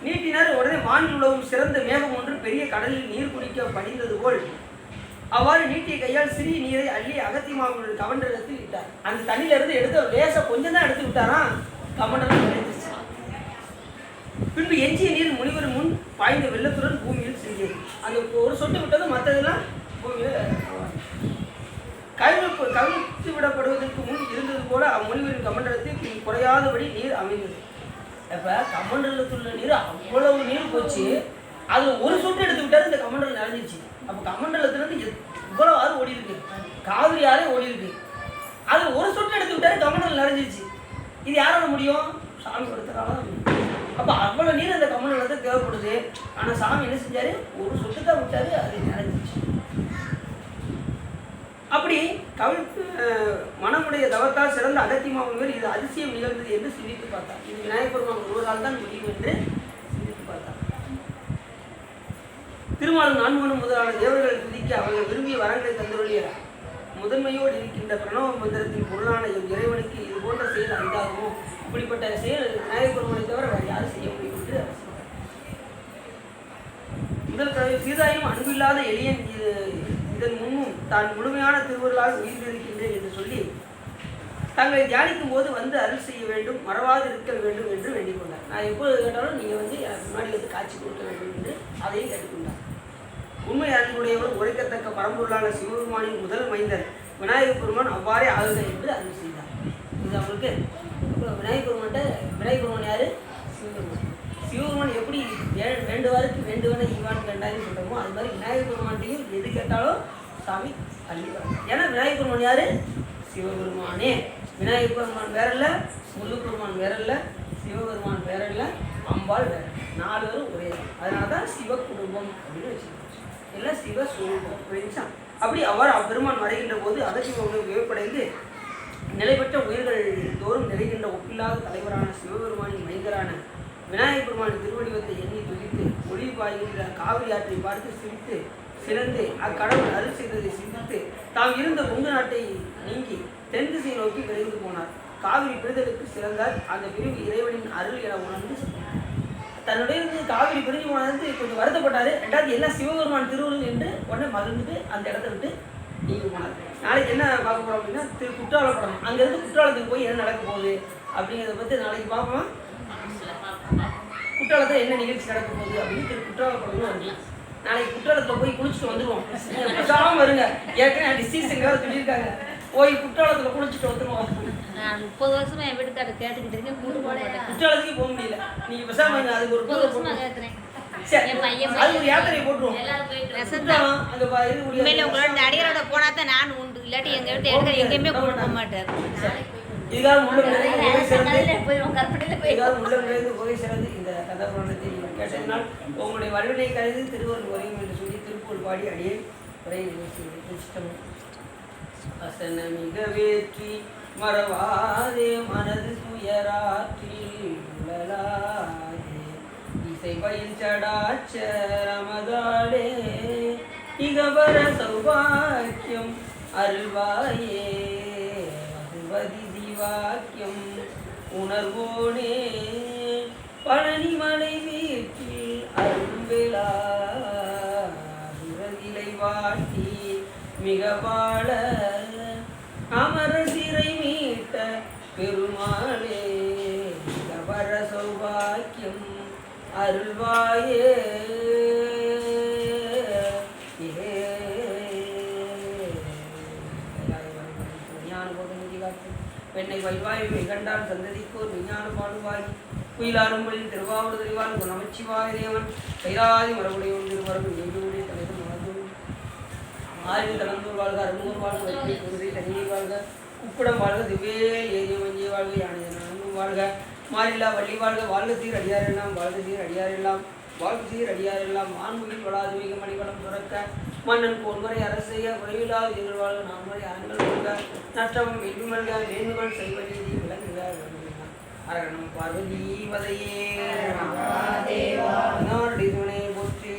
நீட்டினார். உடனே வானில் உலவும் சிறந்த மேகம் ஒன்று பெரிய கடலில் நீர் குடிக்க படிந்தது போல் அவ்வாறு நீட்டிய கையால் சிறிய நீரை அள்ளி அகத்தி மாமுனிவர் கமண்டலத்தில் இட்டார். அந்த தண்ணியிலிருந்து எடுத்து லேசா கொஞ்சம் தான் எடுத்து விட்டாராம். கமண்டலம் நிறைந்துச்சு. பின்பு எஞ்சிய நீர் முனிவர் முன் பாய்ந்த வெள்ளத்துடன் பூமியில் செஞ்சது. அந்த ஒரு சொட்டு விட்டது மற்றதெல்லாம் பூமியில் கவிழ்த்து விடப்படுவதற்கு முன் இருந்தது போல அம்முனிவரின் கமண்டலத்தில் குறையாதபடி நீர் அமைந்தது. அப்போ கமண்டலத்துள்ள நீர் அவ்வளவு நீர் போச்சு. அதில் ஒரு சொட்டு எடுத்து விட்டாரு இந்த கமண்டலம் நிறைஞ்சிச்சு. அப்போ கமண்டலத்துலேருந்து இவ்வளோ ஆறு ஓடி இருக்கு, காவிரி ஆறே ஓடி இருக்கு. அதில் ஒரு சொட்டு எடுத்து விட்டாரு கமண்டலம் நிறைஞ்சிச்சு. இது யாரால முடியும்? சாமி கொடுத்தனால தான் முடியும். அப்போ அவ்வளோ நீர் அந்த கமண்டலத்தை தேவைப்படுது. ஆனால் சாமி என்ன செஞ்சாரு? ஒரு சொட்டு தான் விட்டாரு, அது நிறைஞ்சிச்சு. அப்படி கவிழ்த்து மனமுடைய தவத்தால் சிறந்த அகத்தி மாமுனிவர் இது அதிசயம் நிகழ்ந்தது என்று சிந்தித்து பார்த்தார். இது விநாயகப் பெருமான் ஒருவரால் தான் முடியும் என்று சிந்தித்து பார்த்தார். திருமாலும் நான்முகனும் முதலான தேவர்கள் துதிக்க அவர்கள் விரும்பிய வரங்களை தந்துள்ளிய முதன்மையோடு இருக்கின்ற பிரணவ மந்திரத்தின் பொருளான இறைவனுக்கு இது போன்ற செயல் அரிதாகுமோ? இப்படிப்பட்ட செயல் விநாயகப் பெருமானை தவிர வேறு யாரும் செய்ய முடியும் என்று முதல் கடவுள் சீதாயும் அன்பில்லாத எளியன் இதன் முன்னும் தான் முழுமையான திருவருளால் உயிர்ந்திருக்கின்றேன் என்று சொல்லி தங்களை தியானிக்கும் போது அருள் செய்ய வேண்டும், மறவாது இருக்க வேண்டும் என்று வேண்டிக் கொண்டார். நான் எப்போது கேட்டாலும் நீங்கள் எனக்கு முன்னாடி காட்சி கொடுக்க வேண்டும் என்று அதையும் கேட்டுக்கொண்டார். உண்மை அன்புடையவர் உரைக்கத்தக்க பரம்பொருளான சிவபெருமானின் முதல் மைந்தர் விநாயகப் பெருமான் அவ்வாறே ஆகுக என்று அருள் செய்தார். இது அவங்களுக்கு விநாயகப் பெருமான் யாரு? சிவபெருமான். சிவபெருமான் எப்படி வேண்டுவாருக்கு வேண்டுவன ஈவான் கேட்டாருன்னு சொல்கிறோமோ அது மாதிரி விநாயகப் பெருமான்டையும் எது கேட்டாலும் சாமி அள்ளி வரும். ஏன்னா விநாயகப் பெருமான் யாரு? சிவபெருமானே. விநாயகப் பெருமான் வேற இல்லை, முருகப்பெருமான் வேற இல்லை, சிவபெருமான் வேற இல்லை, அம்பாள் வேற. 4 பேரும் ஒரே. அதனால தான் சிவ குடும்பம் அப்படின்னு வச்சுருக்கோம். எல்லாம் சிவ சுரூபம் புரிஞ்சா. அப்படி அவ்வாறு அப்பெருமான் மறைகின்ற போது அகத்தி மாமுனிவர் வியப்படைந்து நிலைபெற்ற உயிர்கள் தோறும் நிறைகின்ற ஒப்பில்லாத தலைவரான சிவபெருமானின் மைந்தரான விநாயகப் பெருமானின் திருவடிவத்தை எண்ணி துதித்து ஒளி பாய்கின்ற காவிரி ஆற்றை பார்த்து சிரித்து சிறந்து அக்கடவுள் அருள் செய்ததை சிந்தித்து தாம் இருந்த கொங்கு நாட்டை நீங்கி தென் திசை நோக்கி விரைந்து போனார். காவிரி பிரிதலுக்கு சிறந்தார். அந்த பிரிவு இறைவனின் அருள் என உணர்ந்து தன்னுடைய காவிரி பிரிஞ்சு போனது கொஞ்சம் வருத்தப்பட்டாரு. ரெண்டாவது எல்லாம் சிவபெருமான் திருவருள் என்று உடனே மகிழ்ந்துட்டு அந்த இடத்த விட்டு நீங்க போனார். நாளைக்கு என்ன பார்க்க போகிறோம் அப்படின்னா குற்றாலப்படம். அங்கேருந்து குற்றாலத்துக்கு போய் என்ன நடக்க போகுது அப்படிங்கிறத பற்றி நாளைக்கு பார்ப்போம். குற்றாலத்தில் என்ன நிகழ்ச்சி நடக்க போகுது அப்படின்னு குற்றாலப்படம்னு வருது. நாளைக்கு குற்றாலத்தில் போய் குளிச்சுட்டு வந்துடுவோம். பேசாமல் வருங்க. ஏற்கனவே டிசீஸ் எங்கேயாவது சொல்லியிருக்காங்க. போய் குற்றாலத்தில் குளிச்சுட்டு வந்துடுவோம். நான் 30 வருஷமா என் வீட்டுக்கார கேட்டுக்கிட்டு இருக்கேன். குற்றாலத்துக்கு போக முடியல. நீங்க பேசாம அதுக்கு ஒரு 30 வருஷமா கேட்குறேன். என் பையன் அது ஒரு யாத்திரை போட்டுருவோம். உண்மையில உங்களோட நடிகரோட போனா தான் நான் உண்டு. இல்லாட்டி எங்க வீட்டு எடுக்கிற எங்கேயுமே கொண்டு போக மாட்டார். இதுதான் உள்ள புகை சிறந்து இந்த கதாபுராணத்தை கேட்டதினால் உங்களுடைய வலுவினை கருதி திருவருள் வரையும் என்று சொல்லி திருப்பூர் பாடி அடியே உரை நிகழ்ச்சி வசன மிக வேற்றி மறவாதே மனது துயராற்றி உழலாதே இசை பயில் சடாச்சரமதாளே இகவர சௌபாக்கியம் அருள்வாயே மதுவதி வாக்கியம் உணர்வோனே பழனிமலை வீட்டில் அருள்வேலா உறவிலை வாட்டி மிக வாழ அமர சிறை மீட்ட பெருமாளே கவர சௌபாக்கியம் அருள்வாயே பெண்ணை வைவாய் வெகண்டான் சந்ததிக்கோர் விஞ்ஞான பாடுவாய் குயிலாரும்பொழில் திருவாவூர்வான் நமச்சிவாய தேவன் கைராதி மரபுடையோன் திருவரவு எங்களுடைய தலைவர் மலர்ந்தோம் ஆறில் தளர்ந்தோர் வாழ்க அருமூர் வாழ்க வெற்றி குதிரை தண்ணீர் வாழ்க உப்புடம் வாழ்க திவ்வேல் ஏரிய மஞ்சிய வாழ்க யானை நலங்கும் வாழ்க மாறில்லா வள்ளி வாழ்க வாழ்க சீர் அடியாரெல்லாம் வாழ்க சீர் அடியாரெல்லாம் வாழ்க சீர் அடியாரெல்லாம் வான்முகில் வளாது மிக மணிவளம் துறக்க மன்னன் பொன்முறை அரசைய குறைவில்லாத எங்கள் வாழ்க நான்முறை ஆண்கள் வாழ்க நஷ்டமும் வெல்விமல்க வேண்டுகள் செய்வ நீதி விளங்குக அரகணம் பார்வதி வதையே மகாதேவா நாடி துணை போற்றி